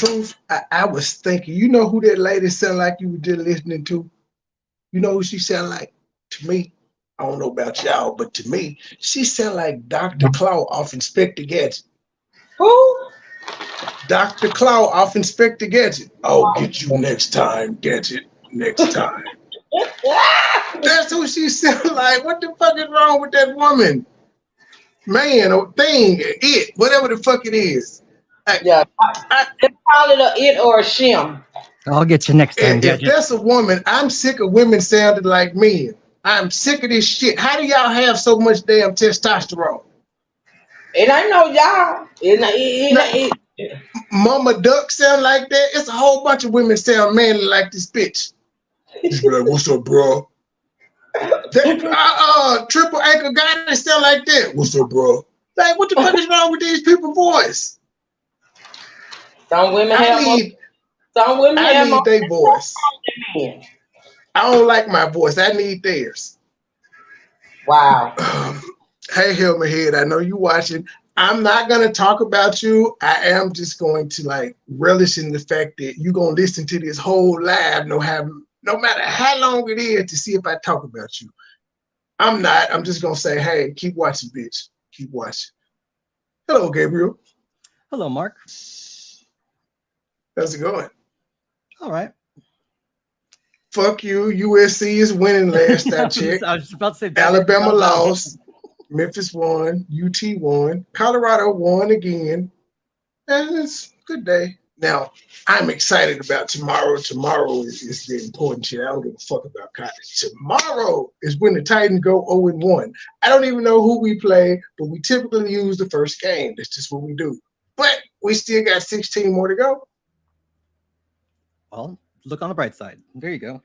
Truth, I was thinking, you know who that lady sound like you were just listening to? You know who she sound like? To me, I don't know about y'all, but to me, she sound like Dr. Claw off Inspector Gadget. Who? Dr. Claw off Inspector Gadget. I'll get you next time, Gadget. Next time. That's who she sound like. What the fuck is wrong with that woman? Man or thing, it, whatever the fuck it is. Yeah. I, They call it a it or a shim. I'll get you next time, if Gadget. that's a woman, I'm sick of women sounding like men. I'm sick of this shit. How do y'all have so much damn testosterone? It ain't no y'all. Now, It, Mama Duck sound like that. It's a whole bunch of women sound manly like this bitch. She's like, what's up, bro? That, triple anchor guy sound like that. What's up, bro? Like, what the fuck is wrong with these people's voice? some women I have more. need, Some women I have more need their voice. than men. I don't like my voice. I need theirs. Wow. Hey, Helmet Head, I know you watching. I'm not gonna talk about you. I am just going to like relish in the fact that you're gonna listen to this whole live, no matter how long it is, to see if I talk about you. I'm not. I'm just gonna say, hey, keep watching, bitch. Keep watching. Hello, Gabriel. Hello, Mark. How's it going? All right. Fuck you. USC is winning last I checked. I was just about to say Alabama lost. Memphis won. UT won. Colorado won again. And it's a good day. Now, I'm excited about tomorrow. Tomorrow is the important shit. I don't give a fuck about college. Tomorrow is when the Titans go 0-1. I don't even know who we play, but we typically use the first game. That's just what we do. But we still got 16 more to go. Well, look on the bright side. There you go.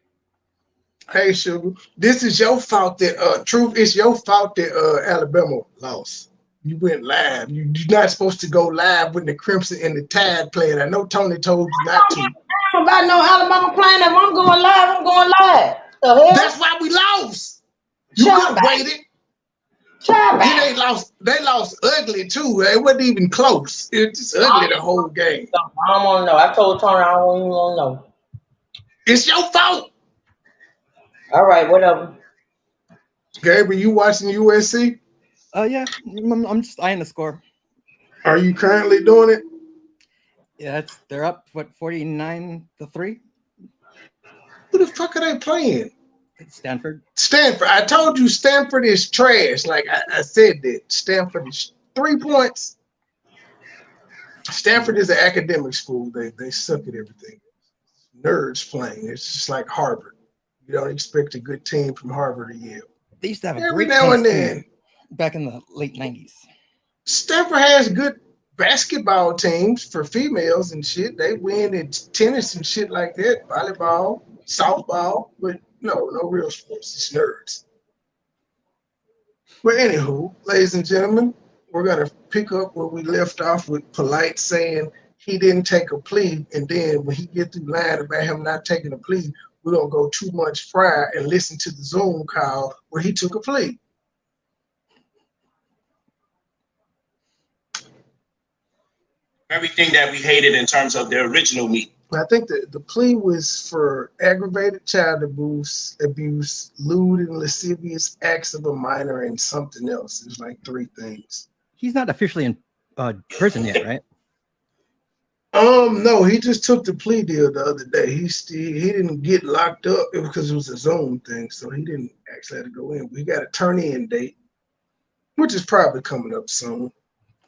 Hey, Sugar, this is your fault that, Truth, it's your fault that Alabama lost. You went live. You're not supposed to go live when the Crimson and the Tide playing. I know Tony told you not to. I don't about no Alabama playing. If I'm going live, I'm going live. The hell? That's why we lost. You Shut could have up. waited. Try Then back. they lost ugly too. It wasn't even close. It was just ugly the whole game. I don't want to know. I told Tony I don't even want to know. It's your fault. All right, whatever. Gabriel, you watching USC? Yeah. I'm just eyeing the score. Are you currently doing it? Yeah, they're up, what, 49-3? Who the fuck are they playing? Stanford. Stanford. I told you Stanford is trash. Like I said that. Stanford is 3 points. Stanford is an academic school. They suck at everything. Nerds playing. It's just like Harvard. You don't expect a good team from Harvard or Yale. They used to have a Every great now and tennis then. team back in the late 90s. Stanford has good basketball teams for females and shit. They win at tennis and shit like that, volleyball, softball, but no real sports. It's nerds. But anywho, ladies and gentlemen, we're gonna pick up where we left off with Polight saying he didn't take a plea, and then when he get through lying about him not taking a plea, we're gonna go too much prior and listen to the Zoom call where he took a plea. Everything that we hated in terms of the original meat. I think the plea was for aggravated child abuse, lewd and lascivious acts of a minor, and something else. There's like 3 things. He's not officially in prison yet, right? No, he just took the plea deal the other day. He didn't get locked up because it was a Zoom thing, so he didn't actually have to go in. We got a turn-in date, which is probably coming up soon.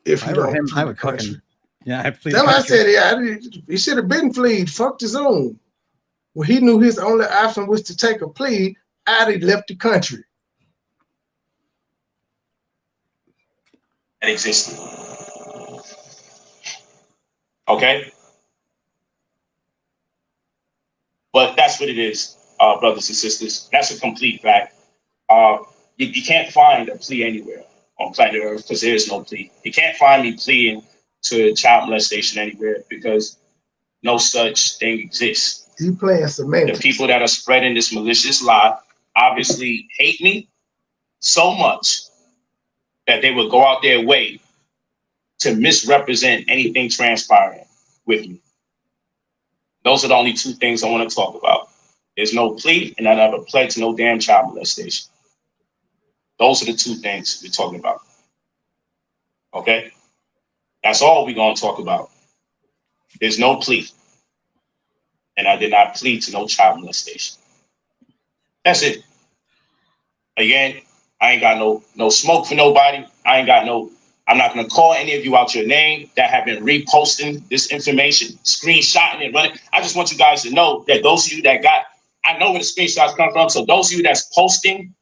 If he don't him, flee I the would country. fucking That's what I said. Yeah, he should have been fleed. Fuck the Zoom. When he knew his only option was to take a plea, I'd have left the country. That existed. Okay? But that's what it is, brothers and sisters. That's a complete fact. You can't find a plea anywhere on planet Earth because there is no plea. You can't find me pleading to child molestation anywhere because no such thing exists. You playing semantics. The people that are spreading this malicious lie obviously hate me so much that they would go out their way to misrepresent anything transpiring with me. Those are the only two things I want to talk about. There's no plea, and I never pled to no damn child molestation. Those are the two things we're talking about. Okay? That's all we're going to talk about. There's no plea. And I did not plead to no child molestation. That's it. Again, I ain't got no smoke for nobody. I'm not going to call any of you out your name that have been reposting this information, screenshotting and running. I just want you guys to know that those of you that I know where the screenshots come from. So those of you that's posting,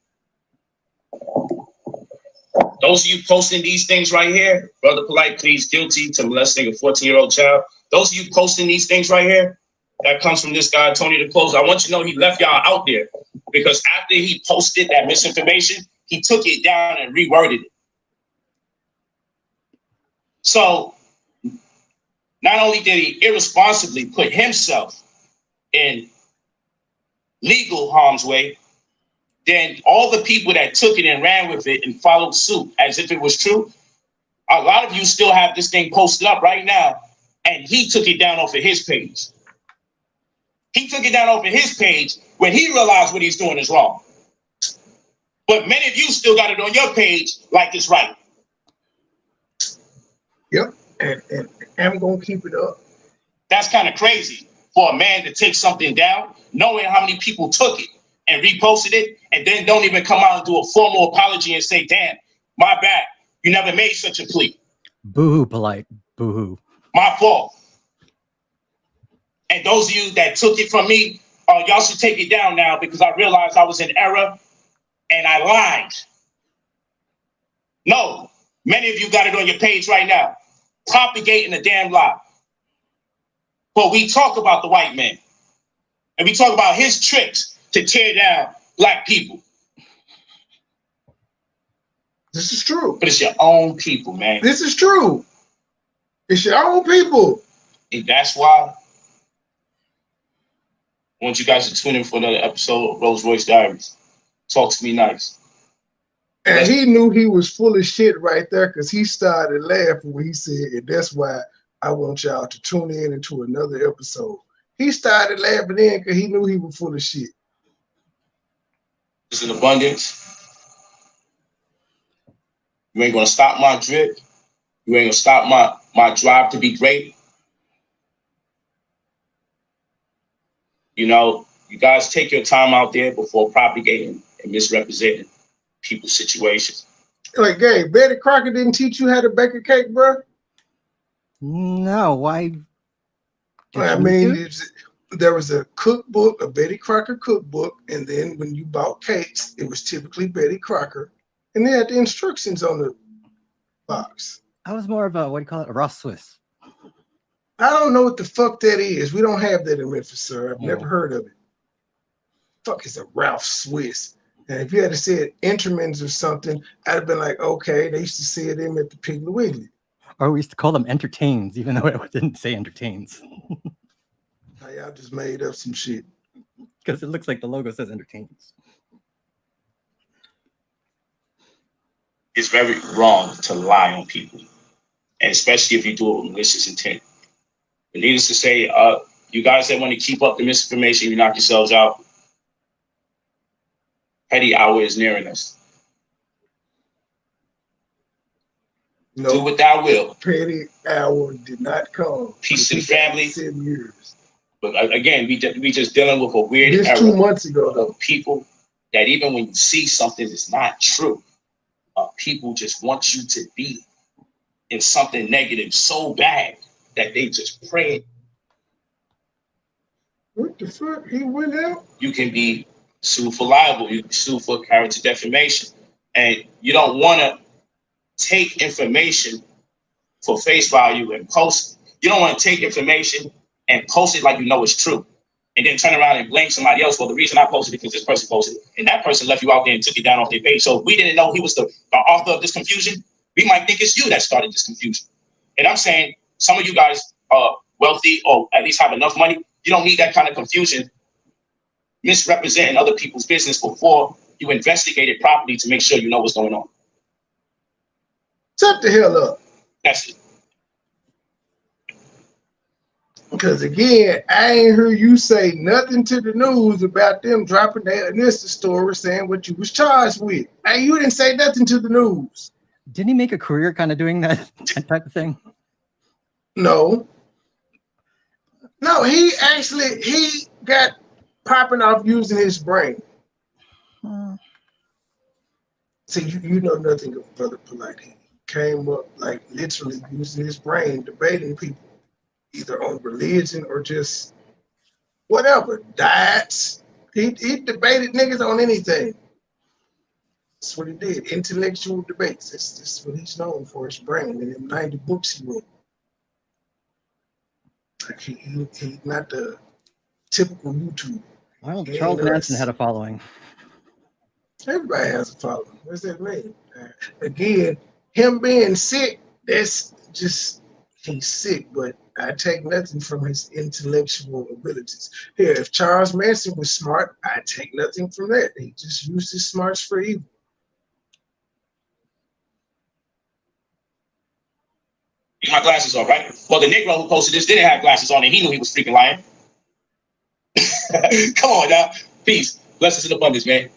those of you posting these things right here, Brother Polight pleads guilty to molesting a 14-year-old child. Those of you posting these things right here, that comes from this guy, Tony the Closer. I want you to know he left y'all out there because after he posted that misinformation, he took it down and reworded it. So not only did he irresponsibly put himself in legal harm's way, then all the people that took it and ran with it and followed suit as if it was true, a lot of you still have this thing posted up right now, and he took it down off of his page. He took it down off of his page when he realized what he's doing is wrong. But many of you still got it on your page like it's right. Yep, and I'm going to keep it up. That's kind of crazy for a man to take something down, knowing how many people took it and reposted it, and then don't even come out and do a formal apology and say, damn, my bad. You never made such a plea. Boo-hoo, Polight. Boo-hoo. My fault. And those of you that took it from me, y'all should take it down now because I realized I was in error and I lied. No, many of you got it on your page right now, propagating a damn lie. But we talk about the white man and we talk about his tricks to tear down black people. This is true. But it's your own people, man. This is true. It's your own people. And that's why I want you guys to tune in for another episode of Rolls Royce Diaries. Talk to me nice. And he knew he was full of shit right there because he started laughing when he said, and that's why I want y'all to tune in into another episode. He started laughing in because he knew he was full of shit. It's an abundance. You ain't gonna stop my drip. You ain't gonna stop my drive to be great. You know, you guys take your time out there before propagating and misrepresenting people's situations. Like, Gabe, Betty Crocker didn't teach you how to bake a cake, bro? No, why? I mean, there was a cookbook, a Betty Crocker cookbook, and then when you bought cakes, it was typically Betty Crocker, and they had the instructions on the box. I was more of a, what do you call it, a raw Swiss. I don't know what the fuck that is. We don't have that in Memphis, sir. I've never heard of it. Fuck is a Ralph Swiss. And if you had to say it Entermans or something, I'd have been like, okay, they used to say them at the Piggly Wiggly. Or we used to call them entertains, even though it didn't say entertains. Now, y'all just made up some shit. Because it looks like the logo says entertains. It's very wrong to lie on people, and especially if you do it with malicious intent. But needless to say, you guys that want to keep up the misinformation, you knock yourselves out. Petty hour is nearing us. No, do what thou will. Petty hour did not come. Peace and family. 7 years. But again, we just dealing with a weird Just era 2 months ago, though. of people that even when you see something that's not true, people just want you to be in something negative so bad that they just pray. What the fuck? He went out? You can be sued for libel. You can sue for character defamation. And you don't want to take information for face value and post. You don't want to take information and post it like you know it's true. And then turn around and blame somebody else. Well, the reason I posted it because this person posted it. And that person left you out there and took it down off their page. So if we didn't know he was the author of this confusion, we might think it's you that started this confusion. And I'm saying some of you guys are wealthy or at least have enough money. You don't need that kind of confusion misrepresenting other people's business before you investigate it properly to make sure you know what's going on. Shut the hell up. That's it. Because again, I ain't heard you say nothing to the news about them dropping their Insta story saying what you was charged with. Hey, you didn't say nothing to the news. Didn't he make a career kind of doing that type of thing? No, he got popping off using his brain. See, you know nothing of Brother Polight. He came up like literally using his brain, debating people, either on religion or just whatever. Diets. He debated niggas on anything. That's what he did. Intellectual debates. That's what he's known for, his brain and them 90 books he wrote. Like he not the typical YouTuber. Well, Charles Manson had a following. Everybody has a following. What's that mean? Again, him being sick, that's just, he's sick, but I take nothing from his intellectual abilities. Here, if Charles Manson was smart, I take nothing from that. He just used his smarts for evil. You got my glasses on, right? Well, the Negro who posted this didn't have glasses on, and he knew he was freaking lying. Come on, now. Peace. Blessings and abundance, man.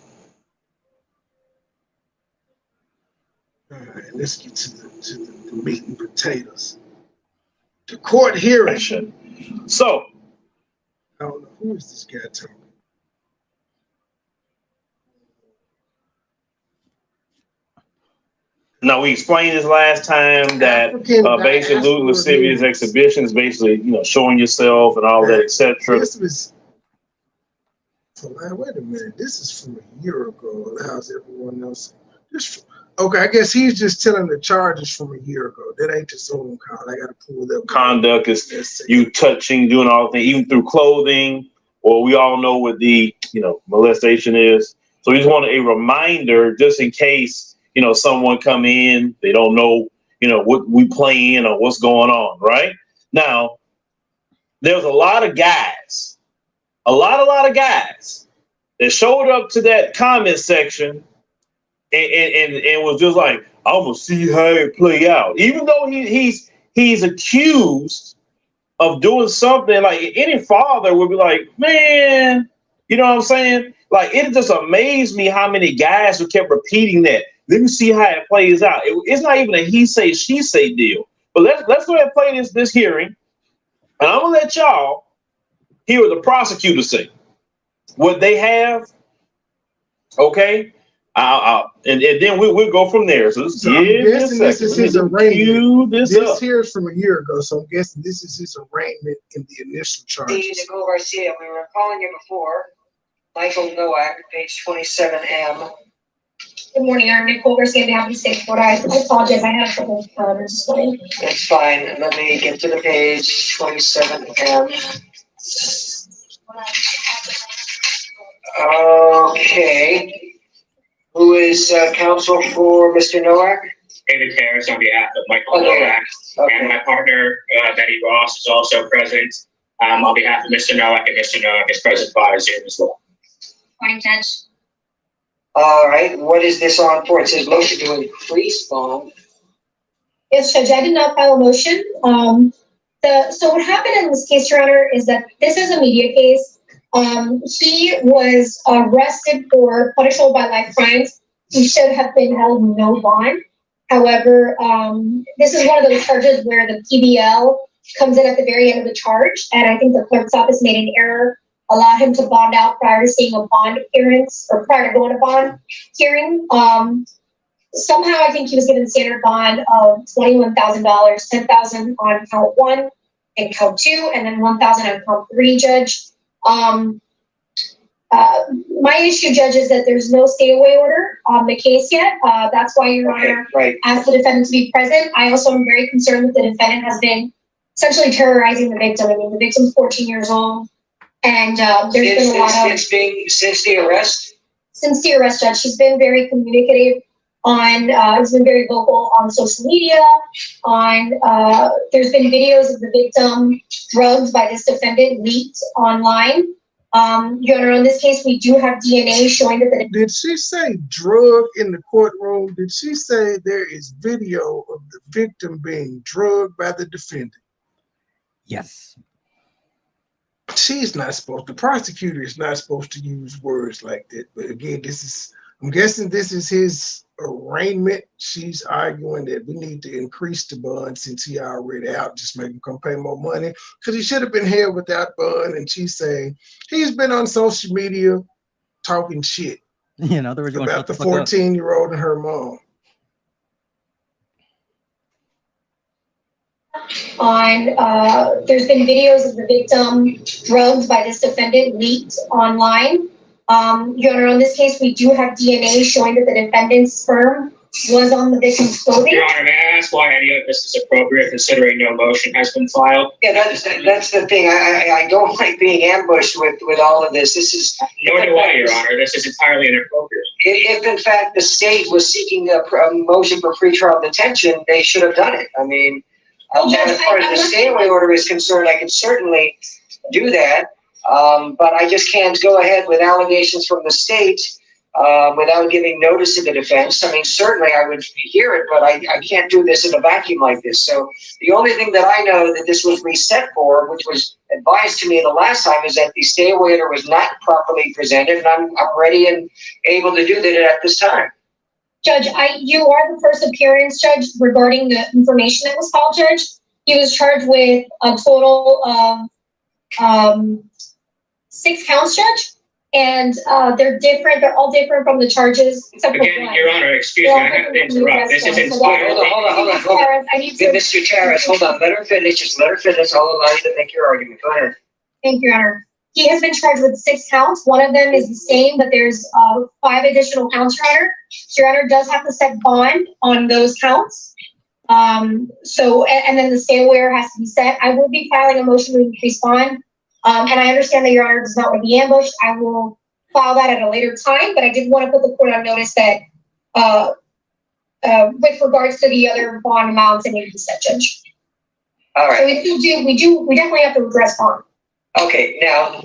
All right, let's get to the meat and potatoes. The court hearing. So, I don't know, who is this guy talking? Now, we explained this last time that basically lascivious exhibition is basically, showing yourself and all that, etc. This was, wait a minute, this is from a year ago. How's everyone else? Okay, I guess he's just telling the charges from a year ago. That ain't the Zoom call. I got to pull it up. Conduct is you touching, doing all the things, even through clothing, or we all know what the, molestation is. So we just want a reminder just in case, someone come in, they don't know, what we playing or what's going on, right? Now, there's a lot of guys, a lot of guys that showed up to that comment section and was just like, I'm gonna see how it play out. Even though he's accused of doing something, like any father would be like, man, you know what I'm saying? Like, it just amazed me how many guys who kept repeating that. Let me see how it plays out. It's not even a he say, she say deal. But let's go ahead and play this hearing. And I'm gonna let y'all hear what the prosecutor say. What they have, okay? And then we'll go from there. So I'm guessing this is his arraignment. This here is from a year ago, so I'm guessing this is his arraignment in the initial charges. Nicole Garcia, we were calling you before. Michael Nowak, page 27M. Good morning, I'm Nicole Garcia, on behalf of the state court. I apologize, I had a couple of comments. It's fine. Let me get to the page 27M. Okay. Who is counsel for Mr. Nowak? David Harris on behalf of Michael Nowak. Okay. And my partner, Betty Ross, is also present on behalf of Mr. Nowak, and Mr. Nowak is present by Zoom as well. Fine, Judge. All right. What is this on for? It says motion to increase bond. Yes, Judge, I did not file a motion. So what happened in this case, Your Honor, is that this is a media case. He was arrested for punishable by life crimes. He should have been held no bond. However, this is one of those charges where the PBL comes in at the very end of the charge, and I think the clerk's office made an error, allowed him to bond out prior to seeing a bond appearance or prior to going to bond hearing. Somehow I think he was given standard bond of $21,000, $10,000 on count 1 and count 2, and then $1,000 on count 3, Judge. My issue, Judge, is that there's no stay away order on the case yet. That's why Your Honor asked the defendant to be present. I also am very concerned that the defendant has been essentially terrorizing the victim. I mean, the victim's 14 years old, and there's been a lot of since the arrest. Since the arrest, Judge, she's been very communicative. Has been very vocal on social media. There's been videos of the victim drugged by this defendant leaked online. Your Honor, in this case, we do have DNA showing that Did she say drug in the courtroom? Did she say there is video of the victim being drugged by the defendant? Yes. she's not supposed, the prosecutor is not supposed to use words like that. But again, I'm guessing this is his arraignment. She's arguing that we need to increase the bond since he already out, just make him come pay more money because he should have been held without bond. And she's saying he's been on social media talking shit In other words, you want to about the shut the fuck up. 14-year-old and her mom. There's been videos of the victim drugged by this defendant leaked online. Your Honor, on this case, we do have DNA showing that the defendant's sperm was on the victim's clothing. Your Honor, may I ask why any of this is appropriate considering no motion has been filed? Yeah, that's the thing. I don't like being ambushed with all of this. This is Nor do I, Your Honor. This is entirely inappropriate. if in fact the state was seeking a motion for pretrial detention, they should have done it. I mean, as far as the stay away order is concerned, I can certainly do that. But I just can't go ahead with allegations from the state without giving notice to the defense. I mean, certainly I would hear it, but I can't do this in a vacuum like this. So the only thing that I know that this was reset for, which was advised to me the last time, is that the stay away order was not properly presented, and I'm ready and able to do that at this time. Judge, you are the first appearance, Judge, regarding the information that was filed, Judge. He was charged with a total of 6 counts, Judge, and they're different. They're all different from the charges, except for Again, one. Your Honor, excuse me, I have to interrupt. This is entirely. Hold on. Mr. Charis, hold on. Let her finish. Just let her finish. I'll allow you to make your argument. Go ahead. Thank you, Your Honor. He has been charged with 6 counts. One of them is the same, but there's 5 additional counts, Your Honor. So Your Honor does have to set bond on those counts. And then the stay away order has to be set. I will be filing a motion to increase bond. And I understand that Your Honor does not want to be ambushed. I will file that at a later time, but I did want to put the court on notice that with regards to the other bond amounts, it needs to be set, Judge. All right. So we definitely have to address bond. Okay, now,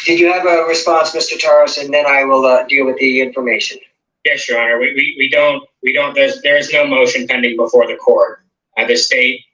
did you have a response, Mr. Taros, and then I will deal with the information. Yes, Your Honor, we don't, there is no motion pending before the court. The state,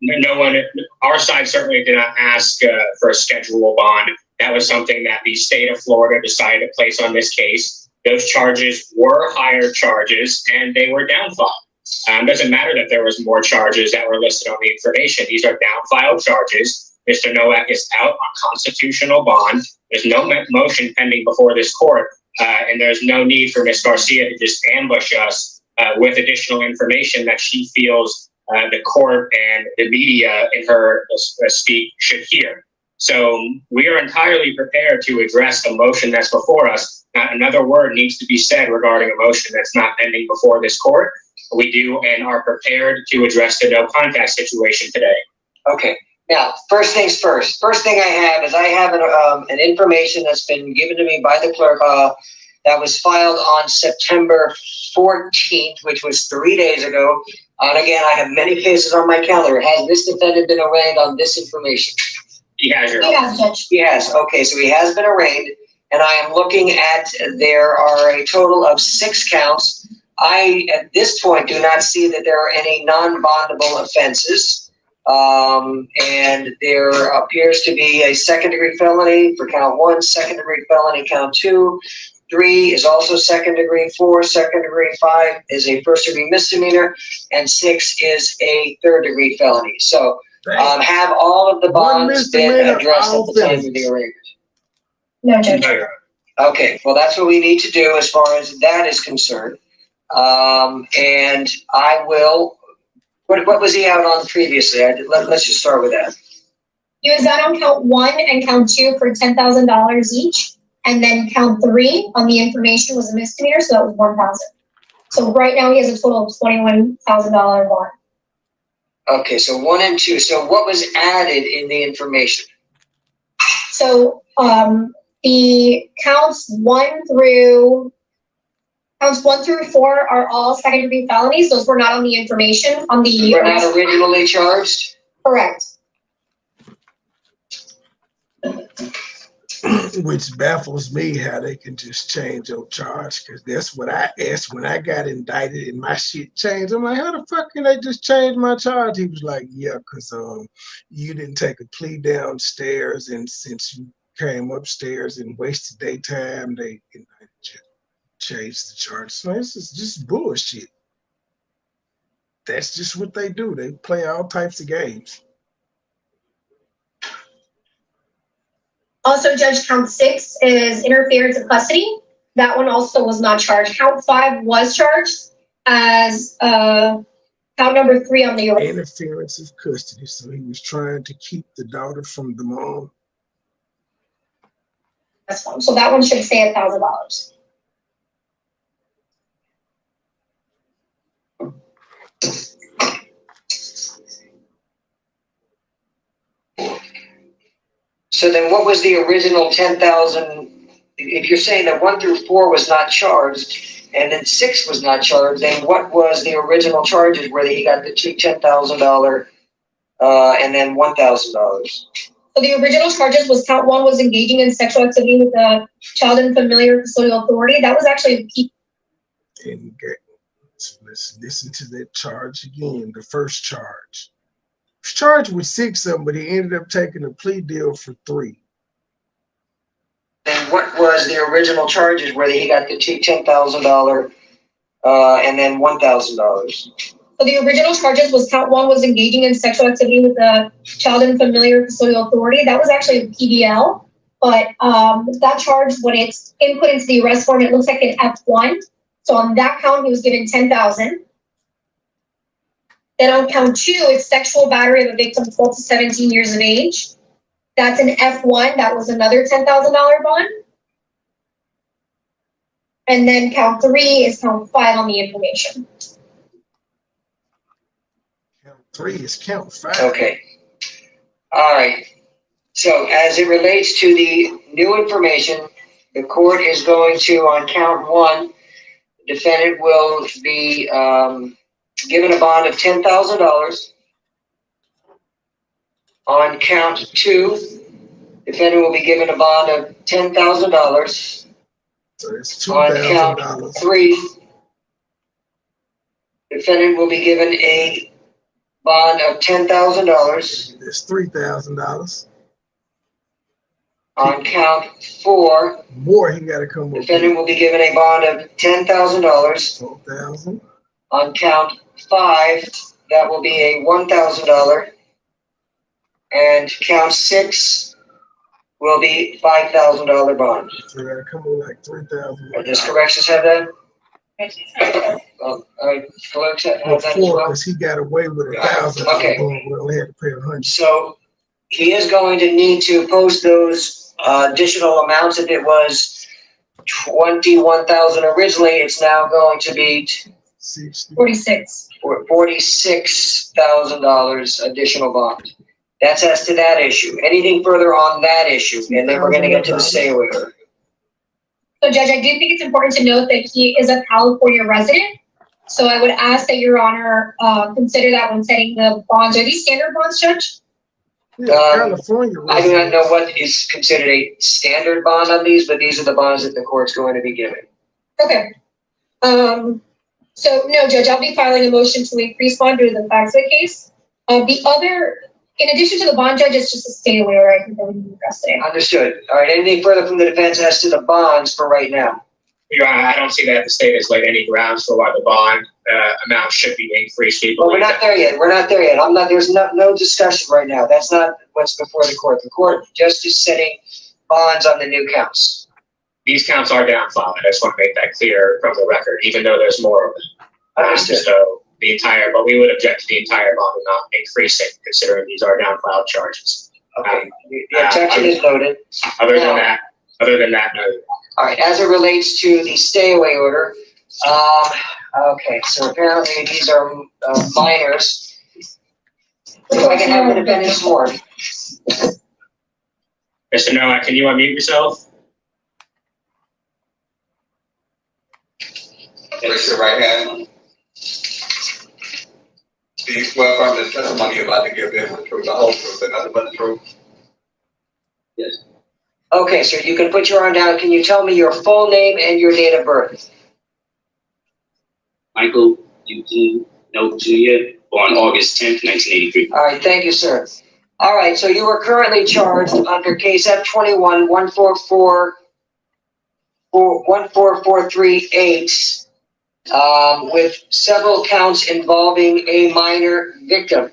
no one, our side certainly did not ask for a schedule bond. That was something that the state of Florida decided to place on this case. Those charges were higher charges and they were downfiled. Doesn't matter that there was more charges that were listed on the information. These are downfiled charges. Mr. Nowak is out on constitutional bond. There's no motion pending before this court, and there's no need for Ms. Garcia to just ambush us with additional information that she feels the court and the media in her speak should hear. So we are entirely prepared to address the motion that's before us. Not another word needs to be said regarding a motion that's not pending before this court. We do and are prepared to address the no contact situation today. Okay. Now, first things first. First thing I have is I have an information that's been given to me by the clerk that was filed on September 14th, which was 3 days ago. And again, I have many cases on my calendar. Has this defendant been arraigned on this information? He has, Your He Honor. has, Judge. He has. Okay, so he has been arraigned, and I am looking at, there are a total of 6 counts. I, at this point, do not see that there are any non-bondable offenses. And there appears to be a second-degree felony for count 1, second-degree felony count 2, 3 is also second-degree, 4 second-degree, 5 is a first-degree misdemeanor, and 6 is a third-degree felony. So have all of the bonds been addressed at the time of the arraignment? No, Judge. No, Your Okay, well, that's what we need to do as far as that is concerned. And I will. What was he out on previously? Let's just start with that. He was out on count 1 and count 2 for $10,000 each, and then count 3 on the information was a misdemeanor, so that was $1,000. So right now he has a total of $21,000 bond. Okay, so 1 and 2. So what was added in the information? So the counts 1 through 4 are all second-degree felonies. Those were not on the information on the. Were not originally charged? Correct. which baffles me how they can just change your charge, because that's what I asked when I got indicted and my shit changed. I'm like, how the fuck can they just change my charge? He was like, yeah, because you didn't take a plea downstairs, and since you came upstairs and wasted their time, they indicted you, changed the charge. So this is just bullshit. That's just what they do. They play all types of games. Also, Judge, count 6 is interference of custody. That one also was not charged. Count 5 was charged as count number 3 on the interference of custody. So he was trying to keep the daughter from the mom. That's one. So that one should stay $1,000. So then what was the original 10,000? If you're saying that 1 through 4 was not charged and then 6 was not charged, then what was the original charges where he got the $10,000 and then $1,000? So the original charges was count 1 was engaging in sexual activity with a child and familiar custodial authority. That was actually And so let's listen to that charge again. The first charge. He was charged with 6 of them, but he ended up taking a plea deal for 3. Then what was the original charges where he got the $10,000 and then $1,000? So the original charges was count 1 was engaging in sexual activity with a child and familiar custodial authority. That was actually a PDL, but that charge, when it's input into the arrest form, it looks like an F1. So on that count, he was given $10,000. Then on count 2, it's sexual battery of a victim 12 to 17 years of age. That's an F1. That was another $10,000 bond. And then count 3 is count 5 on the information. Count 3 is count 5. Okay. All right. So as it relates to the new information, the court is going to, on count 1, the defendant will be given a bond of $10,000. On count 2, defendant will be given a bond of $10,000. So it's On count $2,000. 3, defendant will be given a bond of $10,000. It's $3,000. On count 4, More he got to come up defendant will be given a bond of $10,000. $12,000. On count 5, that will be a $1,000. And count 6 will be $5,000 bond. So got to come up like $3,000. Does corrections have that? Clerks have that as well? Because he got away with $1,000. Okay. We only had to pay $100. So he is going to need to post those additional amounts. If it was $21,000 originally, it's now going to be 46. $46,000 additional bond. That's as to that issue. Anything further on that issue, and then we're going to get to the stay away order. So, Judge, I do think it's important to note that he is a California resident. So I would ask that Your Honor consider that when setting the bonds. Are these standard bonds, Judge? California. I do not know what is considered a standard bond on these, but these are the bonds that the court's going to be giving. Okay. So, no, Judge, I'll be filing a motion to increase bond due to the facts of the case. The other, in addition to the bond, Judge, it's just a stay away order I think that we can address today. Understood. All right, anything further from the defense as to the bonds for right now? Your Honor, I don't see that the state has laid any grounds for why the bond amount should be increased. Well, we're not there yet. We're not there yet. There's no discussion right now. That's not what's before the court. The court just is setting bonds on the new counts. These counts are downfallen. I just want to make that clear from the record, even though there's more of them. Understood. So but we would object to the entire bond not increasing, considering these are downfiled charges. Okay. The objection is noted. Other than that, no. All right, as it relates to the stay away order, okay, so apparently these are minors. If I can have the defendant sworn. Mr. Nowak, can you unmute yourself? Raise your right hand. Do you swear from the testimony you're about to give is the truth, the whole truth, and nothing but the truth? Yes. Okay, sir, you can put your arm down. Can you tell me your full name and your date of birth? Michael Eugene Note Jr., born August 10th, 1983. All right, thank you, sir. All right, so you are currently charged under case F21 14438 with several counts involving a minor victim.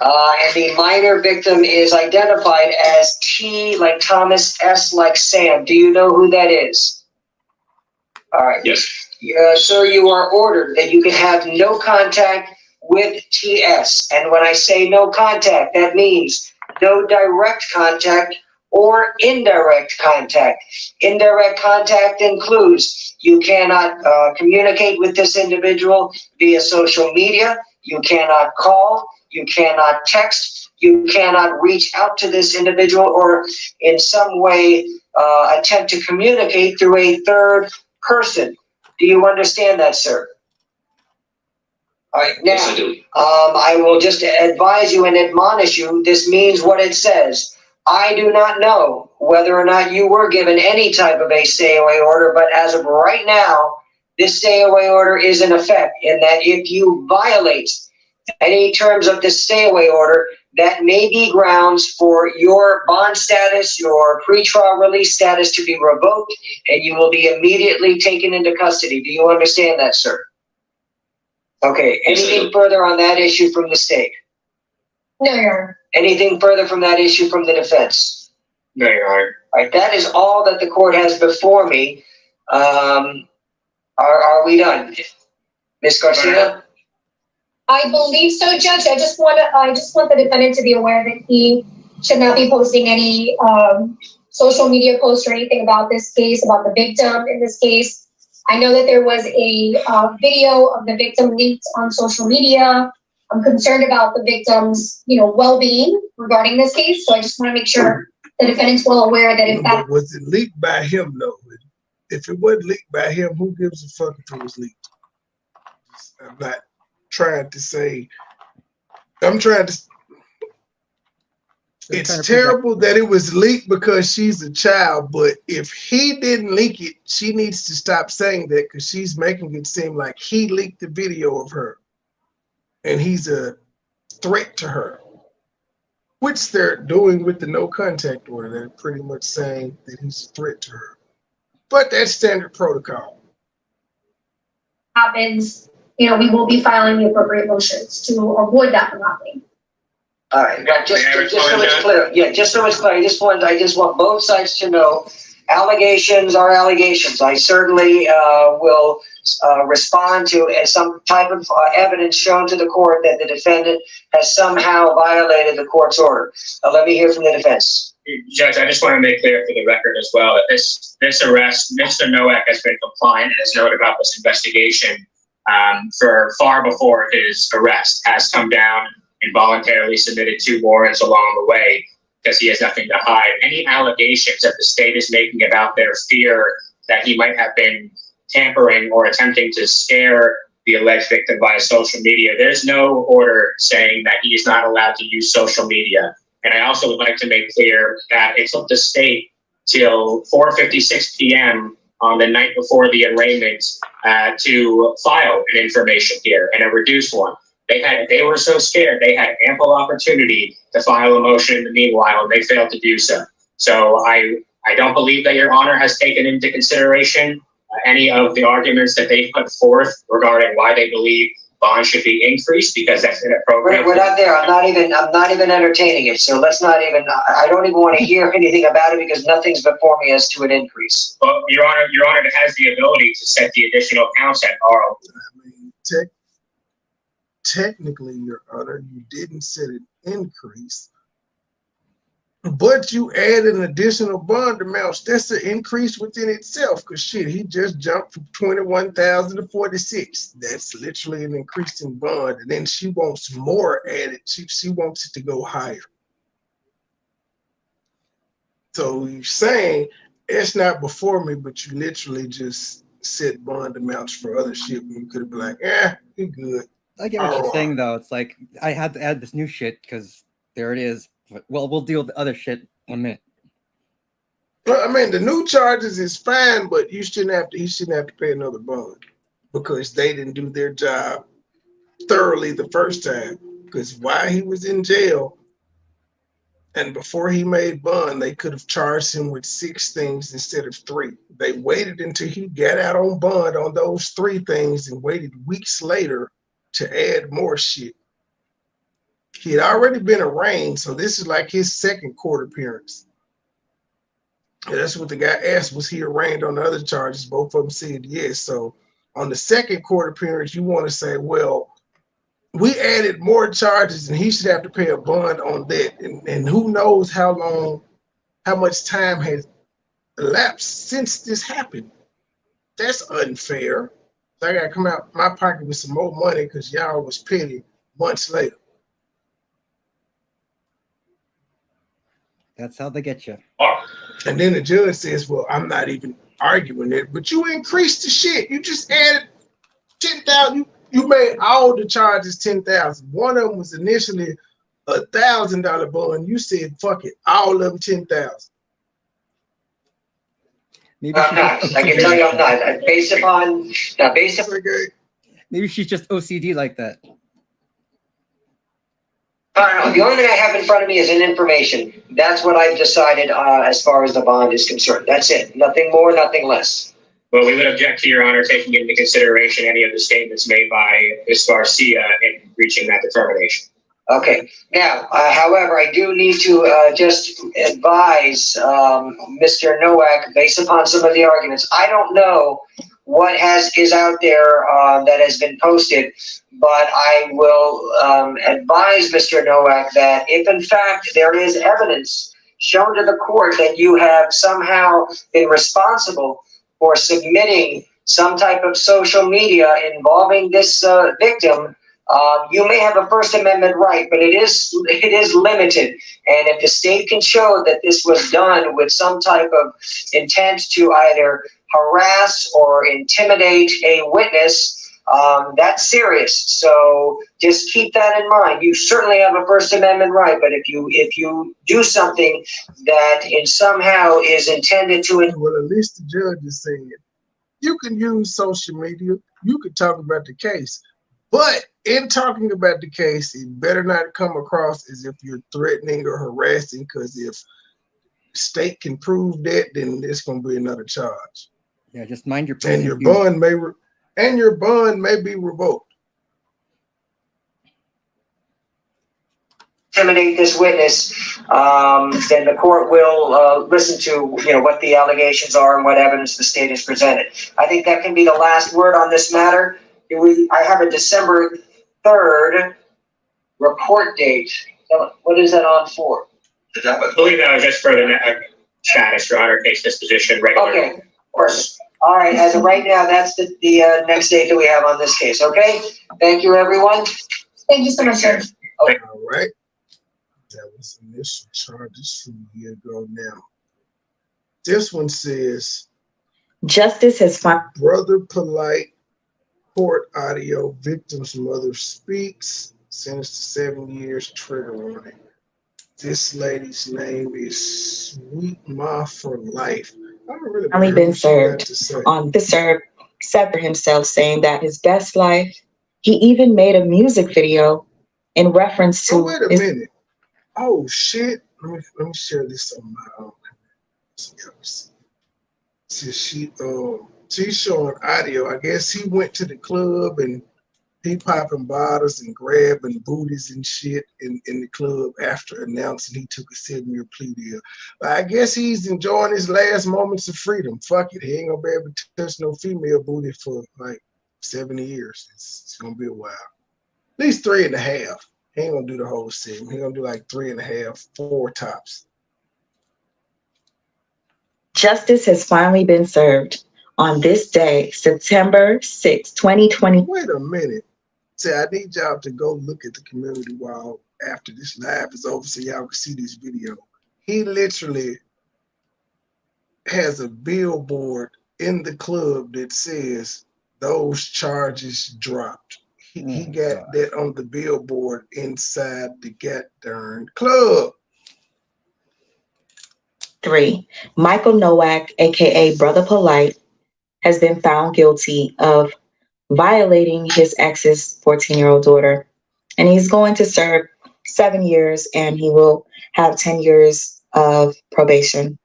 And the minor victim is identified as T like Thomas, S like Sam. Do you know who that is? All right. Yes. Sir, you are ordered that you can have no contact with TS. And when I say no contact, that means no direct contact or indirect contact. Indirect contact includes you cannot communicate with this individual via social media. You cannot call. You cannot text. You cannot reach out to this individual or in some way attempt to communicate through a third person. Do you understand that, sir? All right, now, Yes, I do. I will just advise you and admonish you. This means what it says. I do not know whether or not you were given any type of a stay-away order, but as of right now, this stay-away order is in effect, in that if you violate any terms of this stay-away order, that may be grounds for your bond status, your pretrial release status to be revoked, and you will be immediately taken into custody. Do you understand that, sir? Okay, Yes, I anything do. further on that issue from the state? No, Your Honor. Anything further from that issue from the defense? No, Your Honor. All right, that is all that the court has before me. Are we done? Ms. Garcia? I believe so, Judge. I just want the defendant to be aware that he should not be posting any social media posts or anything about this case, about the victim in this case. I know that there was a video of the victim leaked on social media. I'm concerned about the victim's, well-being regarding this case. So I just want to make sure the defendant's well aware that if that Was it leaked by him though? If it wasn't leaked by him, who gives a fuck if it was leaked? I'm not trying to say. It's terrible that it was leaked because she's a child, but if he didn't leak it, she needs to stop saying that because she's making it seem like he leaked the video of her and he's a threat to her, which they're doing with the no contact order. They're pretty much saying that he's a threat to her. But that's standard protocol. happens, we will be filing the appropriate motions to avoid that from happening. All right, now just so it's clear, just so it's clear, I just want both sides to know, allegations are allegations. I certainly will respond to some type of evidence shown to the court that the defendant has somehow violated the court's order. Let me hear from the defense. Judge, I just want to make clear for the record as well that this arrest, Mr. Nowak has been compliant and has known about this investigation for far before his arrest, has come down and voluntarily submitted 2 warrants along the way because he has nothing to hide. Any allegations that the state is making about their fear that he might have been tampering or attempting to scare the alleged victim via social media, there's no order saying that he is not allowed to use social media. And I also would like to make clear that it took the state till 4:56 p.m. on the night before the arraignment to file an information here, and a reduced one. They were so scared, they had ample opportunity to file a motion in the meanwhile, and they failed to do so. So I don't believe that Your Honor has taken into consideration any of the arguments that they put forth regarding why they believe bond should be increased, because that's inappropriate. We're not there. I'm not even entertaining it. So let's not even. I don't even want to hear anything about it because nothing's before me as to an increase. Well, Your Honor has the ability to set the additional counts at R. I mean, technically, Your Honor, you didn't set an increase, but you add an additional bond amount. That's an increase within itself. Cause shit, he just jumped from 21,000 to 46. That's literally an increase in bond. And then she wants more added. She wants it to go higher. So you're saying it's not before me, but you literally just set bond amounts for other shit when you could have been like, you're good. I get what you're saying, though. It's like I had to add this new shit because there it is. But, well, we'll deal with the other shit in a minute. Well, I mean, the new charges is fine, but you shouldn't have to. He shouldn't have to pay another bond because they didn't do their job thoroughly the first time. Because while he was in jail and before he made bond, they could have charged him with 6 things instead of 3. They waited until he got out on bond on those 3 things and waited weeks later to add more shit. He had already been arraigned, so this is like his second court appearance. And that's what the guy asked, was he arraigned on the other charges? Both of them said yes. So on the second court appearance, you want to say, well, we added more charges and he should have to pay a bond on that. And who knows how much time has elapsed since this happened. That's unfair. So I got to come out my pocket with some more money because y'all was petty months later. That's how they get you. And then the judge says, well, I'm not even arguing it, but you increased the shit. You just added 10,000. You made all the charges 10,000. One of them was initially $1,000 bond. You said, fuck it, all of them 10,000. Maybe I'm not. I can tell you I'm not. Based upon maybe she's just OCD like that. the only thing I have in front of me is an information. That's what I've decided as far as the bond is concerned. That's it. Nothing more, nothing less. Well, we would object to Your Honor taking into consideration any of the statements made by Ms. Garcia in reaching that determination. Okay. Now, however, I do need to just advise Mr. Nowak, based upon some of the arguments. I don't know what is out there that has been posted, but I will advise Mr. Nowak that if in fact there is evidence shown to the court that you have somehow been responsible for submitting some type of social media involving this victim, you may have a First Amendment right, but it is limited. And if the state can show that this was done with some type of intent to either harass or intimidate a witness, that's serious. So just keep that in mind. You certainly have a First Amendment right, but if you do something that in somehow is intended to, well, at least the judge is saying you can use social media, you could talk about the case, but in talking about the case, it better not come across as if you're threatening or harassing, because if state can prove that, then there's going to be another charge. Yeah, just mind your and your bond may be revoked. Intimidate this witness, then the court will listen to what the allegations are and what evidence the state has presented. I think that can be the last word on this matter. I have a December 3rd report date. What is that on for? I believe that was just for the status, Your Honor, case disposition regular. Okay, of course. All right, as of right now, that's the next date that we have on this case, okay? Thank you, everyone. Thank you so much, sir. All right. That was initial charges from a year ago now. This one says, Justice has found Brother Polight, court audio, victim's mother speaks, sentenced to 7 years, trigger warning. This lady's name is Sweet Ma for Life. I don't really only been served to on the said for himself, saying that his best life. He even made a music video in reference to. Oh, wait a minute. Oh shit. Let me share this on my own. She's showing audio. I guess he went to the club and he popping bottles and grabbing booties and shit in the club after announcing he took a 7-year plea deal. But I guess he's enjoying his last moments of freedom. Fuck it. He ain't gonna be able to touch no female booty for like 70 years. It's gonna be a while. At least 3.5. He ain't gonna do the whole 7. He gonna do like 3.5, 4 tops. Justice has finally been served on this day, September 6, 2020. Wait a minute. Say, I need y'all to go look at the community wall after this live is over so y'all can see this video. He literally has a billboard in the club that says those charges dropped. He got that on the billboard inside the goddamn club. 3. Michael Nowak, aka Brother Polight, has been found guilty of violating his ex's 14-year-old daughter. And he's going to serve 7 years and he will have 10 years of probation.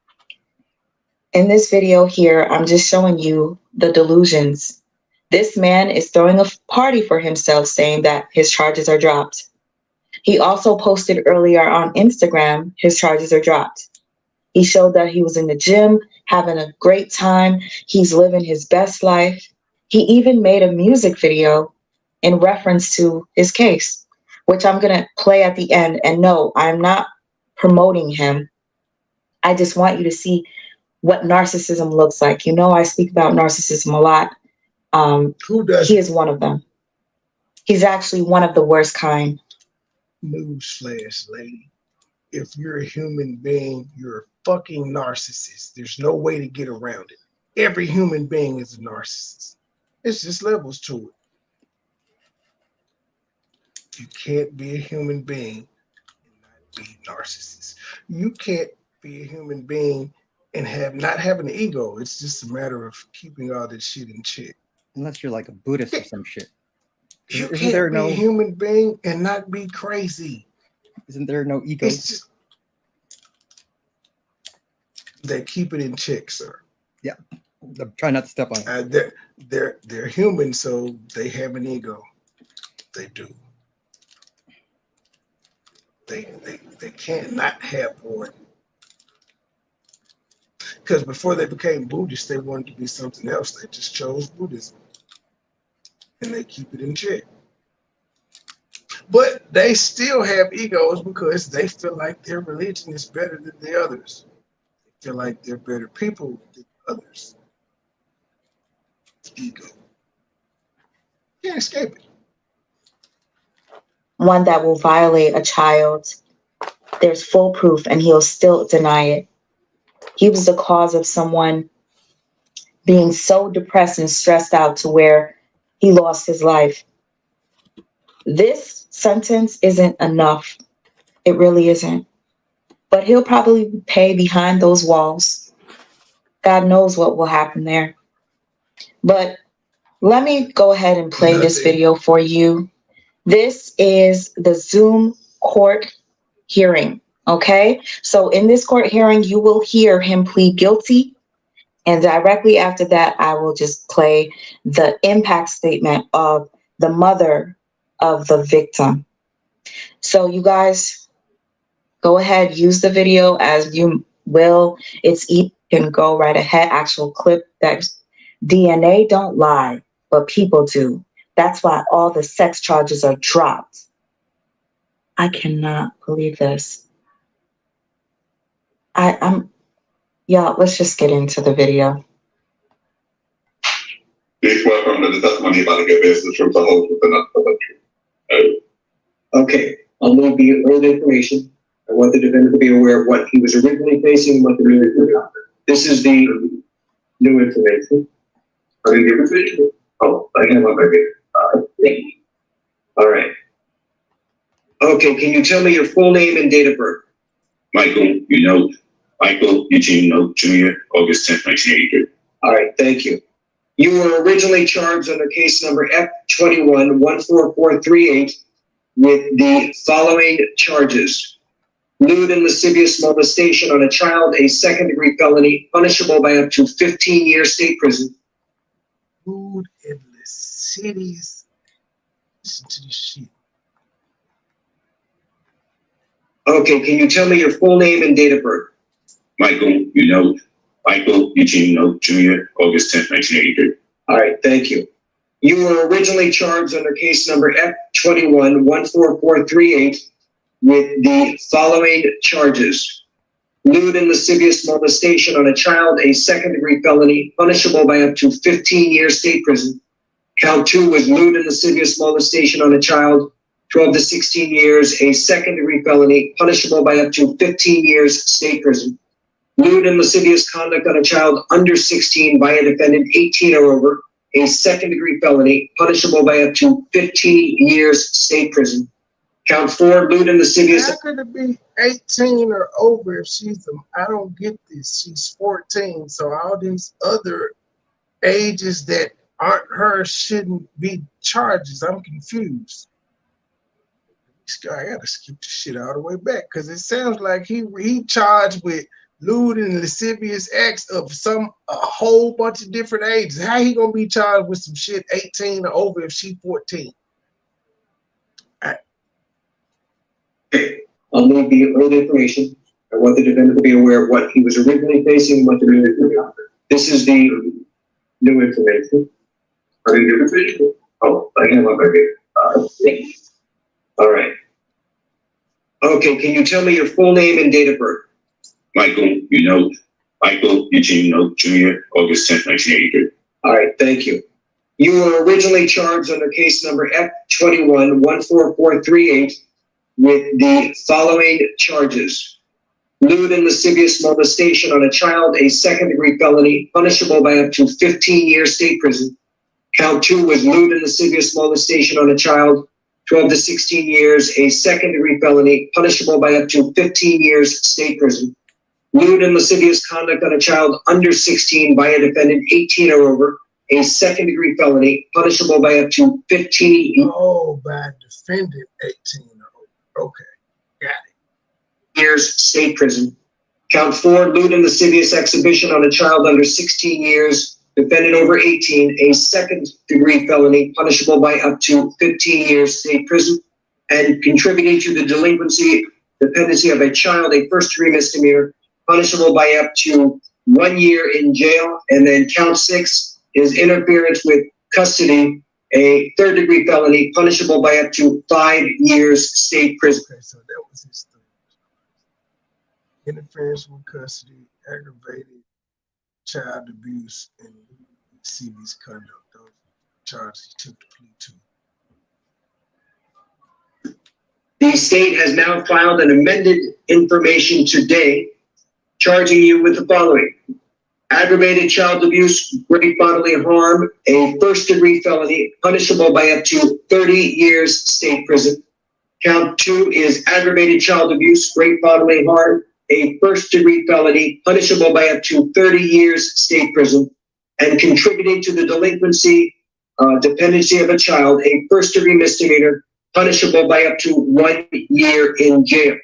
In this video here, I'm just showing you the delusions. This man is throwing a party for himself saying that his charges are dropped. He also posted earlier on Instagram, his charges are dropped. He showed that he was in the gym, having a great time. He's living his best life. He even made a music video in reference to his case, which I'm going to play at the end. And no, I'm not promoting him. I just want you to see what narcissism looks like. You know, I speak about narcissism a lot. Who does? He is one of them. He's actually one of the worst kind. Newsflash, lady. If you're a human being, you're a fucking narcissist. There's no way to get around it. Every human being is a narcissist. It's just levels to it. You can't be a human being and not be narcissist. You can't be a human being and not have an ego. It's just a matter of keeping all this shit in check. Unless you're like a Buddhist or some shit. You Isn't can't there be no- a human being and not be crazy. Isn't there no ego? It's just they keep it in check, sir. Yeah, I'm trying not to step on it. They're human, so they have an ego. They do. They can't not have one. Because before they became Buddhists, they wanted to be something else. They just chose Buddhism. And they keep it in check. But they still have egos because they feel like their religion is better than the others. They feel like they're better people than others. Ego. Can't escape it. One that will violate a child. There's full proof and he'll still deny it. He was the cause of someone being so depressed and stressed out to where he lost his life. This sentence isn't enough. It really isn't. But he'll probably pay behind those walls. God knows what will happen there. But let me go ahead and play this video for you. This is the Zoom court hearing. Okay, so in this court hearing, you will hear him plead guilty. And directly after that, I will just play the impact statement of the mother of the victim. So you guys, go ahead, use the video as you will. You can go right ahead, actual clip. That DNA don't lie, but people do. That's why all the sex charges are dropped. I cannot believe this. Yeah, let's just get into the video. Please welcome to the testimony about to give is the truth, the whole truth, and nothing but the truth. Okay, I'll move the early information. I want the defendant to be aware of what he was originally facing and what the new information. This is the new information. I didn't give it to you. Oh, I have one right here. All right. Okay, can you tell me your full name and date of birth? Michael Eugene Note Jr., August 10th, 1983. All right, thank you. You were originally charged under case number F21-14438 with the following charges: lewd and lascivious molestation on a child, a second-degree felony, punishable by up to 15 years state prison. Lewd and lascivious. Listen to this shit. Okay, can you tell me your full name and date of birth? Michael Eugene Note Jr., August 10th, 1983. All right, thank you. You were originally charged under case number F21-14438 with the following charges: lewd and lascivious molestation on a child, a second-degree felony, punishable by up to 15 years state prison. Count 2 was lewd and lascivious molestation on a child, 12 to 16 years, a second-degree felony, punishable by up to 15 years state prison. Lewd and lascivious conduct on a child under 16 by a defendant 18 or over, a second-degree felony, punishable by up to 15 years state prison. Count 4, lewd and lascivious. How could it be 18 or over if she's I don't get this. She's 14, so all these other ages that aren't her shouldn't be charges. I'm confused. This guy, I gotta skip the shit all the way back because it sounds like he charged with lewd and lascivious acts of a whole bunch of different ages. How he gonna be charged with some shit 18 or over if she's 14? I'll need the early information. I want the defendant to be aware of what he was originally facing and what the new information. This is the new information. Are you new information? Oh, I have one right here. All right. Okay, can you tell me your full name and date of birth? Michael Eugene Jr., August 10th, 1983. All right, thank you. You were originally charged under case number F21-14438 with the following charges: lewd and lascivious molestation on a child, a second-degree felony, punishable by up to 15 years state prison. Count 2 was lewd and lascivious molestation on a child, 12 to 16 years, a second-degree felony, punishable by up to 15 years state prison. Lewd and lascivious conduct on a child under 16 by a defendant 18 or over, a second-degree felony, punishable by up to 15 Oh, by defendant 18 or over. Okay, got it. years state prison. Count 4, lewd and lascivious exhibition on a child under 16 years, defendant over 18, a second-degree felony, punishable by up to 15 years state prison, and contributing to the dependency of a child, a first-degree misdemeanor, punishable by up to 1 year in jail. And then count 6 is interference with custody, a third-degree felony, punishable by up to 5 years state prison. Okay, so that was his thing. Interference with custody, aggravated child abuse, and CB's conduct. Those charges he took the plea to. The state has now filed an amended information today, charging you with the following: aggravated child abuse, great bodily harm, a first-degree felony, punishable by up to 30 years state prison. Count 2 is aggravated child abuse, great bodily harm, a first-degree felony, punishable by up to 30 years state prison, and contributing to the dependency of a child, a first-degree misdemeanor, punishable by up to 1 year in jail.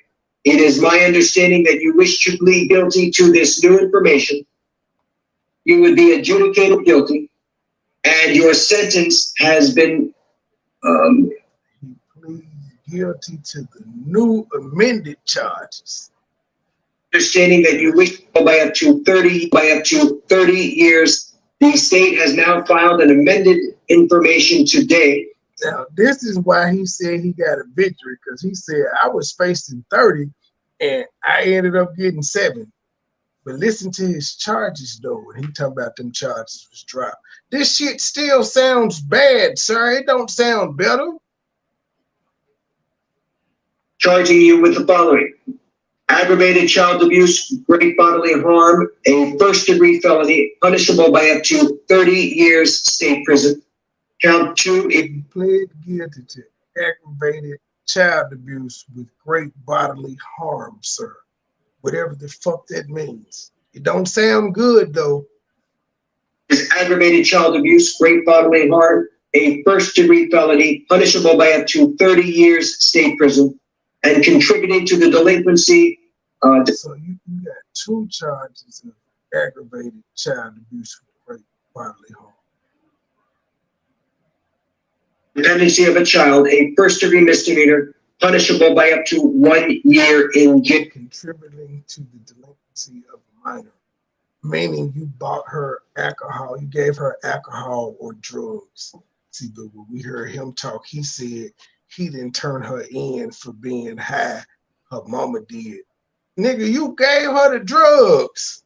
It is my understanding that you wish to plead guilty to this new information. You would be adjudicated guilty, and your sentence has been He pleads guilty to the new amended charges. understanding that you wish to go by up to 30 years. The state has now filed an amended information today. Now, this is why he said he got a victory, because he said I was facing 30 and I ended up getting 7. But listen to his charges though, when he talk about them charges was dropped. This shit still sounds bad, sir. It don't sound better. Charging you with the following: aggravated child abuse, great bodily harm, a first-degree felony, punishable by up to 30 years state prison. Count 2 is He pled guilty to aggravated child abuse with great bodily harm, sir. Whatever the fuck that means. It don't sound good though. aggravated child abuse, great bodily harm, a first-degree felony, punishable by up to 30 years state prison, and contributing to the delinquency. So you got 2 charges of aggravated child abuse with great bodily harm. Dependency of a child, a first-degree misdemeanor, punishable by up to 1 year in jail. Contributing to the delinquency of a minor, meaning you bought her alcohol, you gave her alcohol or drugs. See, but when we heard him talk, he said he didn't turn her in for being high. Her mama did. Nigga, you gave her the drugs.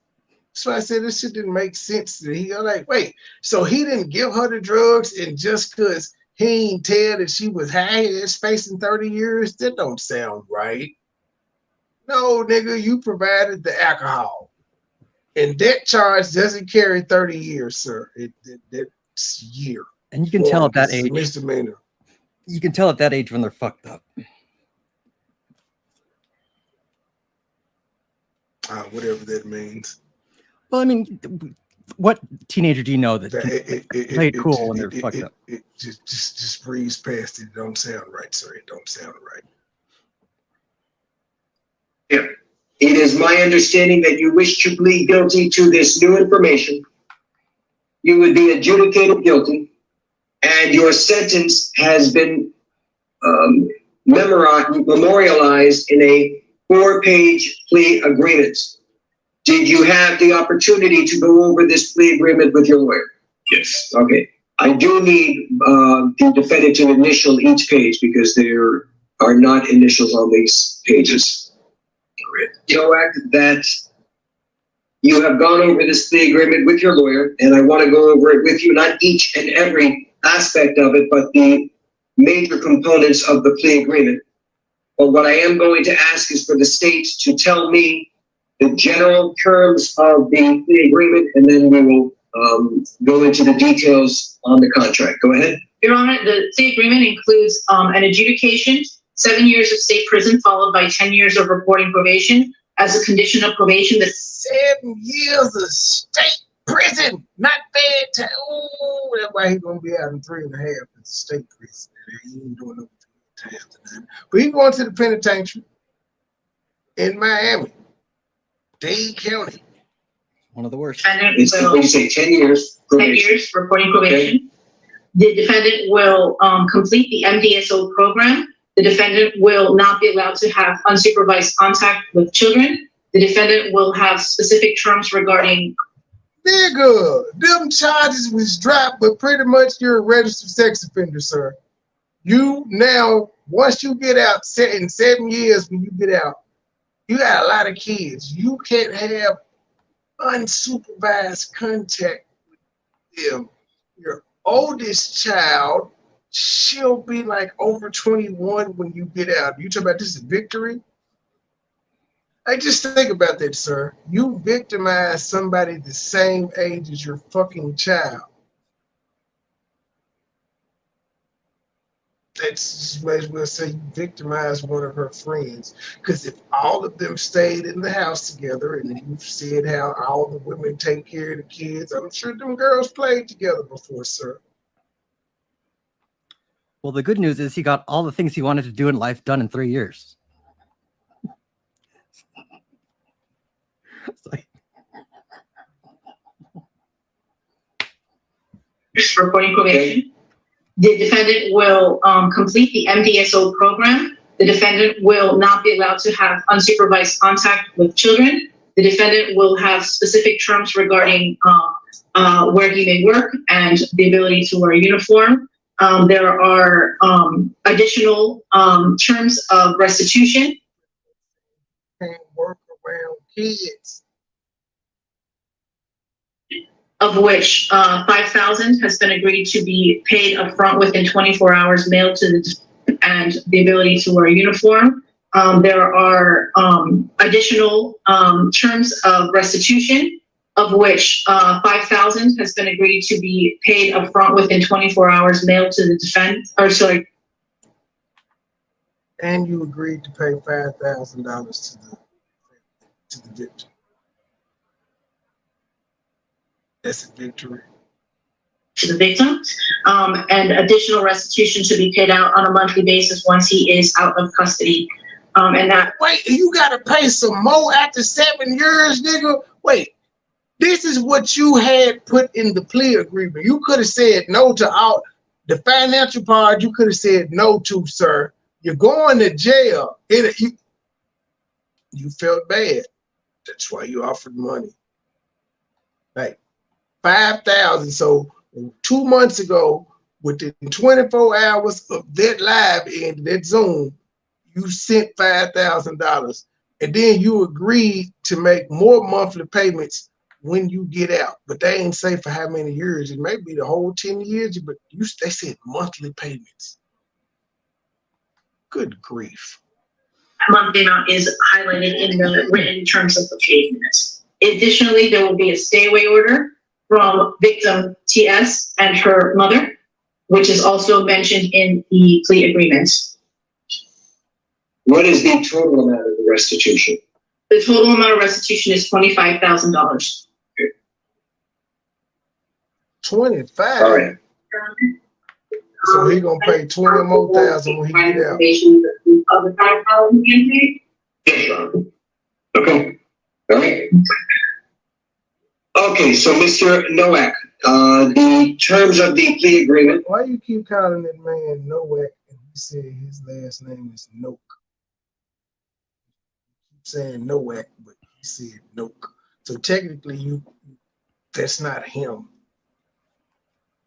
So I said this shit didn't make sense to me. He was like, wait, so he didn't give her the drugs, and just because he ain't tell that she was high, it's facing 30 years? That don't sound right. No, nigga, you provided the alcohol. And that charge doesn't carry 30 years, sir. That's year. And you can tell at that age, Misdemeanor. you can tell at that age when they're fucked up. Whatever that means. Well, I mean, what teenager do you know that can play it cool when they're fucked up? Just breeze past it. It don't sound right, sir. It don't sound right. Yeah. It is my understanding that you wish to plead guilty to this new information. You would be adjudicated guilty, and your sentence has been memorialized in a 4-page plea agreement. Did you have the opportunity to go over this plea agreement with your lawyer? Yes. Okay. I do need the defendant to initial each page because there are not initials on these pages. Joack, that you have gone over this plea agreement with your lawyer, and I want to go over it with you, not each and every aspect of it, but the major components of the plea agreement. But what I am going to ask is for the state to tell me the general terms of the plea agreement, and then we will go into the details on the contract. Go ahead. Your Honor, the plea agreement includes an adjudication, 7 years of state prison followed by 10 years of reporting probation. As a condition of probation, the 7 years of state prison, not bad time. Ooh, that's why he's gonna be out in 3.5 in state prison. He ain't doing no time tonight. But he's going to the penitentiary in Miami, Dade County. One of the worst. It's when you say 10 years. 10 years reporting probation. Okay. The defendant will complete the MDSO program. The defendant will not be allowed to have unsupervised contact with children. The defendant will have specific terms regarding. Nigga, them charges was dropped, but pretty much you're a registered sex offender, sir. You now, once you get out, in 7 years when you get out, you got a lot of kids. You can't have unsupervised contact with them. Your oldest child, she'll be like over 21 when you get out. You talk about this is victory? Like, just think about that, sir. You victimize somebody the same age as your fucking child. That's just might as well say you victimized one of her friends. Because if all of them stayed in the house together, and you've said how all the women take care of the kids, I'm sure them girls played together before, sir. Well, the good news is he got all the things he wanted to do in life done in 3 years. Reporting probation. The defendant will complete the MDSO program. The defendant will not be allowed to have unsupervised contact with children. The defendant will have specific terms regarding where he may work and the ability to wear a uniform. There are additional terms of restitution. Can't work around kids. Of which $5,000 has been agreed to be paid upfront within 24 hours, mailed to and the ability to wear a uniform. There are additional terms of restitution, of which $5,000 has been agreed to be paid upfront within 24 hours, mailed to the defense. And you agreed to pay $5,000 to the victim. That's a victory. To the victim, and additional restitution to be paid out on a monthly basis once he is out of custody. And that. Wait, you gotta pay some more after 7 years, nigga? Wait, this is what you had put in the plea agreement. You could have said no to all the financial part. You could have said no to, sir. You're going to jail. You felt bad. That's why you offered money. Like $5,000. So 2 months ago, within 24 hours of that live and that Zoom, you sent $5,000. And then you agreed to make more monthly payments when you get out. But they ain't say for how many years. It may be the whole 10 years, but they said monthly payments. Good grief. Monthly amount is highlighted in the written terms of the plea agreement. Additionally, there will be a stay away order from victim TS and her mother, which is also mentioned in the plea agreement. What is the total amount of the restitution? The total amount of restitution is $25,000. 25. All right. So he gonna pay 20 more thousand when he get out. Okay. All right. Okay, so Mr. Nowak, the terms of the plea agreement. Why you keep calling that man Nowak and he said his last name is Noak? You keep saying Nowak, but he said Noak. So technically that's not him.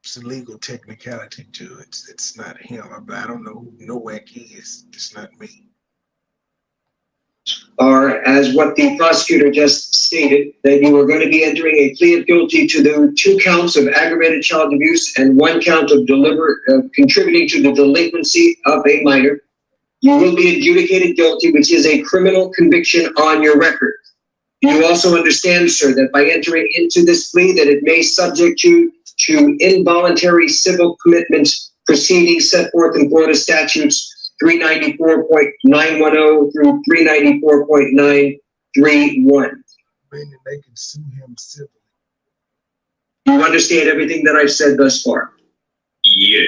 It's a legal technicality, Judge. It's not him. I don't know who Nowak is. It's not me. Are, as what the prosecutor just stated, that you are going to be entering a plea of guilty to the 2 counts of aggravated child abuse and 1 count of contributing to the delinquency of a minor. You will be adjudicated guilty, which is a criminal conviction on your record. You also understand, sir, that by entering into this plea that it may subject you to involuntary civil commitment proceedings set forth in Florida statutes 394.910 through 394.931. Meaning they can sue him civilly. You understand everything that I've said thus far? Yeah.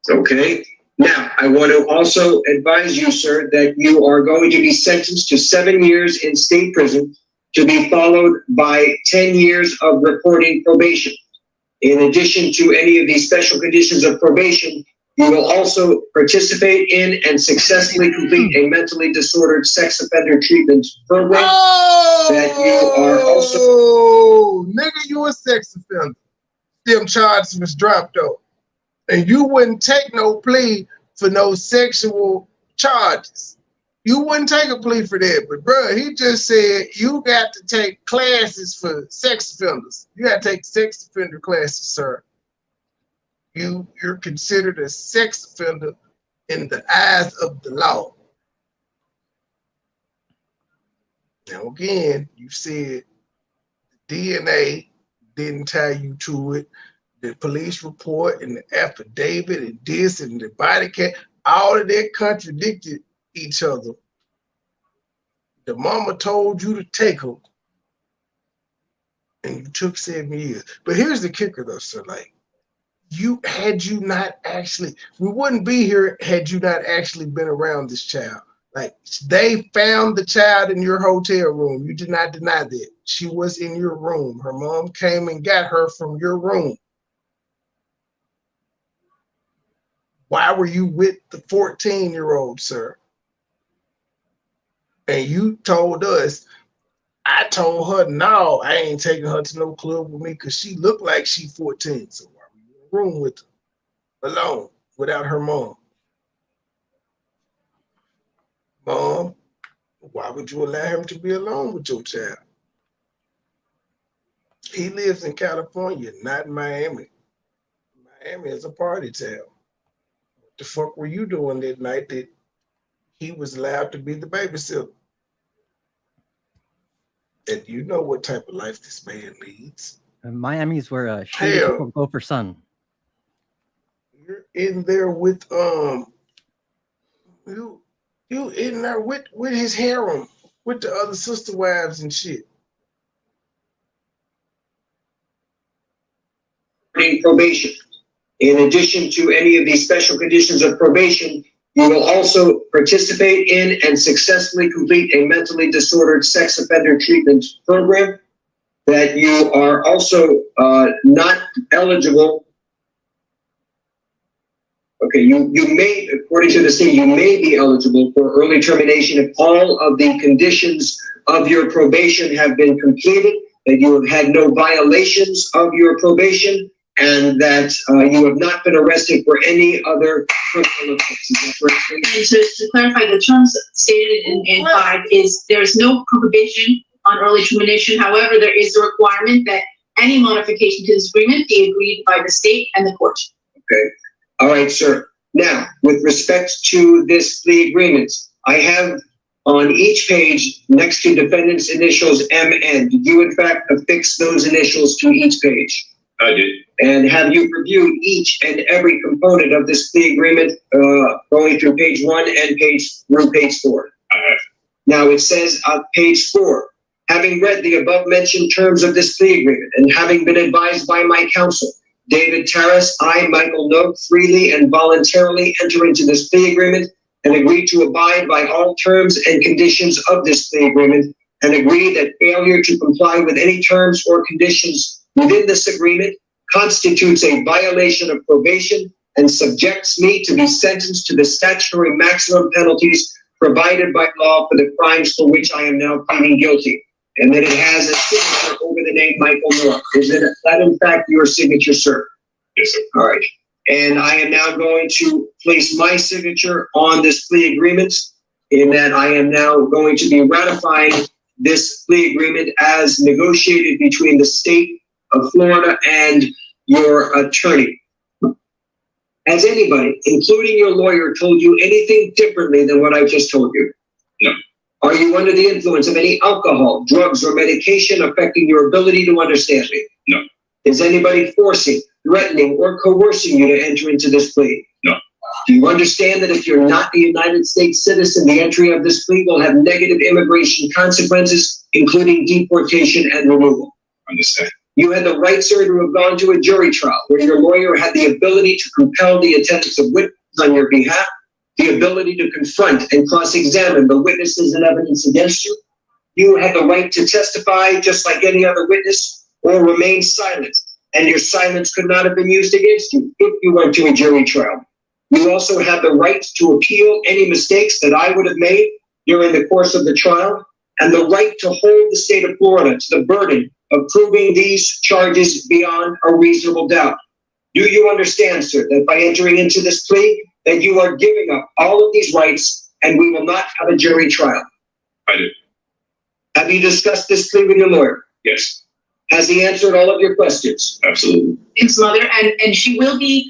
Okay. Now, I want to also advise you, sir, that you are going to be sentenced to 7 years in state prison to be followed by 10 years of reporting probation. In addition to any of these special conditions of probation, you will also participate in and successfully complete a mentally disordered sex offender treatment program. That you are also. Nigga, you a sex offender. Them charges was dropped though. And you wouldn't take no plea for no sexual charges. You wouldn't take a plea for that. But bro, he just said you got to take classes for sex offenders. You got to take sex offender classes, sir. You're considered a sex offender in the eyes of the law. Now again, you said the DNA didn't tie you to it. The police report and the affidavit and this and the body cam, all of that contradicted each other. The mama told you to take her, and you took 7 years. But here's the kicker though, sir, like, we wouldn't be here had you not actually been around this child. Like, they found the child in your hotel room. You did not deny that. She was in your room. Her mom came and got her from your room. Why were you with the 14-year-old, sir? And you told us, I told her, no, I ain't taking her to no club with me because she looked like she 14. So why were you in the room with her alone without her mom? Mom, why would you allow him to be alone with your child? He lives in California, not Miami. Miami is a party town. What the fuck were you doing that night that he was allowed to be the babysitter? And you know what type of life this man leads. Miami's where shady people go for sun. You're in there with you in there with his harem, with the other sister wives and shit. Probation. In addition to any of these special conditions of probation, you will also participate in and successfully complete a mentally disordered sex offender treatment program. That you are also not eligible. Okay, you may, according to the state, you may be eligible for early termination if all of the conditions of your probation have been completed, that you have had no violations of your probation, and that you have not been arrested for any other criminal offenses. And to clarify, the terms stated in 5 is there is no prohibition on early termination. However, there is a requirement that any modification to this agreement be agreed by the state and the court. Okay. All right, sir. Now, with respect to this plea agreement, I have on each page next to defendant's initials MN. Did you in fact affix those initials to each page? I did. And have you reviewed each and every component of this plea agreement going through page 1 and through page 4? I have. Now it says on page 4, having read the above mentioned terms of this plea agreement and having been advised by my counsel, David Taras, I, Michael Noak, freely and voluntarily enter into this plea agreement and agree to abide by all terms and conditions of this plea agreement, and agree that failure to comply with any terms or conditions within this agreement constitutes a violation of probation and subjects me to be sentenced to the statutory maximum penalties provided by law for the crimes for which I am now pleading guilty. And then it has a signature over the name Michael North. Is that in fact your signature, sir? Yes, sir. All right. And I am now going to place my signature on this plea agreement, in that I am now going to be ratifying this plea agreement as negotiated between the state of Florida and your attorney. Has anybody, including your lawyer, told you anything differently than what I just told you? No. Are you under the influence of any alcohol, drugs, or medication affecting your ability to understand me? No. Is anybody forcing, threatening, or coercing you to enter into this plea? No. Do you understand that if you're not a United States citizen, the entry of this plea will have negative immigration consequences, including deportation and removal? Understand. You had the right, sir, to have gone to a jury trial where your lawyer had the ability to compel the attendance of witnesses on your behalf, the ability to confront and cross-examine the witnesses and evidence against you. You had the right to testify just like any other witness or remain silent, and your silence could not have been used against you if you went to a jury trial. You also had the right to appeal any mistakes that I would have made during the course of the trial, and the right to hold the state of Florida to the burden of proving these charges beyond a reasonable doubt. Do you understand, sir, that by entering into this plea, that you are giving up all of these rights and we will not have a jury trial? I do. Have you discussed this plea with your lawyer? Yes. Has he answered all of your questions? Absolutely. His mother, and she will be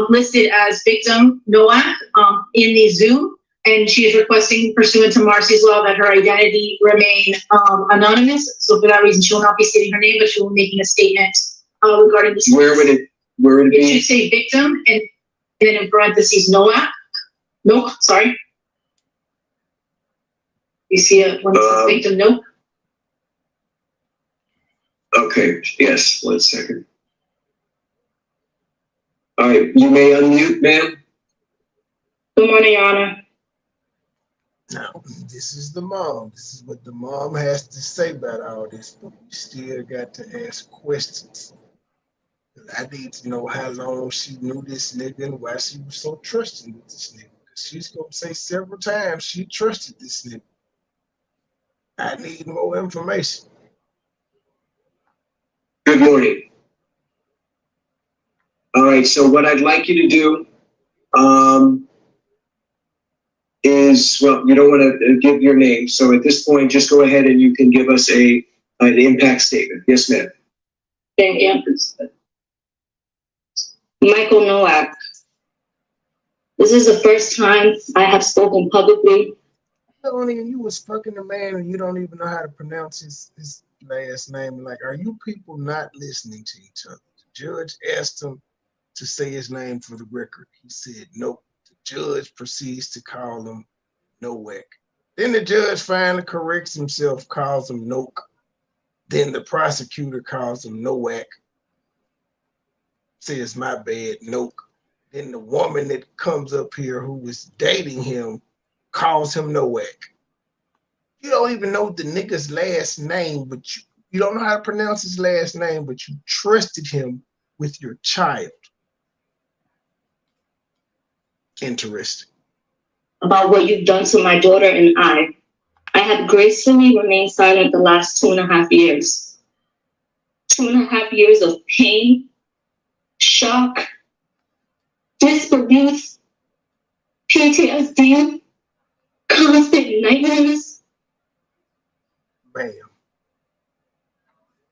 listed as victim Noah in the Zoom, and she is requesting, pursuant to Marcy's law, that her identity remain anonymous. So for that reason, she will not be stating her name, but she will be making a statement regarding this. Where would it It be? should say victim and then in parentheses Noah. No, sorry. You see it when it says victim? No. Okay, yes, 1 second. All right, you may unmute, ma'am. Good morning, Your Honor. Now, this is the mom. This is what the mom has to say about all this, but we still got to ask questions. I need to know how long she knew this nigga and why she was so trusting with this nigga. Because she's going to say several times she trusted this nigga. I need more information. Good morning. All right, so what I'd like you to do is, well, you don't want to give your name. So at this point, just go ahead and you can give us an impact statement. Yes, ma'am. Thank you. Michael Nowak. This is the first time I have spoken publicly. You was fucking a man and you don't even know how to pronounce his last name. Like, are you people not listening to each other? The judge asked him to say his name for the record. He said, nope. The judge proceeds to call him Nowak. Then the judge finally corrects himself, calls him Noak. Then the prosecutor calls him Nowak. Says, my bad, Noak. Then the woman that comes up here who was dating him calls him Nowak. You don't even know the nigga's last name, but you don't know how to pronounce his last name, but you trusted him with your child. Interesting. About what you've done to my daughter and I have gracefully remained silent the last 2.5 years. 2.5 years of pain, shock, disbelief, PTSD, constant nightmares. Ma'am,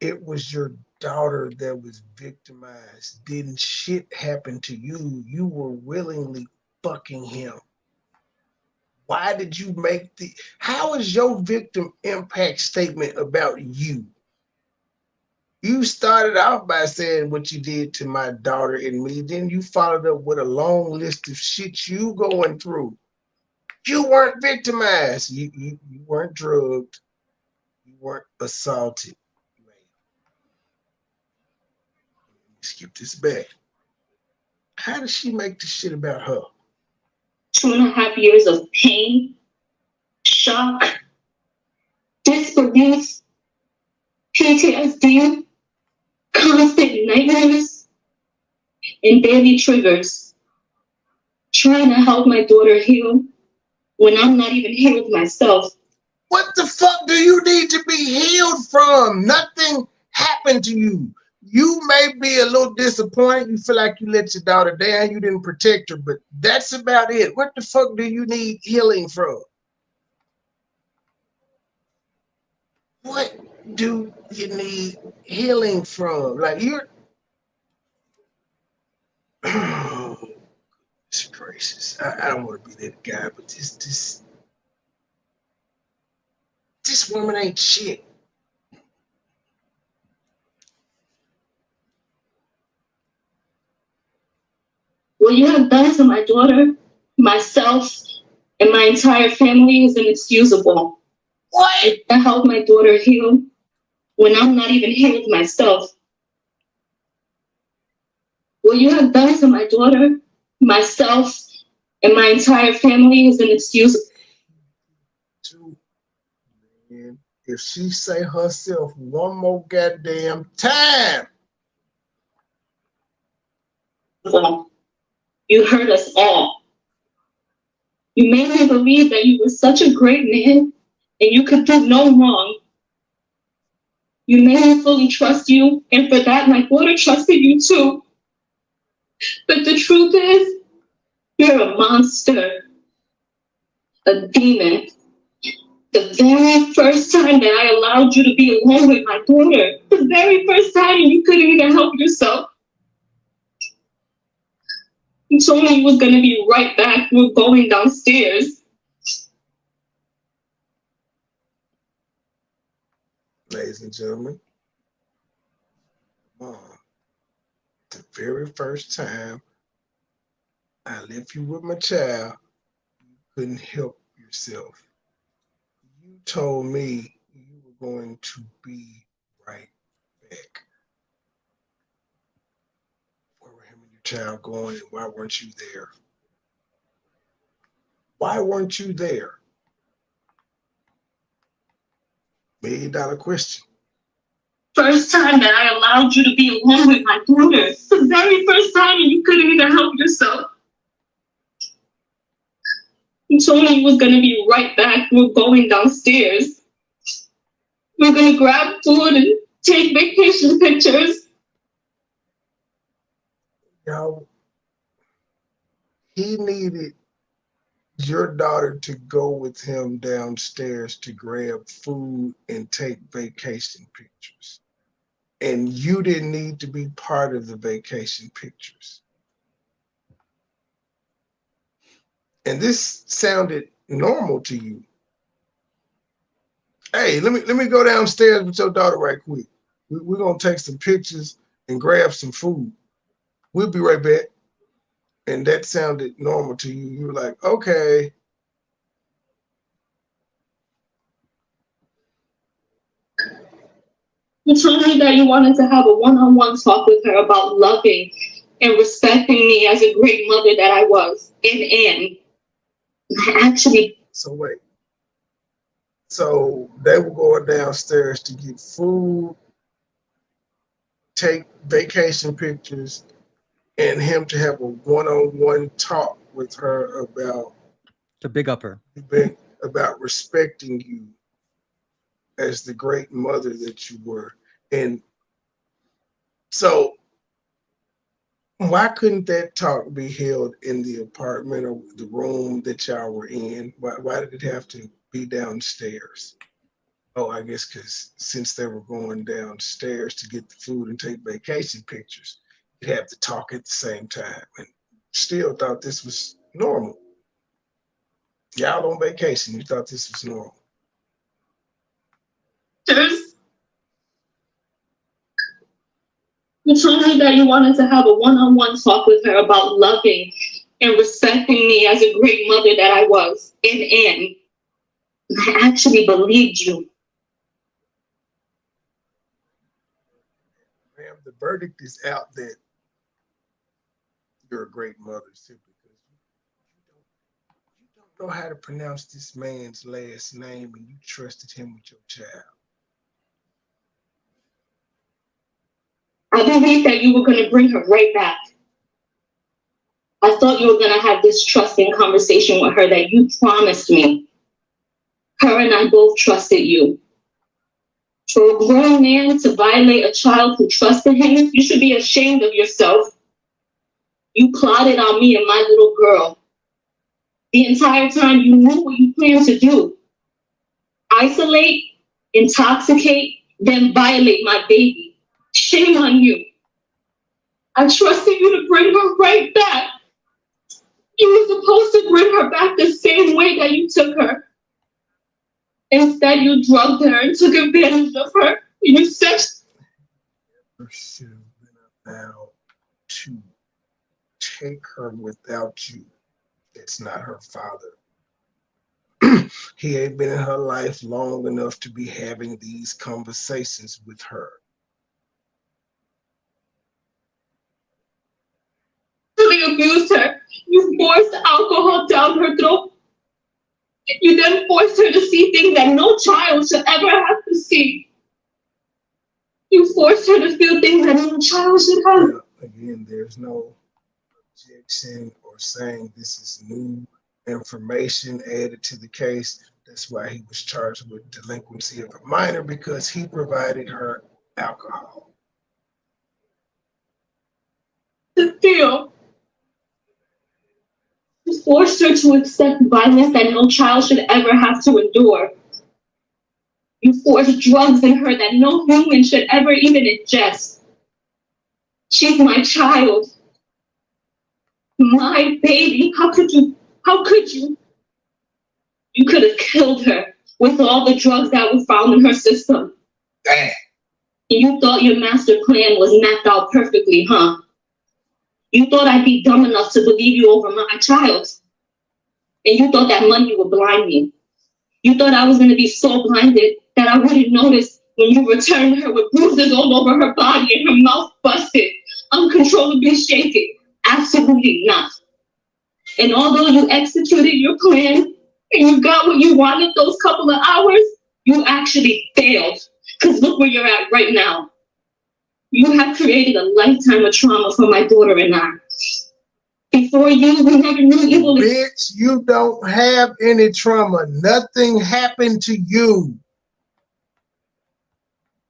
it was your daughter that was victimized. Didn't shit happen to you? You were willingly fucking him. Why did you make how is your victim impact statement about you? You started out by saying what you did to my daughter and me. Then you followed up with a long list of shit you going through. You weren't victimized. You weren't drugged. You weren't assaulted. Skip this back. How does she make this shit about her? 2.5 years of pain, shock, disbelief, PTSD, constant nightmares, and daily triggers. Trying to help my daughter heal when I'm not even healed myself. What the fuck do you need to be healed from? Nothing happened to you. You may be a little disappointed. You feel like you let your daughter down. You didn't protect her, but that's about it. What the fuck do you need healing from? What do you need healing from? Like you're... Oh, goodness gracious. I don't want to be that guy, but this woman ain't shit. What you have done to my daughter, myself, and my entire family is inexcusable. What? I help my daughter heal when I'm not even healed myself. What you have done to my daughter, myself, and my entire family is inexcusable. Man, if she say herself one more goddamn time. You hurt us all. You made me believe that you were such a great man and you could do no wrong. You made me fully trust you, and for that, my daughter trusted you too. But the truth is, you're a monster, a demon. The very first time that I allowed you to be alone with my daughter, the very first time you couldn't even help yourself. You told me you was gonna be right back. We're going downstairs. Ladies and gentlemen, Mom, the very first time I left you with my child, you couldn't help yourself. You told me you were going to be right back. Where were him and your child going, and why weren't you there? Why weren't you there? $1 million question. First time that I allowed you to be alone with my daughter. The very first time you couldn't even help yourself. You told me you was gonna be right back. We're going downstairs. We're gonna grab food and take vacation pictures. Yo, he needed your daughter to go with him downstairs to grab food and take vacation pictures. And you didn't need to be part of the vacation pictures. And this sounded normal to you. Hey, let me go downstairs with your daughter right quick. We're gonna take some pictures and grab some food. We'll be right back. And that sounded normal to you. You were like, okay. You told me that you wanted to have a one-on-one talk with her about loving and respecting me as a great mother that I was. And I actually... So wait. So they were going downstairs to get food, take vacation pictures, and him to have a one-on-one talk with her about to big up her, about respecting you as the great mother that you were. And so why couldn't that talk be held in the apartment or the room that y'all were in? Why did it have to be downstairs? Oh, I guess because since they were going downstairs to get the food and take vacation pictures, you'd have to talk at the same time. And still thought this was normal. Y'all on vacation, you thought this was normal. You told me that you wanted to have a one-on-one talk with her about loving and respecting me as a great mother that I was and am. I actually believed you. Ma'am, the verdict is out that you're a great mother simply because you don't know how to pronounce this man's last name and you trusted him with your child. I believed that you were going to bring her right back. I thought you were going to have this trusting conversation with her that you promised me. Her and I both trusted you. For a grown man to violate a child who trusted him, you should be ashamed of yourself. You plotted on me and my little girl. The entire time you knew what you planned to do. Isolate, intoxicate, then violate my baby. Shame on you. I trusted you to bring her right back. You were supposed to bring her back the same way that you took her. Instead, you drugged her and took advantage of her. You sexed. You should have been allowed to take her without you. It's not her father. He ain't been in her life long enough to be having these conversations with her. You abused her. You forced alcohol down her throat. You then forced her to see things that no child should ever have to see. You forced her to feel things that no child should have. Now, again, there's no objection or saying this is new information added to the case. That's why he was charged with delinquency of a minor, because he provided her alcohol. To feel. You forced her to accept violence that no child should ever have to endure. You forced drugs in her that no human should ever even ingest. She's my child. My baby. How could you? How could you? You could have killed her with all the drugs that were found in her system. Damn. You thought your master plan was mapped out perfectly, huh? You thought I'd be dumb enough to believe you over my child. And you thought that money would blind me. You thought I was going to be so blinded that I wouldn't notice when you returned her with bruises all over her body and her mouth busted, uncontrollably shaking. Absolutely not. And although you executed your plan and you got what you wanted those couple of hours, you actually failed. Because look where you're at right now. You have created a lifetime of trauma for my daughter and I. Before you, we never knew evil. Bitch, you don't have any trauma. Nothing happened to you.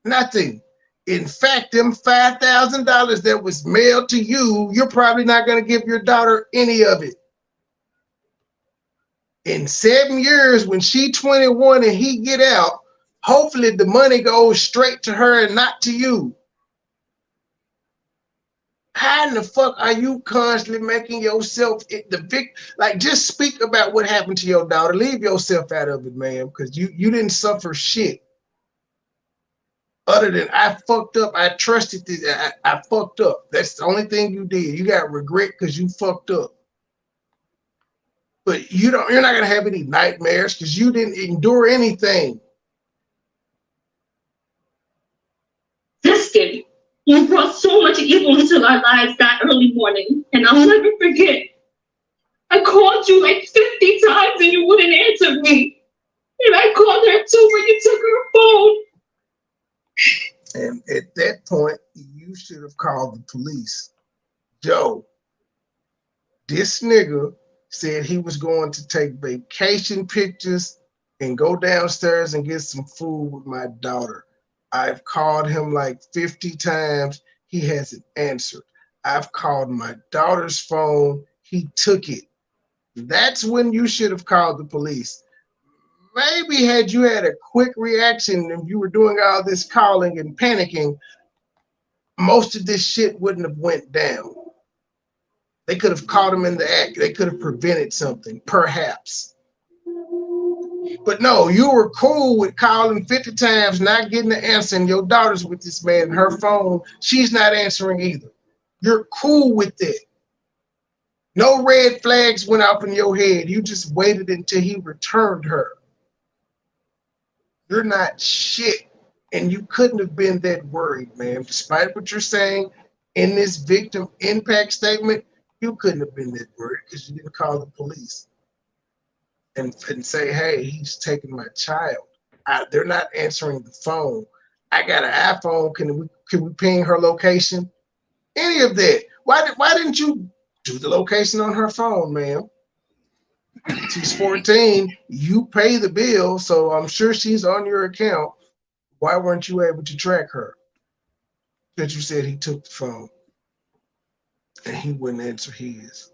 Nothing. In fact, them $5,000 that was mailed to you, you're probably not going to give your daughter any of it. In 7 years, when she 21 and he get out, hopefully the money goes straight to her and not to you. How in the fuck are you constantly making yourself the victim? Like, just speak about what happened to your daughter. Leave yourself out of it, ma'am, because you didn't suffer shit. Other than I fucked up, I trusted this. I fucked up. That's the only thing you did. You got regret because you fucked up. But you're not gonna have any nightmares because you didn't endure anything. Disgusting. You brought so much evil into our lives that early morning, and I'll never forget. I called you like 50 times and you wouldn't answer me. And I called her too when you took her phone. And at that point, you should have called the police. Joe, this nigga said he was going to take vacation pictures and go downstairs and get some food with my daughter. I've called him like 50 times. He hasn't answered. I've called my daughter's phone. He took it. That's when you should have called the police. Maybe had you had a quick reaction and you were doing all this calling and panicking, most of this shit wouldn't have went down. They could have caught him in the act. They could have prevented something, perhaps. But no, you were cool with calling 50 times, not getting the answer, and your daughter's with this man, her phone, she's not answering either. You're cool with it. No red flags went off in your head. You just waited until he returned her. You're not shit. And you couldn't have been that worried, man. Despite what you're saying in this victim impact statement, you couldn't have been that worried because you didn't call the police and say, hey, he's taking my child. They're not answering the phone. I got an iPhone. Can we ping her location? Any of that. Why didn't you do the location on her phone, ma'am? She's 14. You pay the bill, so I'm sure she's on your account. Why weren't you able to track her? Because you said he took the phone and he wouldn't answer his.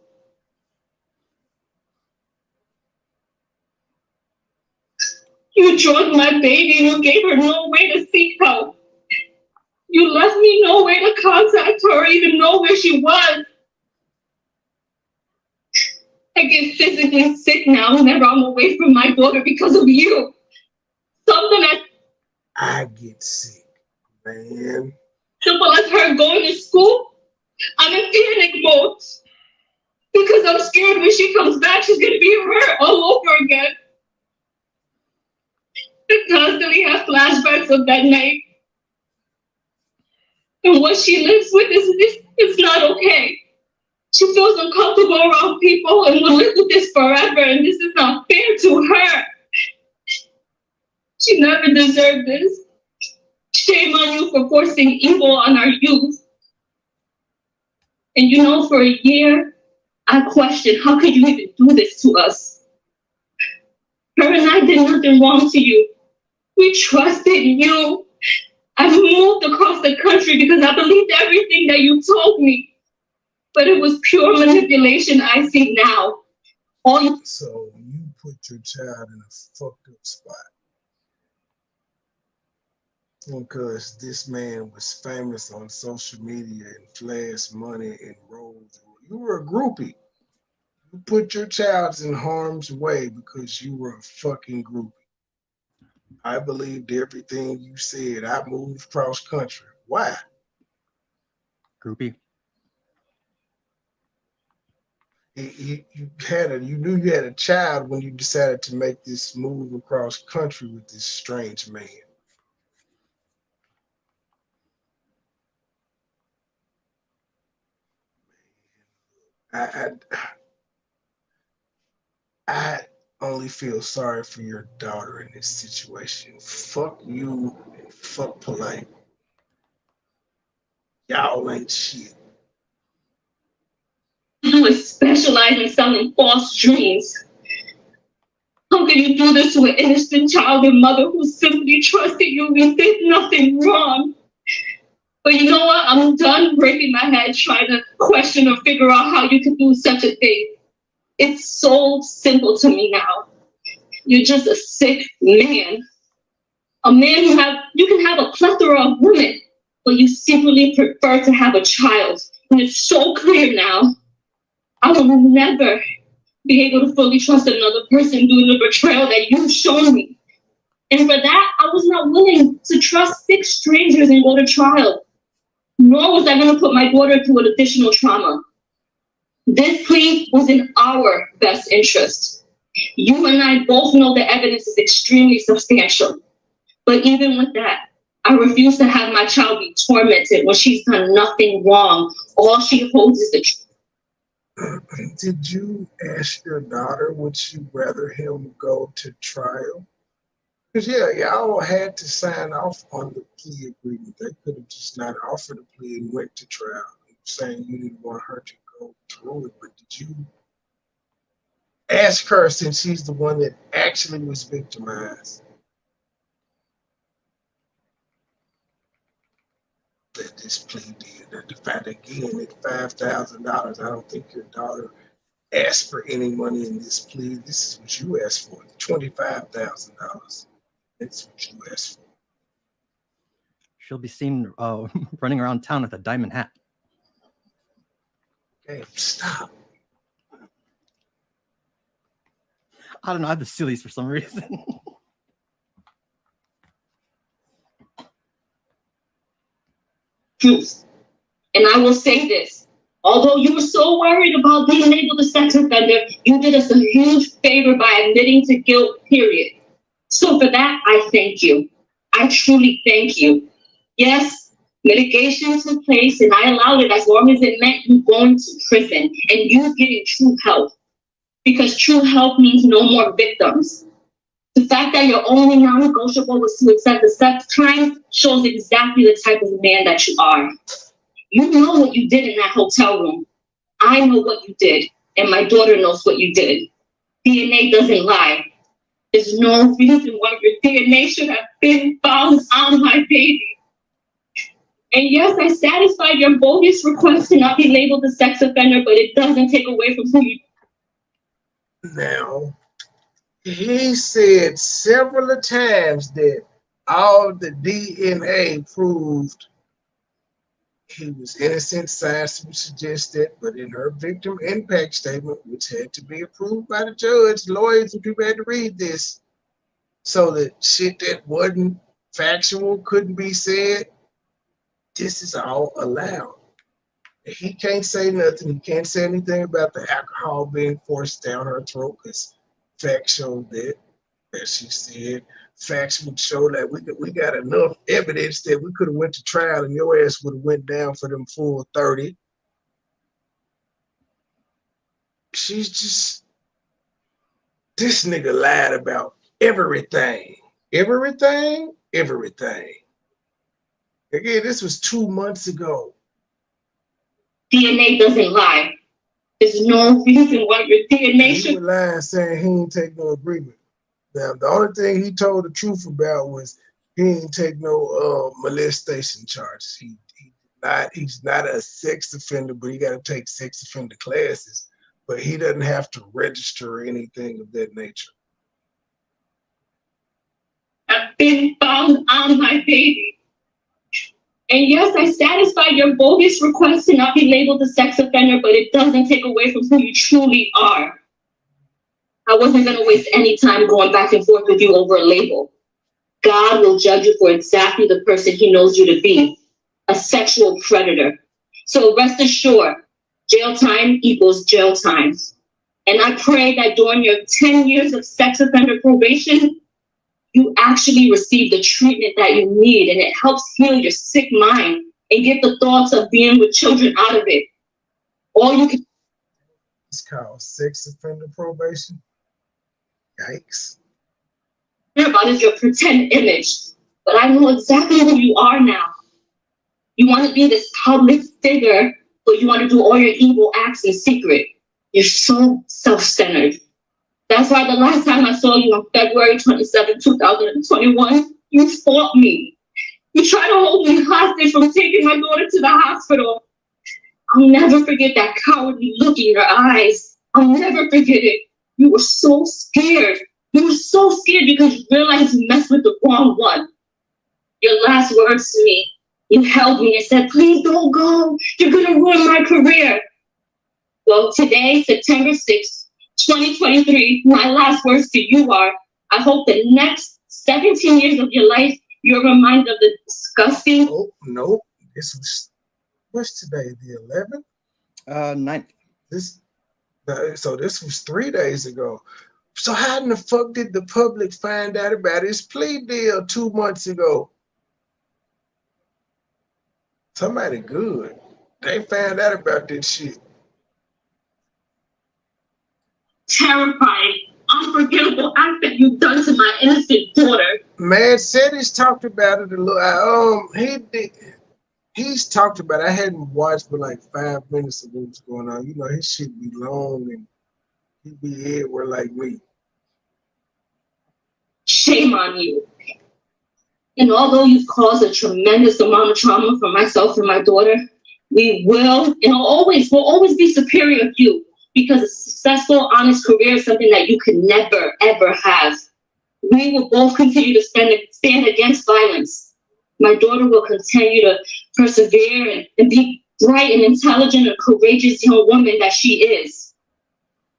You drugged my baby and you gave her no way to seek help. You left me no way to contact her or even know where she was. I get physically sick now whenever I'm away from my daughter because of you. Something as I get sick, man. simple as her going to school, I'm in panic mode. Because I'm scared when she comes back, she's going to be hurt all over again. I constantly have flashbacks of that night. And what she lives with is not okay. She feels uncomfortable around people and will live with this forever, and this is not fair to her. She never deserved this. Shame on you for forcing evil on our youth. And you know, for a year, I questioned, how could you even do this to us? Her and I did nothing wrong to you. We trusted you. I moved across the country because I believed everything that you told me. But it was pure manipulation I see now. So you put your child in a fucked up spot. Because this man was famous on social media and flashed money and roles. You were a groupie. You put your child in harm's way because you were a fucking groupie. I believed everything you said. I moved cross country. Why? Groupie. You knew you had a child when you decided to make this move across country with this strange man. I only feel sorry for your daughter in this situation. Fuck you and fuck Polight. Y'all ain't shit. You specialize in selling false dreams. How can you do this to an innocent child and mother who simply trusted you and did nothing wrong? But you know what? I'm done breaking my head trying to question or figure out how you could do such a thing. It's so simple to me now. You're just a sick man. A man you can have a plethora of women, but you secretly prefer to have a child. And it's so clear now. I will never be able to fully trust another person due to the betrayal that you've shown me. And for that, I was not willing to trust 6 strangers and go to trial. Nor was I going to put my daughter through an additional trauma. This plea was in our best interest. You and I both know the evidence is extremely substantial. But even with that, I refuse to have my child be tormented when she's done nothing wrong. All she holds is the truth. Did you ask your daughter, would she rather him go to trial? Because, yeah, y'all had to sign off on the plea agreement. They could have just not offered a plea and went to trial, saying you didn't want her to go through it. But did you ask her, since she's the one that actually was victimized, that this plea did? And the fact, again, at $5,000, I don't think your daughter asked for any money in this plea. This is what you asked for, $25,000. That's what you asked for. She'll be seen running around town with a diamond hat. Okay, stop. I don't know. I have the sillies for some reason. Truth. And I will say this. Although you were so worried about being labeled a sex offender, you did us a huge favor by admitting to guilt, period. So for that, I thank you. I truly thank you. Yes, mitigation took place, and I allowed it as long as it meant you going to prison and you getting true help. Because true help means no more victims. The fact that your only non-negotiable was to accept the sex crime shows exactly the type of man that you are. You know what you did in that hotel room. I know what you did, and my daughter knows what you did. DNA doesn't lie. There's no reason why your DNA should have been found on my baby. And yes, I satisfied your bogus request to not be labeled a sex offender, but it doesn't take away from who you are. Now, he said several times that all the DNA proved he was innocent. Science would suggest that, but in her victim impact statement, which had to be approved by the judge, lawyers and people had to read this, so that shit that wasn't factual couldn't be said. This is all allowed. He can't say nothing. He can't say anything about the alcohol being forced down her throat, because facts show that, as she said. Facts would show that we got enough evidence that we could have went to trial and your ass would have went down for them full 30. She's just, this nigga lied about everything. Everything. Again, this was 2 months ago. DNA doesn't lie. There's no reason why your DNA should. He was lying, saying he didn't take no agreement. Now, the only thing he told the truth about was he didn't take no molestation charges. He's not a sex offender, but he got to take sex offender classes. But he doesn't have to register or anything of that nature. I've been found on my baby. And yes, I satisfied your bogus request to not be labeled a sex offender, but it doesn't take away from who you truly are. I wasn't going to waste any time going back and forth with you over a label. God will judge you for exactly the person he knows you to be, a sexual predator. So rest assured, jail time equals jail time. And I pray that during your 10 years of sex offender probation, you actually receive the treatment that you need, and it helps heal your sick mind and get the thoughts of being with children out of it. All you can. It's called sex offender probation. Yikes. About is your pretend image, but I know exactly who you are now. You want to be this public figure, but you want to do all your evil acts in secret. You're so self-centered. That's why the last time I saw you on February 27, 2021, you fought me. You tried to hold me hostage from taking my daughter to the hospital. I'll never forget that cowardly look in your eyes. I'll never forget it. You were so scared. You were so scared because you realized you messed with the wrong one. Your last words to me, you held me and said, please don't go. You're going to ruin my career. Well, today, September 6th, 2023, my last words to you are, I hope the next 17 years of your life, you're reminded of the disgusting. Oh, no. This was, what's today, the 11th? 9th. So this was 3 days ago. So how in the fuck did the public find out about his plea deal 2 months ago? Somebody good. They found out about this shit. Terrifying, unforgivable act that you've done to my innocent daughter. Man said he's talked about it a little. He's talked about it. I hadn't watched but like 5 minutes of what was going on. You know, his shit be long and he be everywhere like me. Shame on you. And although you've caused a tremendous amount of trauma for myself and my daughter, we will and will always be superior of you, because a successful, honest career is something that you can never, ever have. We will both continue to stand against violence. My daughter will continue to persevere and be bright and intelligent and courageous young woman that she is.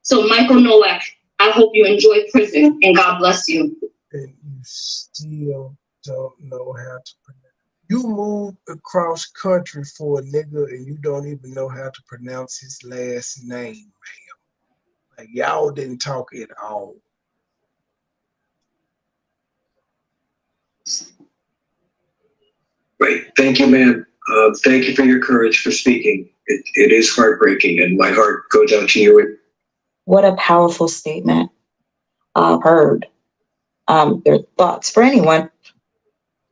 So Michael Nowak, I hope you enjoy prison and God bless you. And you still don't know how to pronounce You move across country for a nigga and you don't even know how to pronounce his last name, ma'am. Like, y'all didn't talk at all. Right. Thank you, ma'am. Thank you for your courage for speaking. It is heartbreaking, and my heart goes out to you. What a powerful statement. Heard. Your thoughts for anyone.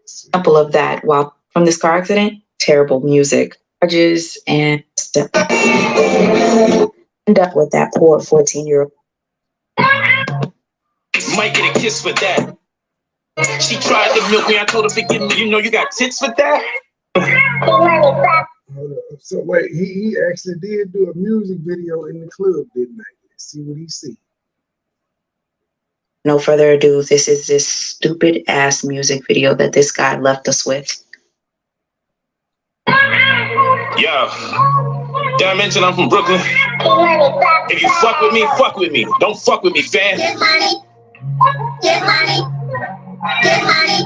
Example of that. While from this car accident, terrible music, charges, and end up with that poor 14-year-old. Might get a kiss for that. She tried to milk me. I told her, forgive me. You know you got tits for that. So wait, he actually did do a music video in the club, didn't he? Let's see what he see. No further ado, this is this stupid ass music video that this guy left us with. Yo, did I mention I'm from Brooklyn? If you fuck with me, fuck with me. Don't fuck with me, fam. Get money. Get money. Get money.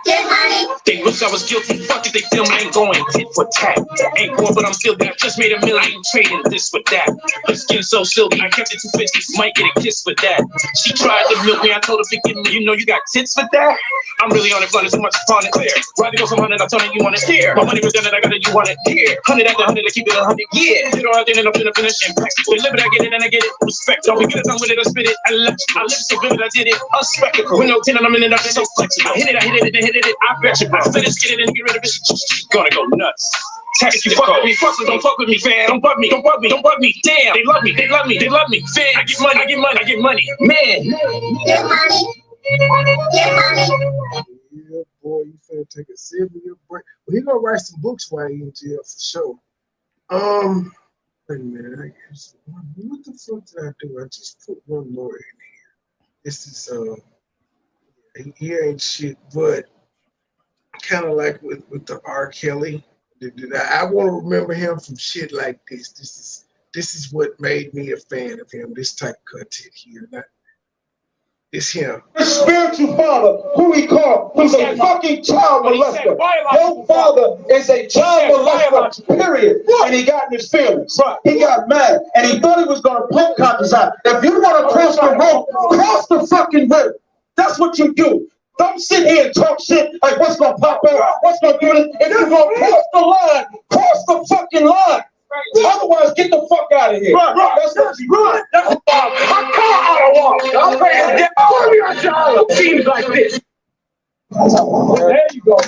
Get money. They wish I was guilty. Fuck it, they feel me. Ain't going tit for tat. Ain't poor, but I'm still there. Just made $1 million trading this for that. Her skin so silky. I kept it 250. Might get a kiss for that. She tried to milk me. I told her, forgive me. You know you got tits for that. I'm really on it, running too much upon it clear. Rather go from 100, I told her you want it here. My money was done and I got it, you want it here. 100 after 100, I keep it 100, yeah. Did all I did and I'm finna finish impact. Deliver it, I get it and I get it. Respect. Don't be good as I'm with it, I spit it. I live so vivid, I did it. A spectacle. With no 10 and I'm in it, I'm so flexible. I hit it, and hit it, I bet you. I finish, get it and get rid of it. Gonna go nuts. If you fuck with me, don't fuck with me, fam. Don't bug me, don't bug me, don't bug me. Damn, they love me, they love me, they love me. Fam, I get money, I get money, I get money. Man. Get money. Get money. Yeah, boy, you finna take a 7-year break. Well, he gonna write some books while he in jail for sure. Wait a minute. I guess, what the fuck did I do? I just put one more in here. This is he ain't shit, but kind of like with the R. Kelly. I want to remember him from shit like this. This is what made me a fan of him. This type of content here. It's him. His spiritual father, who he called, who's a fucking child molester. Your father is a child molester, period. And he got in his feelings. He got mad, and he thought he was going to pump copies out. If you want to cross the road, cross the fucking road. That's what you do. Don't sit here and talk shit like what's going to pop out, what's going to do this. If you're going to cross the line, cross the fucking line. Otherwise, get the fuck out of here. That's what you do. That's my car out of water. I'm ready to get all your teams like this. There you go.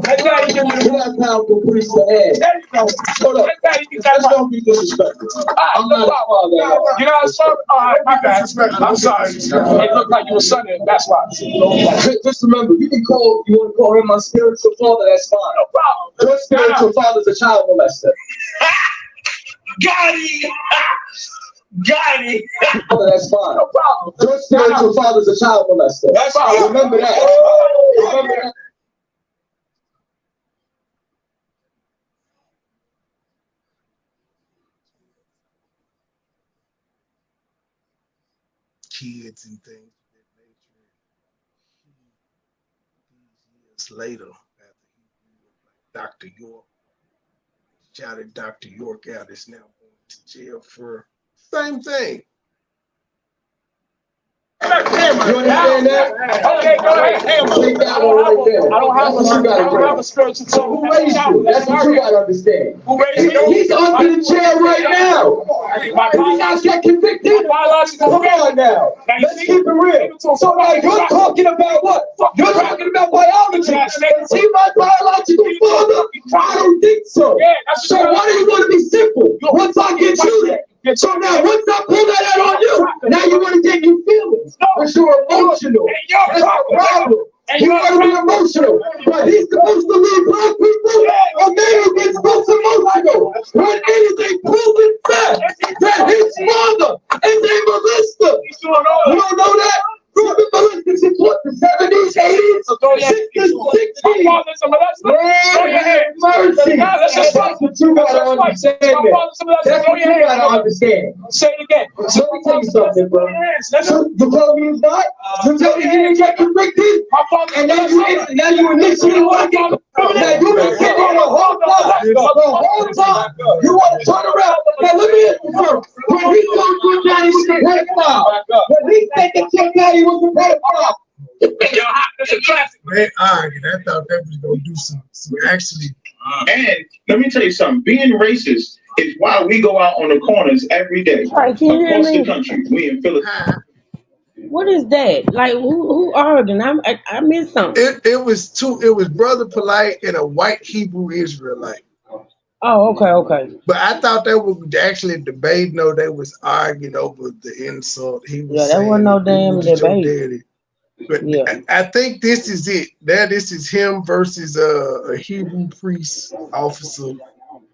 That guy you give me that powerful priest to head. There you go. Hold up. That's gonna be disrespectful. I'm not a father. You know what, son? My bad. I'm sorry. It looked like you were sunning. That's why. Just remember, you want to call him my spiritual father. That's fine. No problem. Your spiritual father's a child molester. Got it! Got it! That's fine. No problem. Your spiritual father's a child molester. That's fine. Remember that. Remember that. Kids and things of that nature. These years later, after he grew up like Dr. York, shouted Dr. York out, is now going to jail for same thing. You understand that? Okay, go ahead. Take that one right there. I don't have a spiritual. So who raised you? That's what you gotta understand. Who raised me? He's under the jail right now. If he not get convicted, come on now. Let's keep it real. So now you're talking about what? You're talking about biology. Is he my biological father? I don't think so. So why do you want to be simple? Once I get you there. So now, once I pull that out on you, now you want to get your feelings. Because you're emotional. That's a problem. You want to be emotional. But he's supposed to lead black people. A man who gets most emotional. When anything proven fact that his father is a molester. You don't know that? We've been molested since what, the 70s, 80s, 60s, 60s. Mercy. That's what you gotta understand. That's what you gotta understand. Say it again. Let me tell you something, bro. You told me he's not? You told me he didn't get convicted? And now you initially want to get whole time, you want to turn around. Now, let me confirm. When he thought your daddy was a pedophile, when he said that your daddy was a pedophile, They argued. I thought that was gonna do some actually. and let me tell you something. Being racist is why we go out on the corners every day Right, can you hear across the me? country. We in Philadelphia. What is that? Like who arguing? I missed something. It was Brother Polight and a white Hebrew Israelite. Oh, okay. But I thought they were actually debating. No, they was arguing over the insult. He was That saying, wasn't no damn "Look at your debate. daddy." But I think this is it. This is him versus a Hebrew priest officer.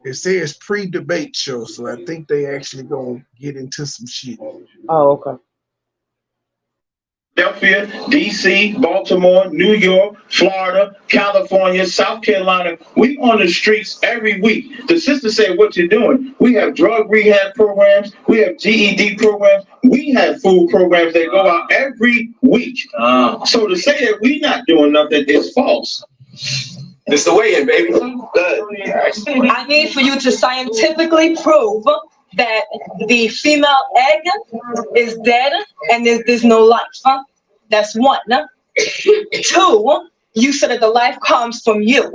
It says pre-debate show, so I think they actually gonna get into some shit. Oh, okay. Philadelphia, DC, Baltimore, New York, Florida, California, South Carolina. We on the streets every week. The sister said, what you're doing. We have drug rehab programs. We have GED programs. We have food programs that go out every week. So to say that we're not doing nothing is false. It's the way in, baby. I need for you to scientifically prove that the female egg is dead and there's no life. That's one. Two, you said that the life comes from you.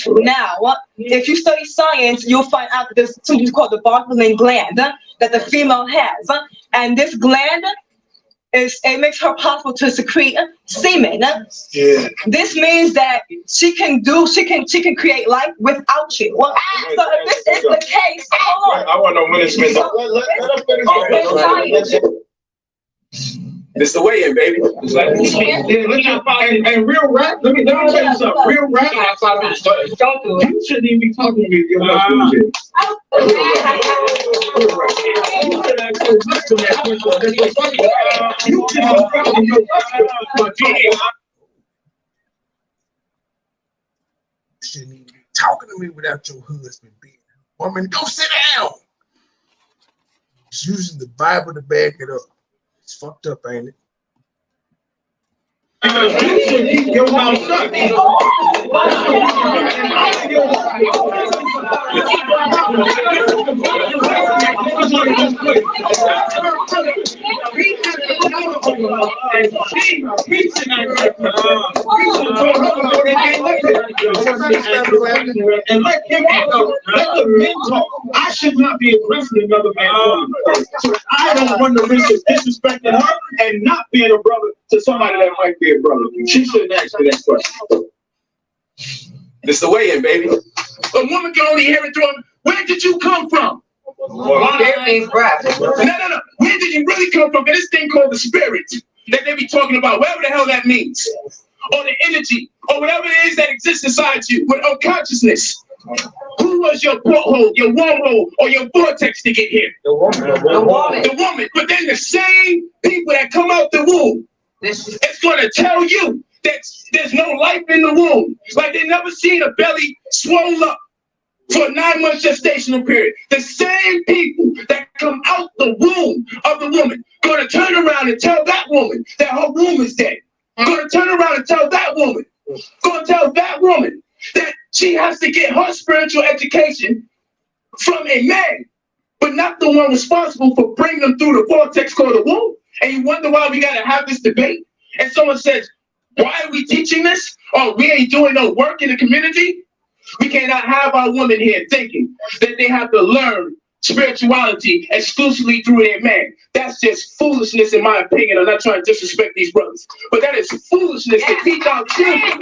Now, if you study science, you'll find out that there's something called the Bartholin gland that the female has. And this gland it makes her possible to secrete semen. Yeah. This means that she can create life without you. So if this is the case, hold on. I want to know when it's been. Let It's the way in, baby. It's like, and real rap. Let me tell you something. Real rap. You shouldn't even be talking to me if you're not doing shit. Shouldn't even be talking to me without your husband being a woman. Go sit down. It's using the Bible to back it up. It's fucked up, ain't it? Keep your mouth shut. And let him talk. Let the men talk. I should not be aggressing another man's woman. So I don't run the risk of disrespecting her and not being a brother to somebody that might be a brother. She shouldn't ask me that question. it's the way in, baby. A woman can only hear it through him. Where did you come from? There means breath. No. Where did you really come from? This thing called the spirit that they be talking about, whatever the hell that means. Or the energy, or whatever it is that exists inside you, with consciousness. Who was your porthole, your wormhole, or your vortex to get here? The woman. The woman. But then the same people that come out the womb, it's going to tell you that there's no life in the womb. Like they never seen a belly swell up for a 9-month gestational period. The same people that come out the womb of the woman going to turn around and tell that woman that her womb is dead. Going to turn around and tell that woman, that she has to get her spiritual education from a man, but not the one responsible for bringing them through the vortex called the womb. And you wonder why we got to have this debate. And someone says, why are we teaching this? Oh, we ain't doing no work in the community. We cannot have our women here thinking that they have to learn spirituality exclusively through their man. That's just foolishness in my opinion. I'm not trying to disrespect these brothers, but that is foolishness to teach our children.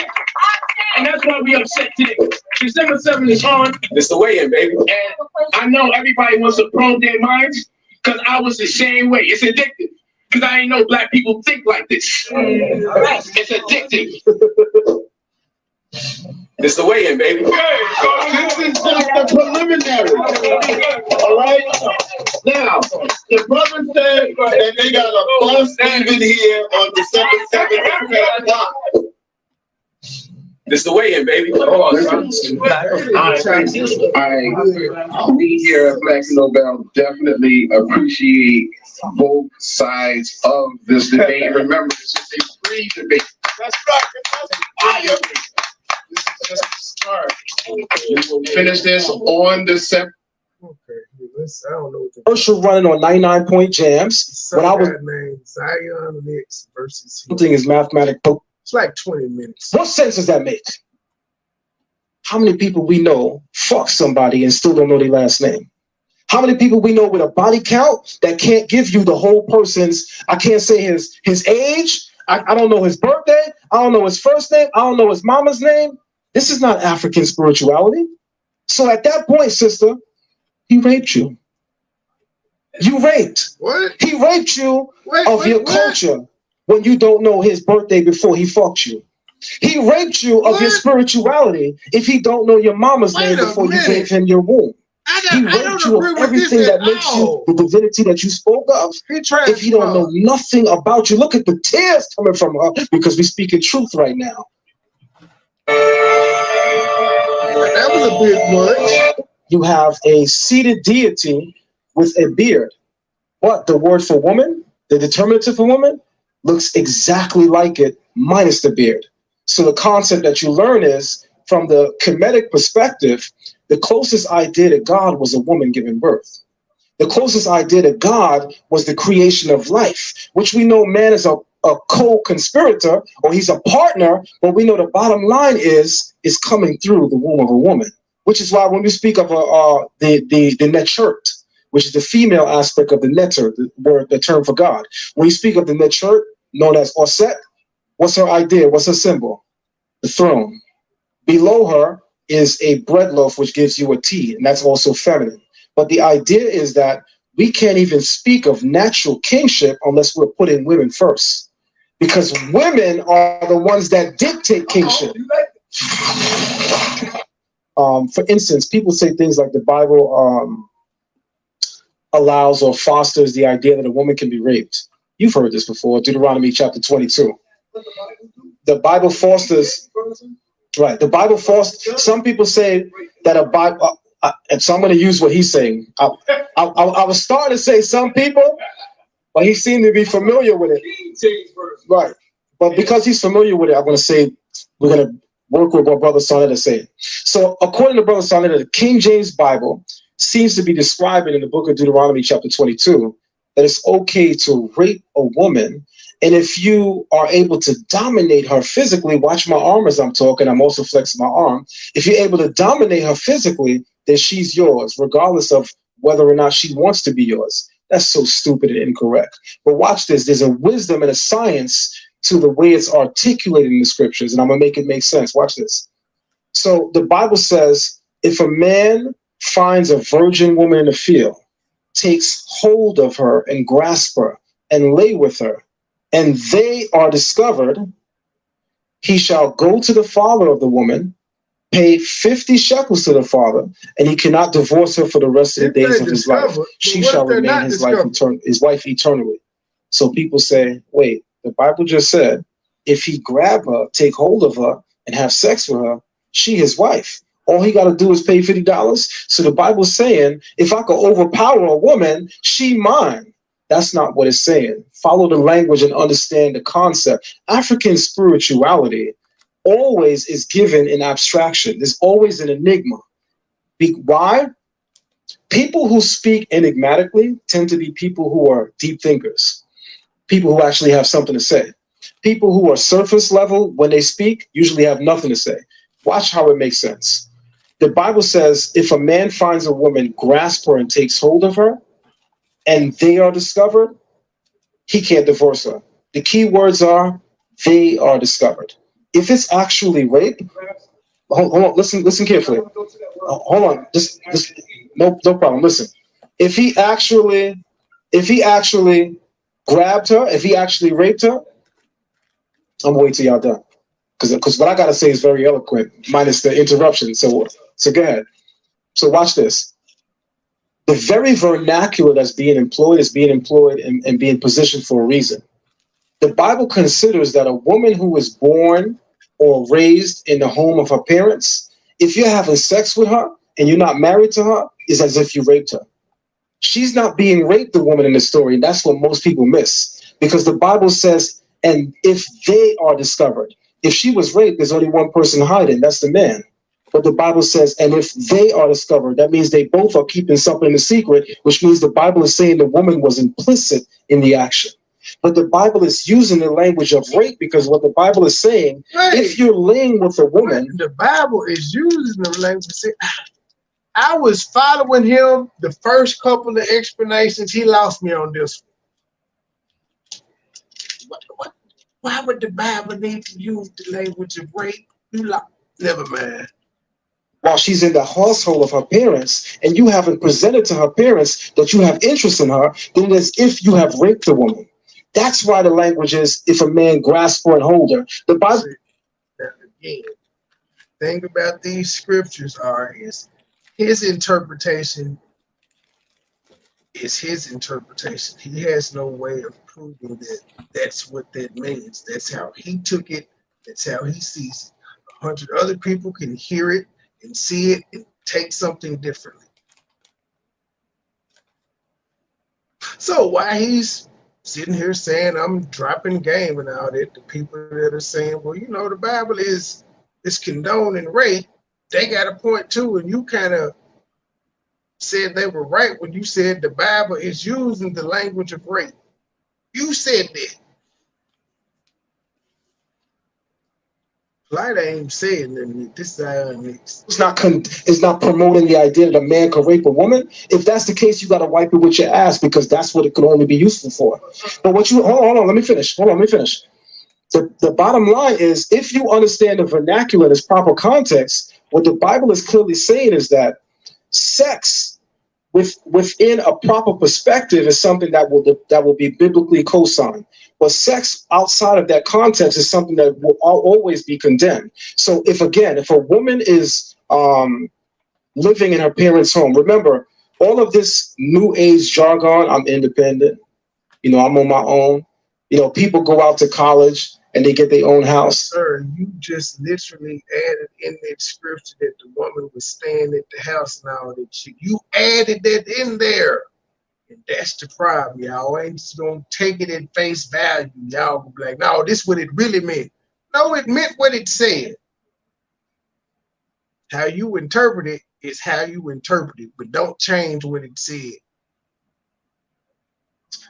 And that's why we upset today. December 7th is on. It's the way in, baby. And I know everybody wants to probe their minds because I was the same way. It's addictive because I ain't know black people think like this. It's addictive. It's the way in, baby. Okay, so this is just the preliminary. All right? Now, the brother said that they got a bus even here on December 7th. It's the way in, baby. We here at Black Nobel definitely appreciate both sides of this debate. Remember, this is a free debate. That's right. This is just the start. We will finish this on the 7th. Okay, I don't know what the commercial running on 99 Point Jams. When I was named Zion Nix versus something is mathematical. It's like 20 minutes. What sense does that make? How many people we know fuck somebody and still don't know their last name? How many people we know with a body count that can't give you the whole person's, I can't say his age, I don't know his birthday, I don't know his first name, I don't know his mama's name. This is not African spirituality. So at that point, sister, he raped you. You raped. What? He raped you of your culture when you don't know his birthday before he fucked you. He raped you of your spirituality if he don't know your mama's name before you gave him your womb. He raped you of everything that makes you the divinity that you spoke of. If he don't know nothing about you, look at the tears coming from her because we speaking truth right now. That was a bit much. You have a seated deity with a beard. What? The word for woman, the determinative for woman, looks exactly like it, minus the beard. So the concept that you learn is, from the Kemetic perspective, the closest idea to God was a woman giving birth. The closest idea to God was the creation of life, which we know man is a co-conspirator, or he's a partner, but we know the bottom line is coming through the womb of a woman, which is why when we speak of the netchert, which is the female aspect of the netter, the term for God. When you speak of the netchert, known as Osset, what's her idea? What's her symbol? The throne. Below her is a bread loaf, which gives you a tea, and that's also feminine. But the idea is that we can't even speak of natural kingship unless we're putting women first, because women are the ones that dictate kingship. For instance, people say things like the Bible allows or fosters the idea that a woman can be raped. You've heard this before, Deuteronomy chapter 22. The Bible fosters, right, the Bible fosters, some people say that a Bible, and so I'm going to use what he's saying. I was starting to say some people, but he seemed to be familiar with it. Right. But because he's familiar with it, I'm going to say, we're going to work with what Brother Sonetta is saying. So according to Brother Sonetta, the King James Bible seems to be describing in the book of Deuteronomy chapter 22 that it's okay to rape a woman. And if you are able to dominate her physically, watch my arm as I'm talking, I'm also flexing my arm. If you're able to dominate her physically, then she's yours, regardless of whether or not she wants to be yours. That's so stupid and incorrect. But watch this. There's a wisdom and a science to the way it's articulated in the scriptures, and I'm going to make it make sense. Watch this. So the Bible says, if a man finds a virgin woman in the field, takes hold of her and grasp her and lay with her, and they are discovered, he shall go to the father of the woman, pay 50 shekels to the father, and he cannot divorce her for the rest of the days of his life. She shall remain his wife eternally. So people say, wait, the Bible just said, if he grab her, take hold of her, and have sex with her, she his wife. All he got to do is pay $50. So the Bible's saying, if I could overpower a woman, she mine. That's not what it's saying. Follow the language and understand the concept. African spirituality always is given in abstraction. There's always an enigma. Why? People who speak enigmatically tend to be people who are deep thinkers, people who actually have something to say. People who are surface level, when they speak, usually have nothing to say. Watch how it makes sense. The Bible says, if a man finds a woman, grasp her and takes hold of her, and they are discovered, he can't divorce her. The key words are, they are discovered. If it's actually rape, hold on, listen carefully. Hold on, just no problem. Listen, if he actually grabbed her, if he actually raped her, I'm gonna wait till y'all done, because what I gotta say is very eloquent, minus the interruption. So go ahead. So watch this. The very vernacular that's being employed is being employed and being positioned for a reason. The Bible considers that a woman who is born or raised in the home of her parents, if you're having sex with her and you're not married to her, is as if you raped her. She's not being raped, the woman in the story, and that's what most people miss. Because the Bible says, and if they are discovered, if she was raped, there's only one person hiding, that's the man. But the Bible says, and if they are discovered, that means they both are keeping something a secret, which means the Bible is saying the woman was implicit in the action. But the Bible is using the language of rape because what the Bible is saying, if you're laying with a woman. The Bible is using the language. I was following him the first couple of explanations. He lost me on this one. Why would the Bible need to use the language of rape? Never mind. While she's in the household of her parents, and you haven't presented to her parents that you have interest in her, then it's if you have raped the woman. That's why the language is if a man grasps for and hold her. The Bible. Again, thing about these scriptures is his interpretation is his interpretation. He has no way of proving that that's what that means. That's how he took it. That's how he sees it. 100 other people can hear it and see it and take something differently. So why he's sitting here saying I'm dropping game and all that, the people that are saying, well, you know, the Bible is condoning rape, they got a point too, and you kind of said they were right when you said the Bible is using the language of rape. You said that. Polight ain't saying that. This is how it is. It's not promoting the idea that a man can rape a woman. If that's the case, you got to wipe it with your ass because that's what it can only be useful for. But what you hold on, let me finish. The bottom line is, if you understand the vernacular in its proper context, what the Bible is clearly saying is that sex within a proper perspective is something that will be biblically co-signed. But sex outside of that context is something that will always be condemned. So if a woman is living in her parents' home, remember all of this new age jargon, I'm independent, I'm on my own. People go out to college and they get their own house. Sir, you just literally added in that scripture that the woman was staying at the house and all that shit. You added that in there. And that's the problem. Y'all ain't just gonna take it at face value. Y'all gonna be like, no, this is what it really meant. No, it meant what it said. How you interpret it is how you interpret it, but don't change what it said.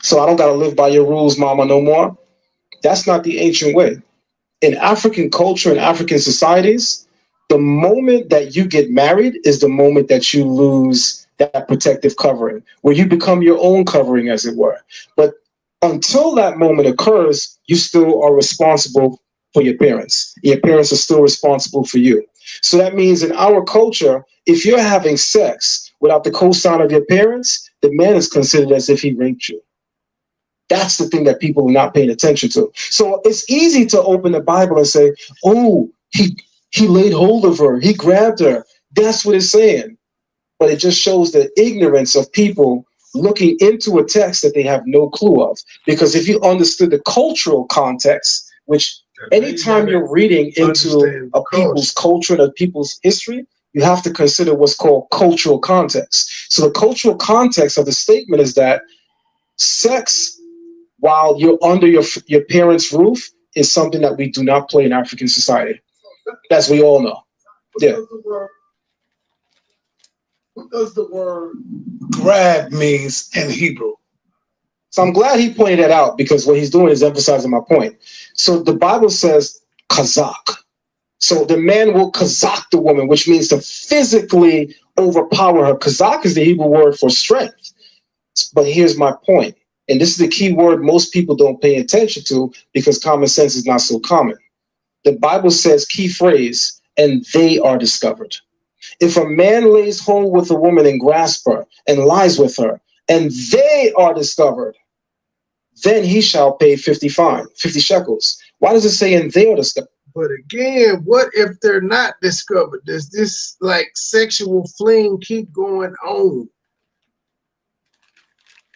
So I don't gotta live by your rules, mama, no more. That's not the ancient way. In African culture and African societies, the moment that you get married is the moment that you lose that protective covering, where you become your own covering, as it were. But until that moment occurs, you still are responsible for your parents. Your parents are still responsible for you. So that means in our culture, if you're having sex without the cosign of your parents, the man is considered as if he raped you. That's the thing that people are not paying attention to. So it's easy to open the Bible and say, oh, he laid hold of her, he grabbed her. That's what it's saying. But it just shows the ignorance of people looking into a text that they have no clue of. Because if you understood the cultural context, which anytime you're reading into a people's culture and a people's history, you have to consider what's called cultural context. So the cultural context of the statement is that sex, while you're under your parents' roof, is something that we do not play in African society. As we all know. Yeah. What does the word grab means in Hebrew? So I'm glad he pointed that out because what he's doing is emphasizing my point. So the Bible says kazak. So the man will kazak the woman, which means to physically overpower her. Kazak is the Hebrew word for strength. But here's my point. And this is the key word most people don't pay attention to because common sense is not so common. The Bible says, key phrase, and they are discovered. If a man lays hold with a woman and grasps her and lies with her, and they are discovered, then he shall pay 50 shekels. Why does it say and they are discovered? But again, what if they're not discovered? Does this sexual fling keep going on?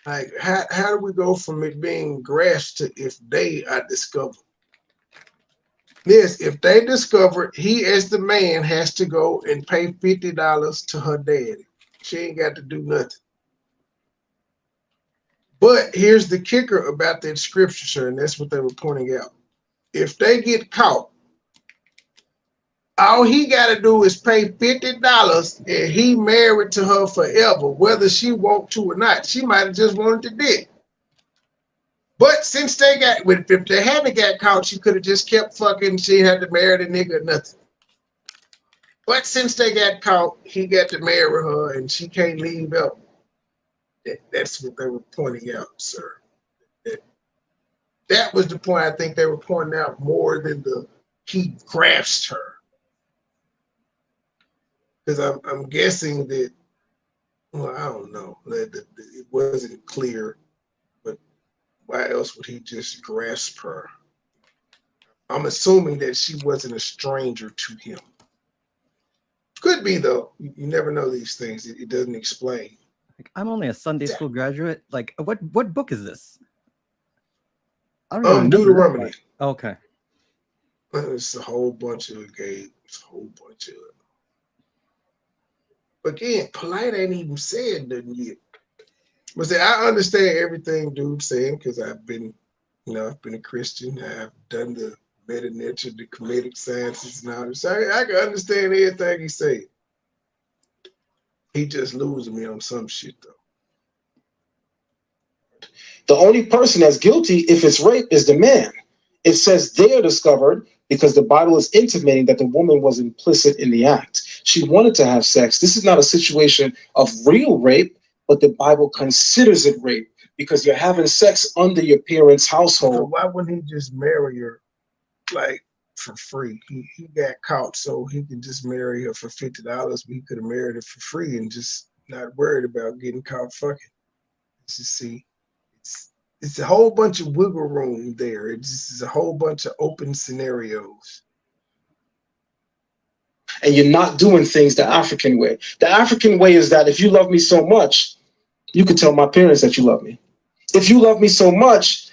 How do we go from it being grasped to if they are discovered? Yes, if they discover it, he as the man has to go and pay $50 to her daddy. She ain't got to do nothing. But here's the kicker about that scripture, sir, and that's what they were pointing out. If they get caught, All he got to do is pay $50 and he married to her forever, whether she want to or not. She might have just wanted the dick. But since they got, if they hadn't got caught, she could have just kept fucking. She had to marry the nigga or nothing. But since they got caught, he got to marry her and she can't leave out. That's what they were pointing out, sir. That was the point I think they were pointing out more than he grasped her. Because I'm guessing that, well, I don't know, that it wasn't clear, but why else would he just grasp her? I'm assuming that she wasn't a stranger to him. Could be, though. You never know these things. It doesn't explain. I'm only a Sunday school graduate. Like, what book is this? I don't even Deuteronomy. Okay. It's a whole bunch of games. A whole bunch of. Again, Polight ain't even said nothing yet. But see, I understand everything dude's saying because I've been a Christian. I've done the meta-nature, the comedic sciences and all this. So I can understand everything he's saying. He just losing me on some shit, though. The only person that's guilty if it's rape is the man. It says they are discovered because the Bible is intimating that the woman was implicit in the act. She wanted to have sex. This is not a situation of real rape, but the Bible considers it rape because you're having sex under your parents' household. So why wouldn't he just marry her, like, for free? He got caught, so he could just marry her for $50, but he could have married her for free and just not worried about getting caught fucking. See, it's a whole bunch of wiggle room there. It's a whole bunch of open scenarios. And you're not doing things the African way. The African way is that if you love me so much, you could tell my parents that you love me. If you love me so much,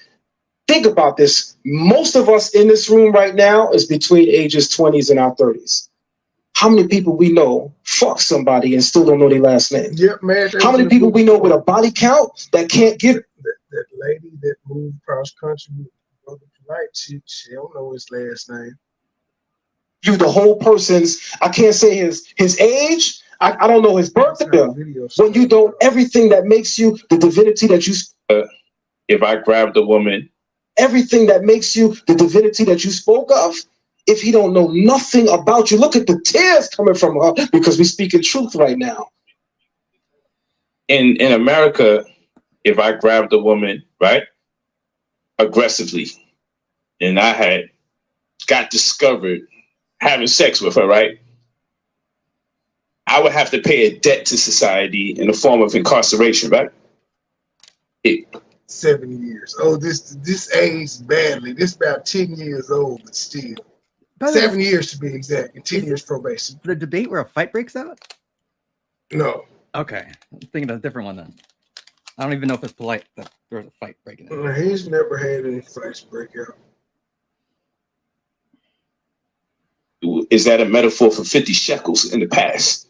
think about this. Most of us in this room right now is between ages 20s and our 30s. How many people we know fuck somebody and still don't know their last name? Yep, man. How many people we know with a body count that can't give? That lady that moved across country with Brother Polight, she don't know his last name. You the whole person's, I can't say his age, I don't know his birthday. When you don't, everything that makes you the divinity that you if I grabbed a woman, everything that makes you the divinity that you spoke of, if he don't know nothing about you, look at the tears coming from her because we're speaking truth right now. in America, if I grabbed a woman, right, aggressively, and I had got discovered having sex with her, right, I would have to pay a debt to society in the form of incarceration, right? 7 years. Oh, this aged badly. This about 10 years old, but still. 7 years to be exact, and 10 years probation. The debate where a fight breaks out? No. Okay. I'm thinking of a different one then. I don't even know if it's polite that there's a fight breaking out. He's never had any fights break out. Is that a metaphor for 50 shekels in the past?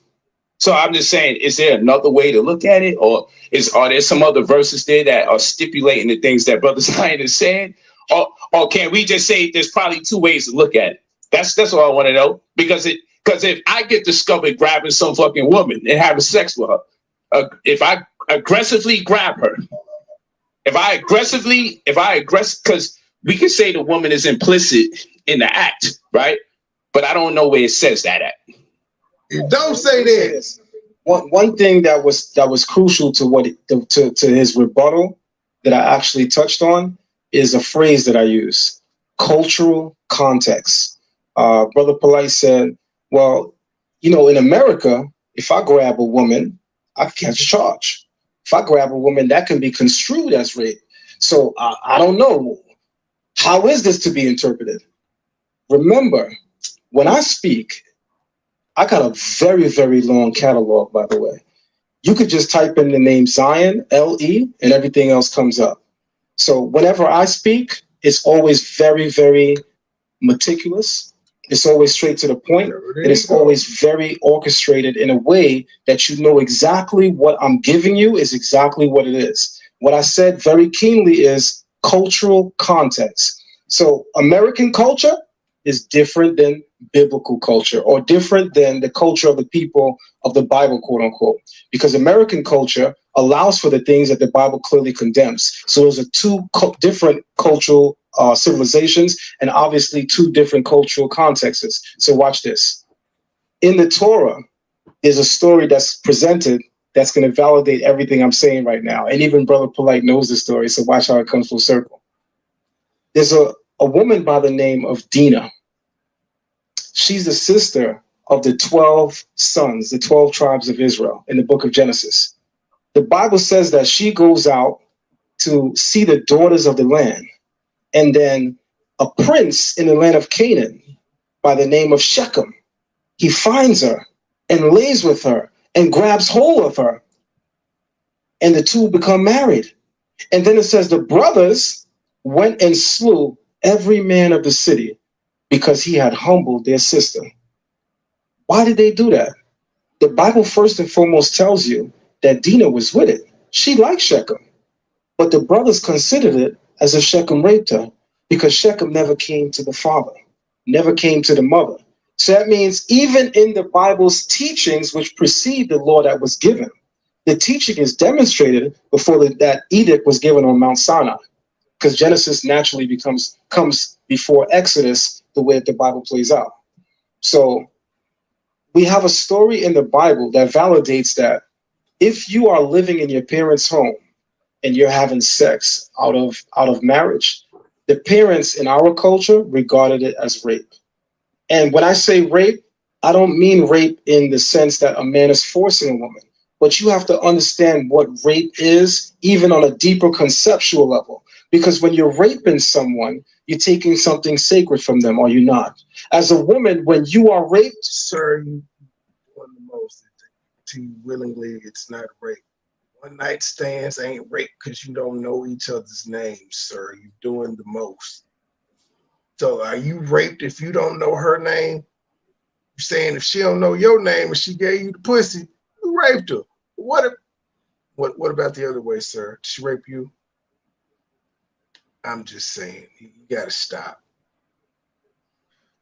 So I'm just saying, is there another way to look at it? Or are there some other verses there that are stipulating the things that Brother Zion is saying? Or can we just say there's probably two ways to look at it? That's all I want to know. Because if I get discovered grabbing some fucking woman and having sex with her, if I aggressively grab her, because we can say the woman is implicit in the act, right? But I don't know where it says that at. It don't say this. One thing that was crucial to his rebuttal that I actually touched on is a phrase that I use: cultural context. Brother Polight said, "Well, in America, if I grab a woman, I can catch a charge. If I grab a woman, that can be construed as rape. So I don't know. How is this to be interpreted?" Remember, when I speak, I got a very, very long catalog, by the way. You could just type in the name Zion, L-E, and everything else comes up. So whenever I speak, it's always very, very meticulous. It's always straight to the point, and it's always very orchestrated in a way that you know exactly what I'm giving you is exactly what it is. What I said very keenly is cultural context. So American culture is different than biblical culture or different than the culture of the people of the Bible, quote unquote, because American culture allows for the things that the Bible clearly condemns. So those are two different cultural civilizations and obviously two different cultural contexts. So watch this. In the Torah, there's a story that's presented that's going to validate everything I'm saying right now. And even Brother Polight knows the story, so watch how it comes full circle. There's a woman by the name of Dinah. She's the sister of the 12 sons, the 12 tribes of Israel in the book of Genesis. The Bible says that she goes out to see the daughters of the land. And then a prince in the land of Canaan by the name of Shechem, he finds her and lays with her and grabs hold of her. And the two become married. And then it says the brothers went and slew every man of the city because he had humbled their sister. Why did they do that? The Bible first and foremost tells you that Dinah was with it. She liked Shechem, but the brothers considered it as if Shechem raped her because Shechem never came to the father, never came to the mother. So that means even in the Bible's teachings, which precede the law that was given, the teaching is demonstrated before that edict was given on Mount Sinai, because Genesis naturally comes before Exodus, the way that the Bible plays out. So we have a story in the Bible that validates that if you are living in your parents' home and you're having sex out of marriage, the parents in our culture regarded it as rape. And when I say rape, I don't mean rape in the sense that a man is forcing a woman, but you have to understand what rape is, even on a deeper conceptual level. Because when you're raping someone, you're taking something sacred from them, are you not? As a woman, when you are raped, sir, you doing the most. To you willingly, it's not rape. One night stands ain't rape because you don't know each other's names, sir. You're doing the most. So are you raped if you don't know her name? You're saying if she don't know your name and she gave you the pussy, you raped her. What about the other way, sir? Did she rape you? I'm just saying, you gotta stop.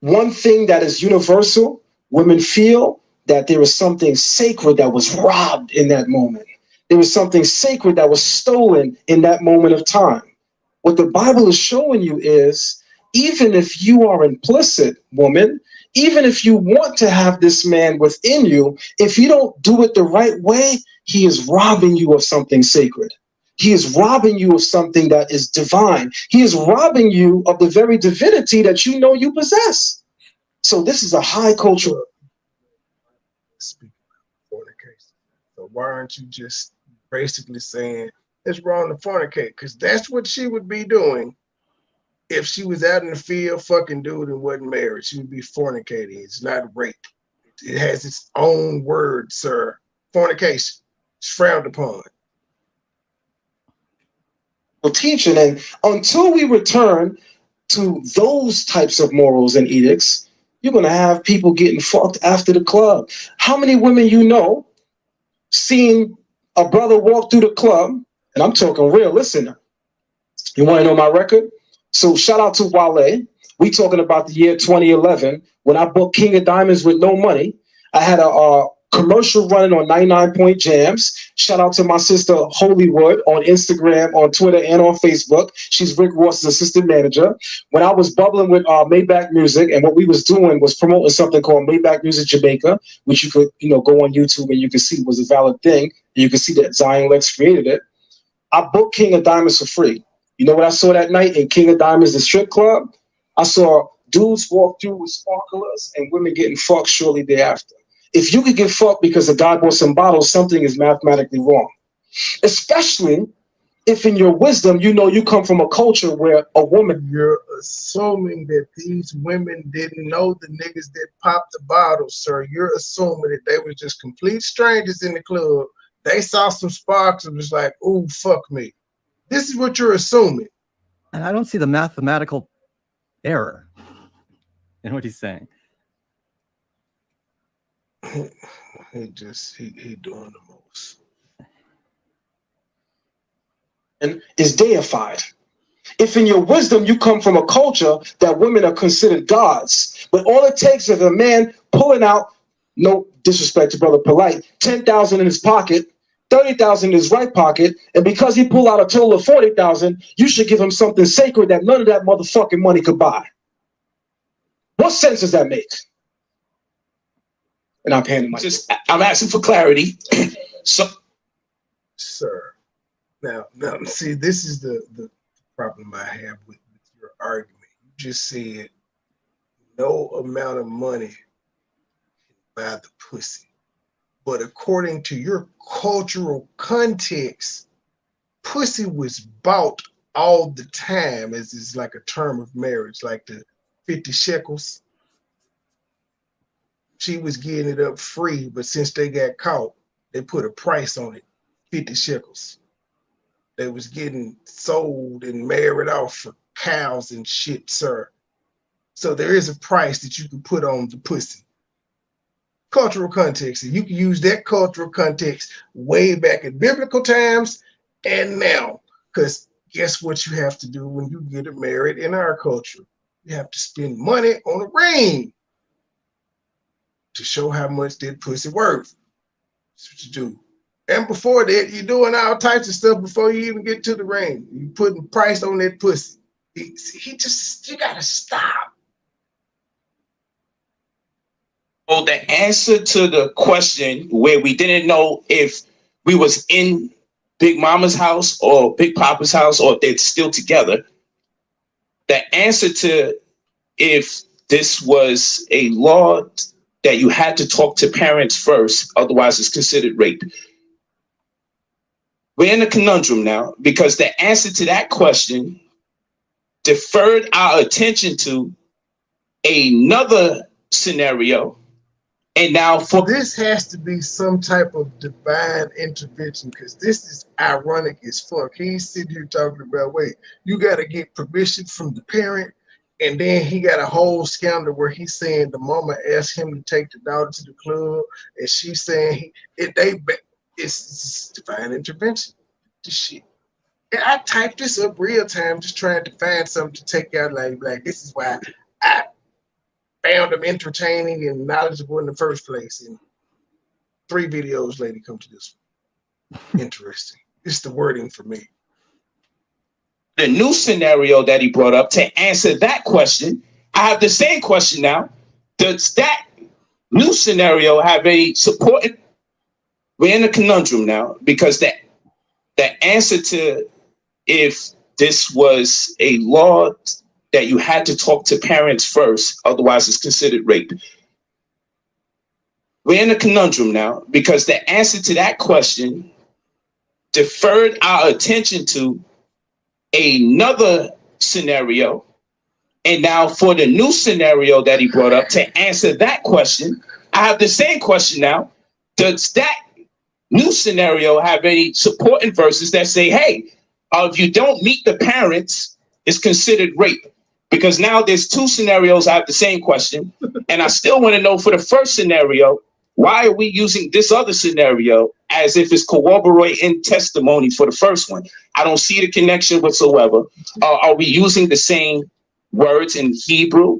One thing that is universal, women feel that there is something sacred that was robbed in that moment. There was something sacred that was stolen in that moment of time. What the Bible is showing you is, even if you are implicit, woman, even if you want to have this man within you, if you don't do it the right way, he is robbing you of something sacred. He is robbing you of something that is divine. He is robbing you of the very divinity that you know you possess. So this is a high culture. Speaking of fornication. So why aren't you just basically saying it's wrong to fornicate? Because that's what she would be doing if she was out in the field fucking dude and wasn't married. She would be fornicating. It's not rape. It has its own word, sir. Fornication. It's frowned upon. Teaching, and until we return to those types of morals and edicts, you're going to have people getting fucked after the club. How many women you know seeing a brother walk through the club, and I'm talking real, listen, you want to know my record? So shout out to Wale. We talking about the year 2011 when I booked King of Diamonds with no money. I had a commercial running on 99 Point Jams. Shout out to my sister Holywood on Instagram, on Twitter, and on Facebook. She's Rick Ross's assistant manager. When I was bubbling with Maybach Music, and what we was doing was promoting something called Maybach Music Jamaica, which you could, go on YouTube and you can see was a valid thing. You can see that Zion Lex created it. I booked King of Diamonds for free. You know what I saw that night in King of Diamonds, the strip club? I saw dudes walk through with sparklers and women getting fucked shortly thereafter. If you could get fucked because a guy bought some bottles, something is mathematically wrong. Especially if in your wisdom, you come from a culture where a woman... You're assuming that these women didn't know the niggas that popped the bottles, sir. You're assuming that they were just complete strangers in the club. They saw some sparks and was like, ooh, fuck me. This is what you're assuming. And I don't see the mathematical error in what he's saying. He doing the most. And is deified. If in your wisdom you come from a culture that women are considered gods, but all it takes is a man pulling out, no disrespect to Brother Polight, 10,000 in his pocket, 30,000 in his right pocket, and because he pulled out a total of 40,000, you should give him something sacred that none of that motherfucking money could buy. What sense does that make? And I'm handing my. I'm asking for clarity. So, sir, now, see, this is the problem I have with your argument. You just said no amount of money can buy the pussy. But according to your cultural context, pussy was bought all the time as is like a term of marriage, like the 50 shekels. She was getting it up free, but since they got caught, they put a price on it, 50 shekels. They was getting sold and married off for cows and shit, sir. So there is a price that you can put on the pussy. Cultural context, and you can use that cultural context way back in biblical times and now. Because guess what you have to do when you get married in our culture? You have to spend money on a ring to show how much that pussy worth. That's what you do. And before that, you're doing all types of stuff before you even get to the ring. You putting price on that pussy. You gotta stop. Oh, the answer to the question where we didn't know if we was in Big Mama's house or Big Papa's house or if they're still together. The answer to if this was a law that you had to talk to parents first, otherwise it's considered rape. We're in a conundrum now because the answer to that question deferred our attention to another scenario. And now for this has to be some type of divine intervention because this is ironic as fuck. He's sitting here talking about, wait, you got to get permission from the parent. And then he got a whole scandal where he's saying the mama asked him to take the daughter to the club, and she's saying it's divine intervention. This shit. And I typed this up real time, just trying to find something to take out. Like this is why I found them entertaining and knowledgeable in the first place. And 3 videos later, come to this one. Interesting. It's the wording for me. The new scenario that he brought up to answer that question, I have the same question now. Does that new scenario have any support? We're in a conundrum now because the answer to if this was a law that you had to talk to parents first, otherwise it's considered rape. We're in a conundrum now because the answer to that question deferred our attention to another scenario. And now for the new scenario that he brought up to answer that question, I have the same question now. Does that new scenario have any supporting verses that say, hey, if you don't meet the parents, it's considered rape? Because now there's 2 scenarios. I have the same question. And I still want to know for the first scenario, why are we using this other scenario as if it's corroborating testimony for the first one? I don't see the connection whatsoever. Are we using the same words in Hebrew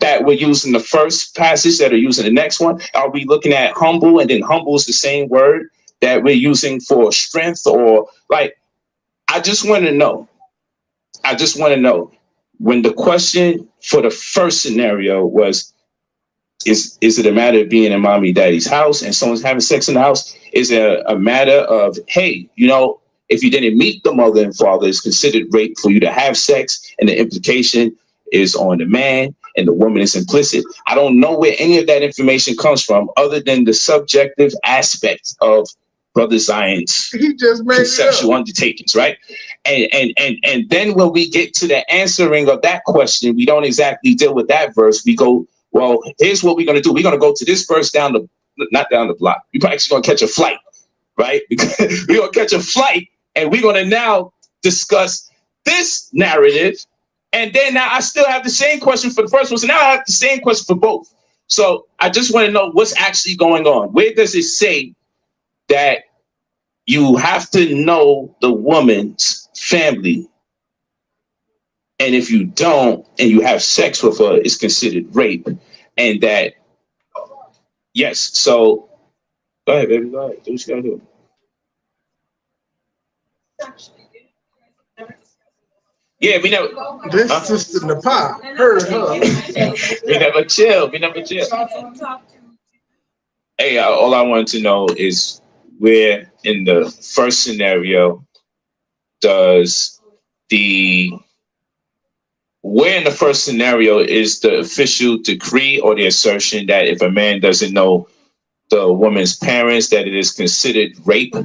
that we're using the first passage that are using the next one? Are we looking at humble and then humble is the same word that we're using for strength? Or like, I just want to know when the question for the first scenario was, is it a matter of being in mommy daddy's house and someone's having sex in the house? Is it a matter of, hey, if you didn't meet the mother and father, it's considered rape for you to have sex, and the implication is on the man and the woman is implicit? I don't know where any of that information comes from other than the subjective aspect of Brother Zion's conceptual undertakings, right? And then when we get to the answering of that question, we don't exactly deal with that verse. We go, well, here's what we're going to do. We're going to go to this verse not down the block. We're probably going to catch a flight, right? Because we're going to catch a flight and we're going to now discuss this narrative. And then now I still have the same question for the first one. So now I have the same question for both. So I just want to know what's actually going on. Where does it say that you have to know the woman's family And if you don't, and you have sex with her, it's considered rape. And that, yes. So go ahead, baby. Go ahead. Do what you gotta do. Yeah, we never. This Sister Nepal heard her. We never chill. We never chill. Hey, all I wanted to know is where in the first scenario where in the first scenario is the official decree or the assertion that if a man doesn't know the woman's parents, that it is considered rape,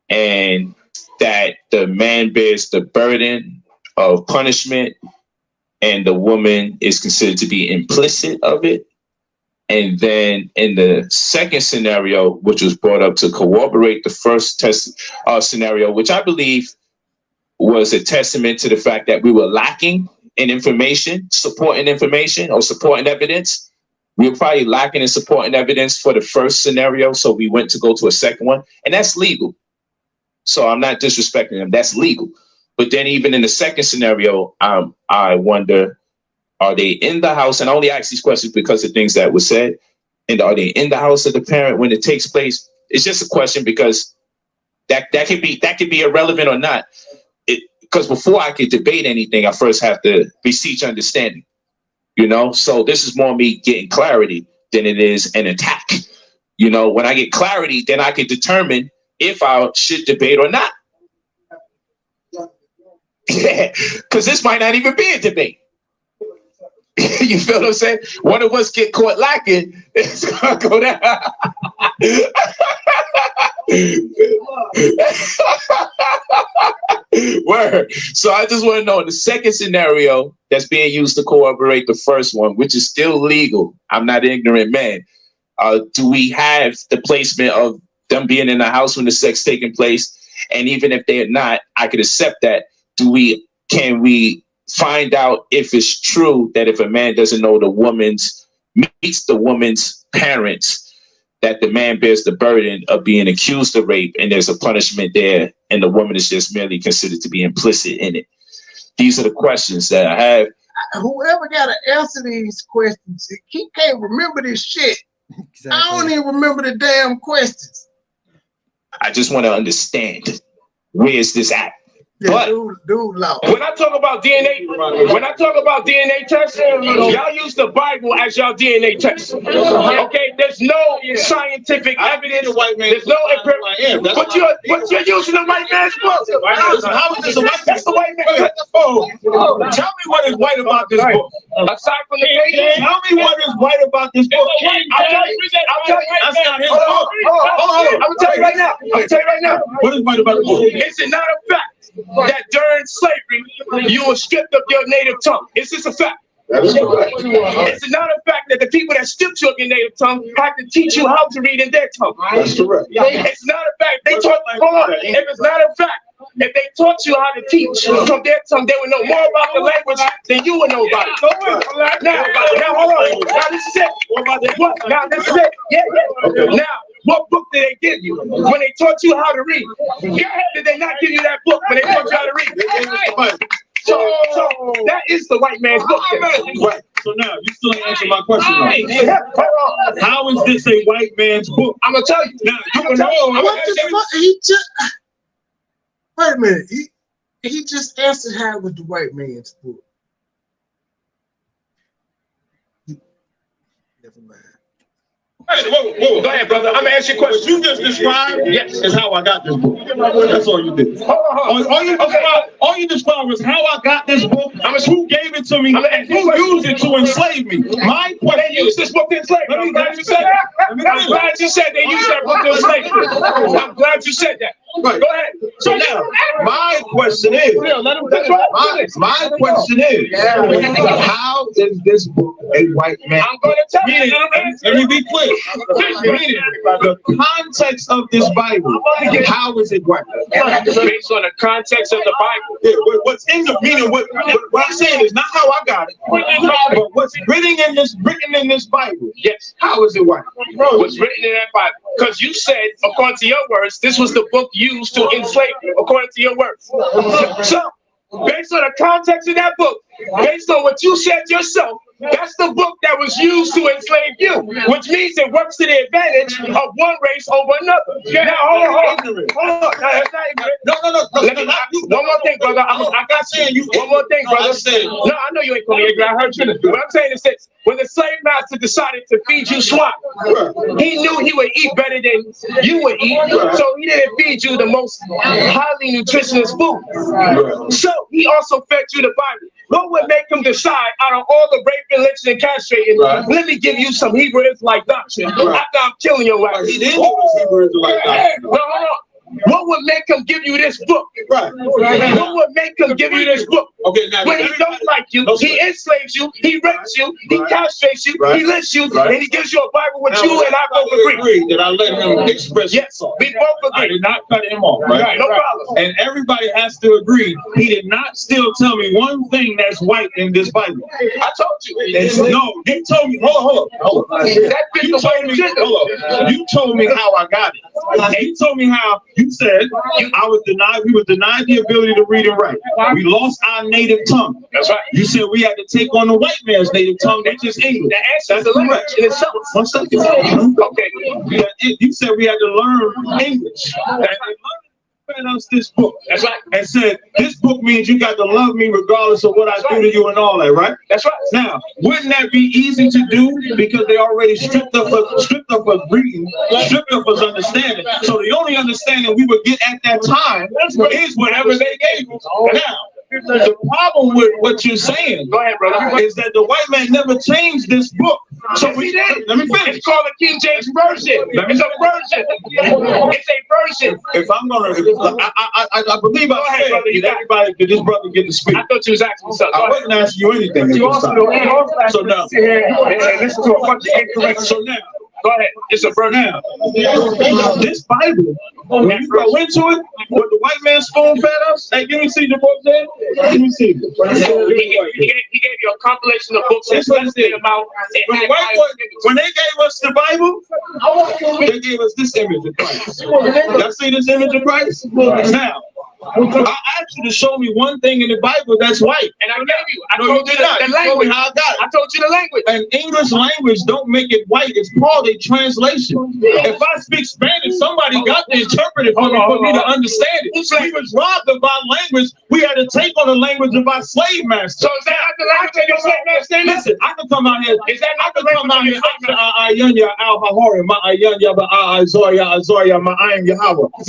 and that the man bears the burden of punishment and the woman is considered to be implicit of it? And then in the second scenario, which was brought up to corroborate the first scenario, which I believe was a testament to the fact that we were lacking in information, supporting information or supporting evidence. We were probably lacking in supporting evidence for the first scenario, so we went to go to a second one, and that's legal. So I'm not disrespecting them, that's legal. But then even in the second scenario, I wonder, are they in the house? And I only ask these questions because of things that were said. And are they in the house of the parent when it takes place? It's just a question because that could be irrelevant or not. Because before I could debate anything, I first have to beseech understanding. So this is more me getting clarity than it is an attack. When I get clarity, then I can determine if I should debate or not. Because this might not even be a debate. You feel what I'm saying? One of us get caught lacking, it's gonna go down. Word. So I just want to know, in the second scenario that's being used to corroborate the first one, which is still legal, I'm not an ignorant man, do we have the placement of them being in the house when the sex taking place? And even if they're not, I could accept that. Can we find out if it's true that if a man doesn't know meets the woman's parents, that the man bears the burden of being accused of rape and there's a punishment there and the woman is just merely considered to be implicit in it? These are the questions that I have. Whoever got to answer these questions, he can't remember this shit. Exactly. I don't even remember the damn questions. I just want to understand, where is this at? Yeah, but dude, when I talk about DNA tests, y'all use the Bible as y'all DNA test. Okay, there's no scientific evidence. There's no empirical. But you're using the white man's book. How is this a white? That's the white man. Tell me what is white about this book. Aside from the pages, tell me what is white about this book. I'll tell you. That's not his book. Hold on. I'm gonna tell you right now. What is white about the book? Is it not a fact that during slavery you were stripped of your native tongue? Is this a fact? That is correct. It's not a fact that the people that stripped you of your native tongue have to teach you how to read in their tongue. That's correct. It's not a fact. They taught. Hold on. If it's not a fact, if they taught you how to teach from their tongue, they would know more about the language than you would know about it. Now, hold on. Now this is it. Now this is it. Yeah. Now, what book did they give you when they taught you how to read? Did they not give you that book when they taught you how to read? So that is the white man's book. Right. So now you still ain't answering my question. How is this a white man's book? I'm gonna tell you. Now you can know. What the fuck? He just wait a minute. He just answered how it was the white man's book. Never mind. Hey, whoa. Go ahead, brother. I'm gonna answer your question. What you just described is how I got this book. That's all you did. All you described was how I got this book, who gave it to me, and who used it to enslave me. My question. They used this book to enslave me. I'm glad you said that. I'm glad you said they used that book to enslave me. I'm glad you said that. Right. Go ahead. So now, my question is, how is this book a white man? I'm going to tell you. Let me be clear. Meaning, the context of this Bible, how is it white? Based on the context of the Bible. Yeah, what's in the meaning? What I'm saying is not how I got it, but what's written in this Bible. Yes. How is it white? What's written in that Bible? Because you said, according to your words, this was the book used to enslave you, according to your words. So based on the context of that book, based on what you said yourself, that's the book that was used to enslave you, which means it works to the advantage of one race over another. Now, hold on. No, that's not ignorant. No. One more thing, brother. I got you. One more thing, brother. No, I know you ain't calling me ignorant. I heard you. What I'm saying is this: when the slave master decided to feed you swine, he knew he would eat better than you would eat, so he didn't feed you the most highly nutritious food. So he also fed you the Bible. What would make him decide out of all the raping, lynching, and castrating, let me give you some Hebrew Israelite doctrine after I'm killing your ass? He didn't use Hebrew Israelite doctrine. No, hold on. What would make him give you this book? What would make him give you this book? Okay, now when he don't like you, he enslaves you, he rapes you, he castrates you, he lynches you, and he gives you a Bible with you and I both agree. That I let him express. Yes, we both agree. I did not cut him off, right? No problem. And everybody has to agree. He did not still tell me one thing that's white in this Bible. I told you. No, you told me. Hold on. You told me how I got it. You told me how. You said we were denied the ability to read and write. We lost our native tongue. That's right. You said we had to take on the white man's native tongue, which is English. The answer is the language in itself. 1 second. Okay. You said we had to learn English. Fed us this book. That's right. And said this book means you got to love me regardless of what I do to you and all that, right? That's right. Now, wouldn't that be easy to do because they already stripped up us reading, stripped up us understanding. So the only understanding we would get at that time is whatever they gave us. Now, the problem with what you're saying, go ahead, brother, is that the white man never changed this book. So we did. Let me finish. It's called a King James version. It's a version. It's a version. If I'm gonna, I believe I said everybody, did this brother get to speak? I thought you was asking me something. I wasn't asking you anything. You also so now, listen to a bunch of incorrect. So now. Go ahead. It's a version. Now, this Bible, when you go into it, what the white man spoon fed us, hey, give me see the book there. Let me see. He gave you a compilation of books that's less than about. When they gave us the Bible, they gave us this image of Christ. Y'all see this image of Christ? Now, I asked you to show me one thing in the Bible that's white. And I gave you. I told you the language. How I got it. I told you the language. And English language don't make it white. It's called a translation. If I speak Spanish, somebody got to interpret it for me to understand it. We was robbed of our language. We had to take on the language of our slave master. So is that not the language of your slave master? Listen, I can come out here. Is that not the language of your slave master?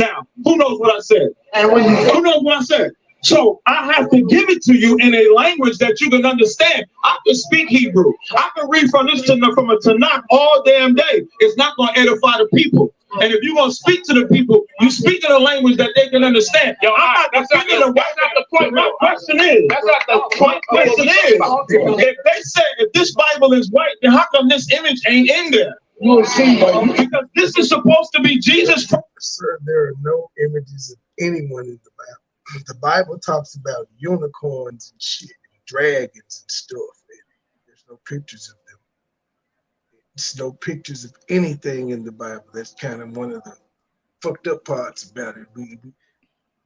Now, who knows what I said? Who knows what I said? So I have to give it to you in a language that you can understand. I can speak Hebrew. I can read from a Tanakh all damn day. It's not going to edify the people. And if you're going to speak to the people, you speak in a language that they can understand. Yo, that's not the point. My question is, that's not the point. Question is, if they say, if this Bible is white, then how come this image ain't in there? You'll see, because this is supposed to be Jesus Christ. Sir, there are no images of anyone in the Bible. The Bible talks about unicorns and shit, and dragons and stuff. And there's no pictures of them. There's no pictures of anything in the Bible. That's kind of one of the fucked up parts about it.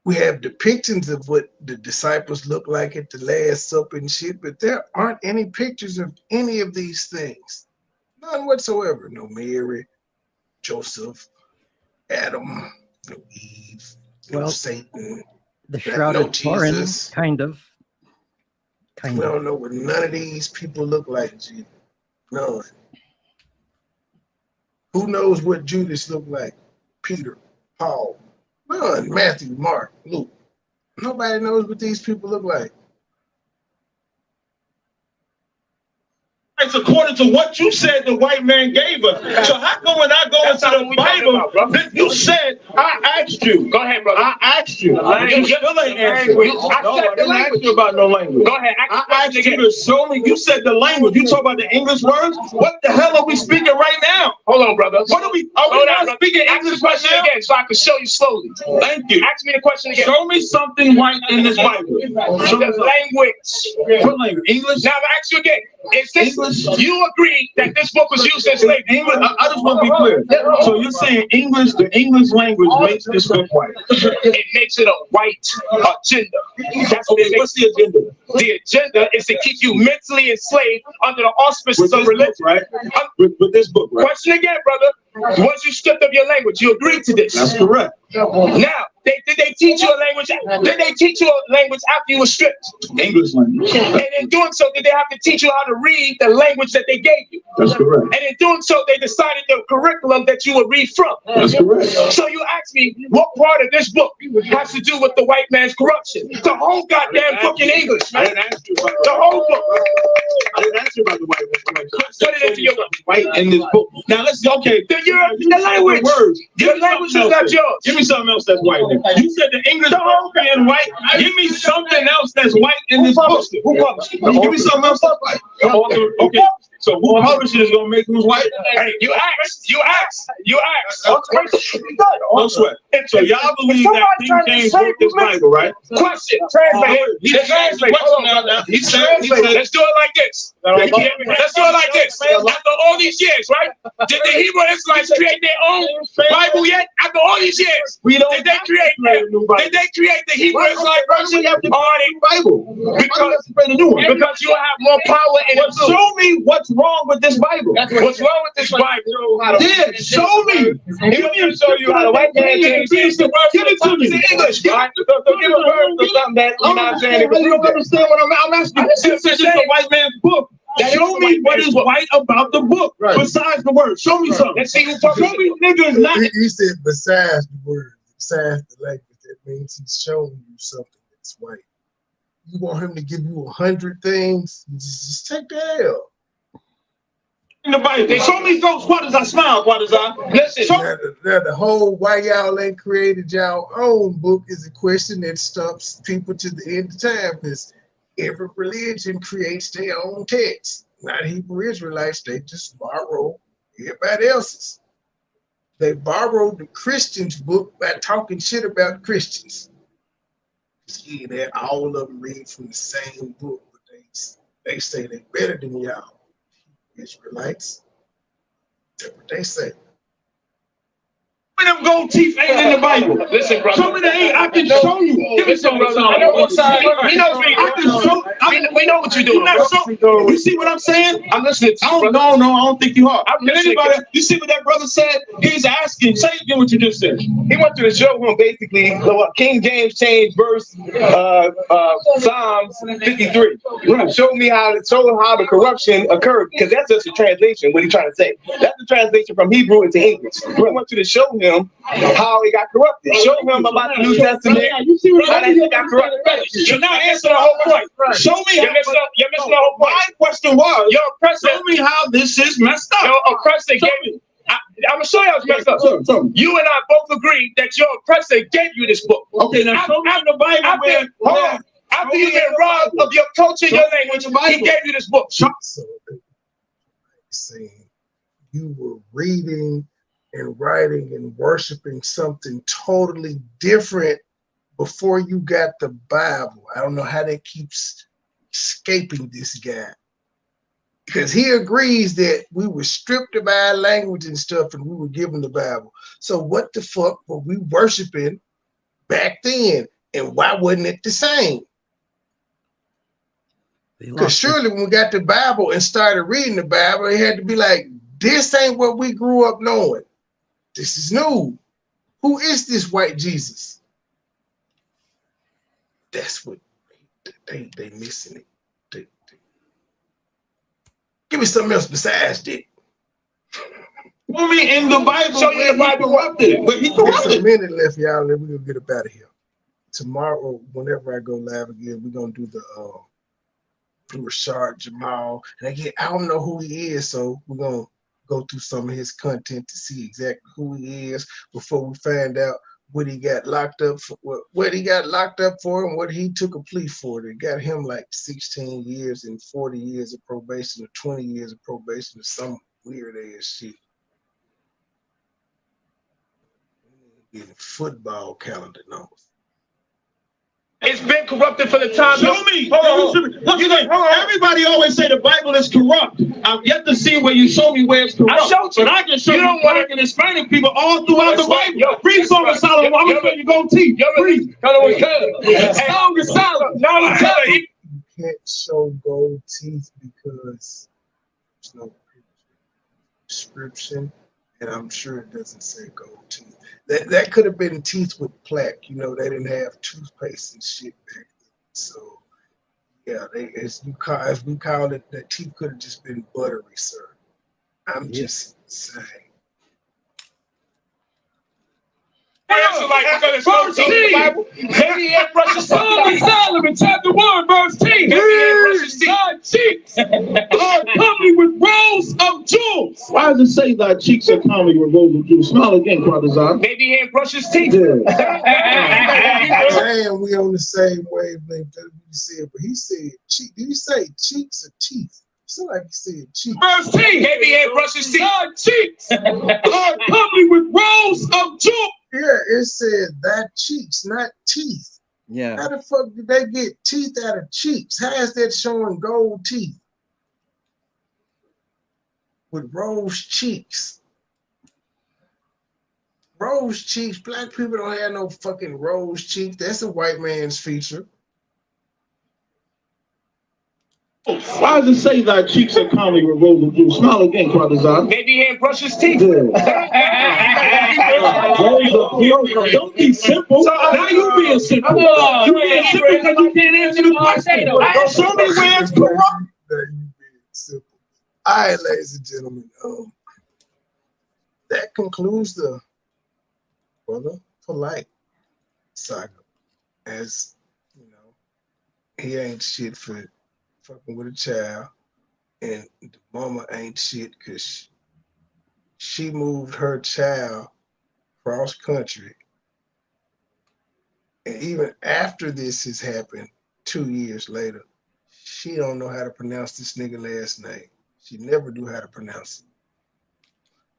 We have depictions of what the disciples look like at the Last Supper and shit, but there aren't any pictures of any of these things. None whatsoever. No Mary, Joseph, Adam, no Eve, no Satan. The shrouded Torah, kind of. We don't know what none of these people look like, Jesus. None. Who knows what Judas looked like? Peter, Paul, none. Matthew, Mark, Luke. Nobody knows what these people look like. It's according to what you said the white man gave us. So how come when I go into the Bible, you said, I asked you. Go ahead, brother. I asked you. You still ain't answered. I didn't ask you about no language. Go ahead. I asked you to show me. You said the language. You talk about the English words. What the hell are we speaking right now? Hold on, brother. What are we not speaking English right now? Again, so I can show you slowly. Thank you. Ask me the question again. Show me something white in this Bible. Language. What language? English? Now I'm gonna ask you again. Is this English? You agree that this book was used as slavery? English. I just want to be clear. So you're saying English, the English language language makes this book white? It makes it a white agenda. That's what it makes. What's the agenda? The agenda is to keep you mentally enslaved under the auspices of religion. Right? With this book, right? Question again, brother. Once you stripped of your language, you agreed to this. That's correct. Now, did they teach you a language? Did they teach you a language after you were stripped? English language. And in doing so, did they have to teach you how to read the language that they gave you? That's correct. And in doing so, they decided the curriculum that you would read from. That's correct. So you ask me, what part of this book has to do with the white man's corruption? The whole goddamn book in English, man. I didn't ask you about The whole book. I didn't ask you about the white man's corruption. Put it into your White in this book. Now let's okay. The language. Words. The language is not yours. Give me something else that's white. You said the English book being white. Give me something else that's white in this book. Who published it? Give me something else that's white. Okay. So who published it is gonna make who's white? Hey, you asked. Don't sweat. So y'all believe that King James wrote this Bible, right? Question. Translate. Translate. Let's do it like this. Let's do it like this. After all these years, right? Did the Hebrew Israelites create their own Bible yet? After all these years, did they create the Hebrew Israelite version? Bible. Because you have more power in it. Show me what's wrong with this Bible. What's wrong with this Bible? Yeah, show me. Give me show you how the white man changed the word. Give it to me in English. Give a word for something that you're not saying. You don't understand what I'm asking. This is a white man's book. Show me what is white about the book besides the word. Show me something. Let's see who Show me niggas not. He said besides the word, besides the language. That means he's showing you something that's white. You want him to give you 100 things? Just take the L. In the Bible. Show me those quarters I smile, quarters I. Listen. Now the whole why y'all ain't created y'all own book is a question that stumps people to the end of time, because every religion creates their own text. Not Hebrew Israelites, they just borrow everybody else's. They borrowed the Christians' book by talking shit about Christians. Yeah, that all of them read from the same book, but they say they're better than y'all. Israelites. That's what they say. Them gold teeth ain't in the Bible. Listen, brother. Show me the ain't. I can show you. Give me some, brother. I know what side. We know what you're doing. You see what I'm saying? I'm listening to you. No, I don't think you are. You see what that brother said? He's asking. Say again what you just said. He wanted to show him basically what King James changed verse Psalms 53. Show me how the corruption occurred, because that's just a translation. What he's trying to say. That's the translation from Hebrew into English. I want you to show him how it got corrupted. Show him about the New Testament. How that got corrupted. You're not answering the whole point. Show me. You're missing the whole point. My question was, your oppressor. Show me how this is messed up. Your oppressor gave you. I'm gonna show you how it's messed up. You and I both agreed that your oppressor gave you this book. Okay, now show me the Bible after you've been robbed of your culture, your language, he gave you this book. So saying you were reading and writing and worshiping something totally different before you got the Bible. I don't know how that keeps escaping this guy, because he agrees that we were stripped of our language and stuff and we were given the Bible. So what the fuck were we worshiping back then, and why wasn't it the same? Because surely when we got the Bible and started reading the Bible, it had to be like, this ain't what we grew up knowing. This is new. Who is this white Jesus? That's what they missing it. Give me something else besides that. I mean, in the Bible, show you the Bible corrupted. But he There's corrupted. a minute left, y'all, and then we're gonna get up out of here. Tomorrow, whenever I go live again, we're gonna do the Rashard Jamal. And again, I don't know who he is, so we're gonna go through some of his content to see exactly who he is before we find out what he got locked up for, what he got locked up for, and what he took a plea for. They got him like 16 years and 40 years of probation, or 20 years of probation, or some weird ass shit. Getting football calendar numbers. It's been corrupted from the time. Show me. Hold on. Everybody always say the Bible is corrupt. I've yet to see where you show me where it's corrupt. I showed you. But I can show you black and Hispanic people all throughout the Bible. Read Song of Solomon. I'm gonna show you gold teeth. Read. Song of Solomon. No, I'm telling you. You can't show gold teeth because there's no description, and I'm sure it doesn't say gold teeth. That could have been teeth with plaque. You know, they didn't have toothpaste and shit back then. So yeah, as we call it, that teeth could have just been buttery, sir. I'm just saying. Verse 10. Maybe he had brushes. Song of Solomon, chapter 1, verse 10. Maybe he had brushes. Thy cheeks are comely with rows of jewels. Why does it say thy cheeks are comely with rows of jewels? Smile again, Brother Zahn. Maybe he had brushed his teeth. Man, we on the same wavelength that we said, but he said cheek. Did he say cheeks or teeth? So like he said cheeks. Verse 10. Maybe he had brushed his teeth. Thy cheeks are comely with rows of jewels. Yeah, it said that cheeks, not teeth. Yeah. How the fuck did they get teeth out of cheeks? How is that showing gold teeth? With rose cheeks. Rose cheeks. Black people don't have no fucking rose cheeks. That's a white man's feature. Why does it say thy cheeks are comely with rows of jewels? Smile again, Brother Zahn. Maybe he had brushed his teeth. Don't be simple. Now you being simple. You being simple because you can't answer the question. Show me where it's corrupt. Simple. All right, ladies and gentlemen. That concludes the Brother Polight saga. As you know, he ain't shit for fucking with a child, and the mama ain't shit because she moved her child cross country, and even after this has happened 2 years later, she don't know how to pronounce this nigga last name. She never knew how to pronounce it.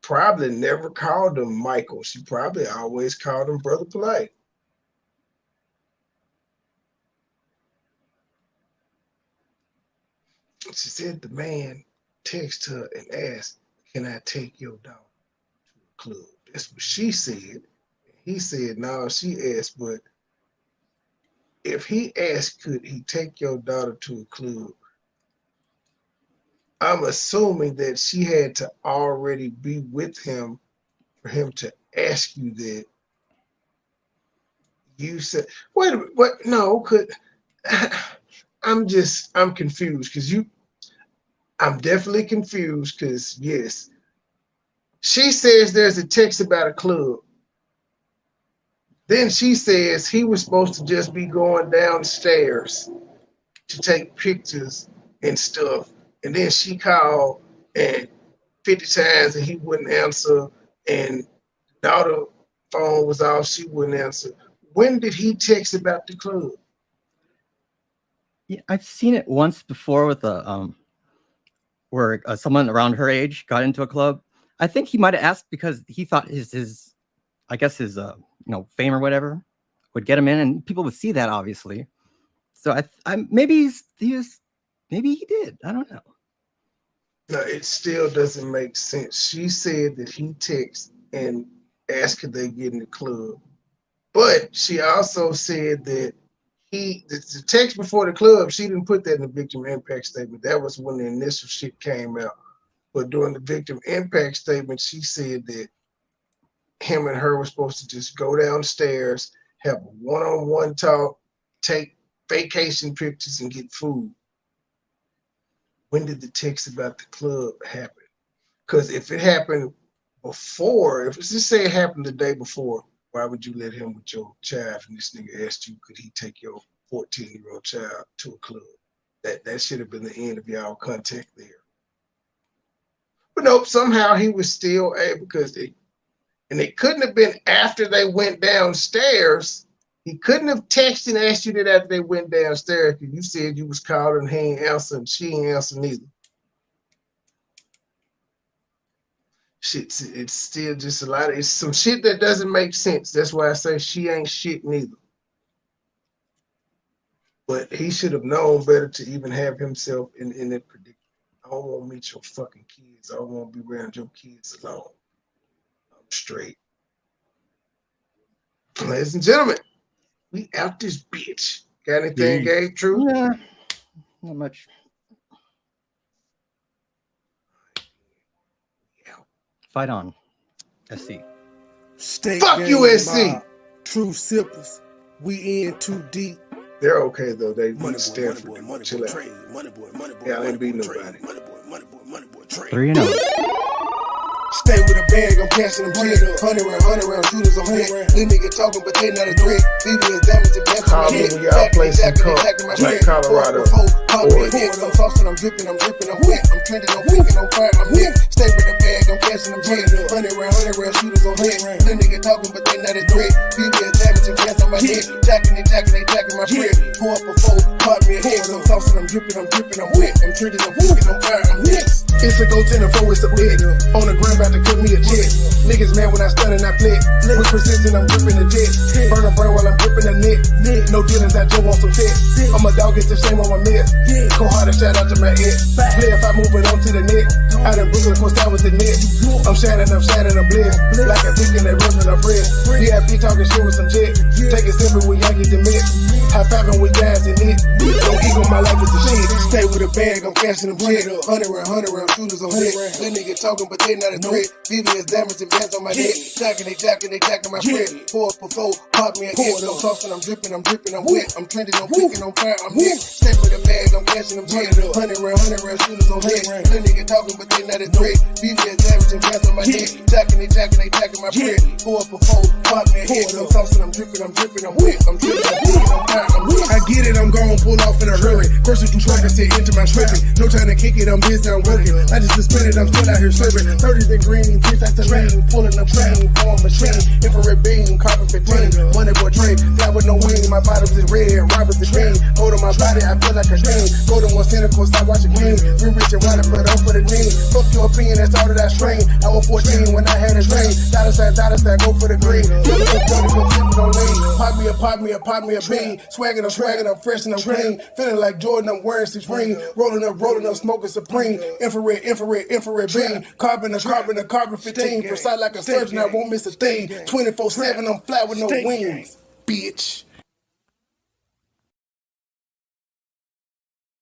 Probably never called him Michael. She probably always called him Brother Polight. She said the man texted her and asked, "Can I take your daughter to a club?" That's what she said. He said, no, she asked, but if he asked, could he take your daughter to a club? I'm assuming that she had to already be with him for him to ask you that. You said, wait a minute, what? No, I'm confused because I'm definitely confused because, yes, she says there's a text about a club. Then she says he was supposed to just be going downstairs to take pictures and stuff. And then she called and 50 times and he wouldn't answer. And the daughter phone was off, she wouldn't answer. When did he text about the club? Yeah, I've seen it once before with where someone around her age got into a club. I think he might have asked because he thought his fame or whatever would get him in, and people would see that obviously. So maybe maybe he did. I don't know. No, it still doesn't make sense. She said that he texted and asked could they get in the club, but she also said that the text before the club, she didn't put that in the victim impact statement. That was when the initial shit came out. But during the victim impact statement, she said that him and her were supposed to just go downstairs, have a one-on-one talk, take vacation pictures, and get food. When did the text about the club happen? Because if it happened before, if just say it happened the day before, why would you let him with your child? And this nigga asked you, could he take your 14-year-old child to a club? That should have been the end of y'all contact there. But nope, somehow he was still able, because it couldn't have been after they went downstairs. He couldn't have texted and asked you that after they went downstairs, because you said you was calling, he ain't answer, and she ain't answer neither. Shit, it's still just it's some shit that doesn't make sense. That's why I say she ain't shit neither. But he should have known better to even have himself in that predicament. I don't want to meet your fucking kids. I don't want to be around your kids alone. I'm straight. Ladies and gentlemen, we out this bitch. Got anything, Gabe? True? Yeah, not much. Fight on, SC. Fuck USC. True sippers. We in too deep. They're okay though. They beat Stanford. Chill out. Yeah, I ain't beat nobody. 3-0. Stay with a bag, I'm cashing them check. 100 round shooters on deck. These niggas talking, but they not a threat. BB is damage and best on me when y'all play some cup, like Colorado. I'm saucing, I'm dripping, I'm wet. I'm trending, I'm thinking, I'm fire, I'm hit. Stay with the bag, I'm cashing them check. 100 round shooters on deck. These niggas talking, but they not a threat. BB is damage and best on my head. Jacking my bread. Pour up a four, pop me a head. I'm saucing, I'm dripping, I'm wet. I'm trending, I'm thinking, I'm fire, I'm hit. It's a go 10 and 4, it's a big. On the ground, about to cook me a jet. Niggas mad when I stun and I flick. With precision, I'm gripping the jet. Burn a burn while I'm gripping the net. No dealings, I just want some shit. I'm a dog, it's a shame on my mess. Go hard and shout out to my ex. Play if I move it on to the net. Out in Brooklyn, course that was the net. I'm shining, I'm bliss. Like a beacon that runs in a press. Yeah, be talking shit with some jet. Take it simple when y'all get the mix. High fiving with guys in it. Don't ego, my life is the shit. Stay with a bag, I'm cashing them check. 100 round shooters on deck. Little nigga talking, but they not a threat. BB is damage and bands on my head. Jacking my friend. Pour up a four, pop me a head. I'm saucing, I'm dripping, I'm wet. I'm trending, I'm thinking, I'm fire, I'm hit. Stay with a bag, I'm cashing them check. 100 round shooters on deck. Little nigga talking, but they not a threat. BB is damage and bands on my head. Jacking my friend. Pour up a four, pop me a head. I'm saucing, I'm dripping, I'm wet. I'm trending, I'm thinking, I'm fire, I'm hit. I get it, I'm gone, pull off in a hurry. First through track, I sit into my stripping. No time to kick it, I'm busy, I'm working. I just suspended, I'm still out here serving. 30s and green, bitch, that's the rain. Pulling up train, form machine. Infrared beam, carbon 15. MoneyBoy train, fly with no wing. My bottoms is red, robbers is green. Hold on my body, I feel like a dream. Go to one center, course, I watch it clean. Real rich and wild, but up for the team. Fuck your opinion, that's all that I strain. I was 14 when I had a dream. Dollar sign, go for the green. Pop me a bean. Swagging, I'm fresh and I'm clean. Feeling like Jordan, I'm wearing Supreme. Rolling up, smoking Supreme. Infrared beam. Carbon 15. Precise like a surgeon, I won't miss a thing. 24/7, I'm flat with no wings. Bitch.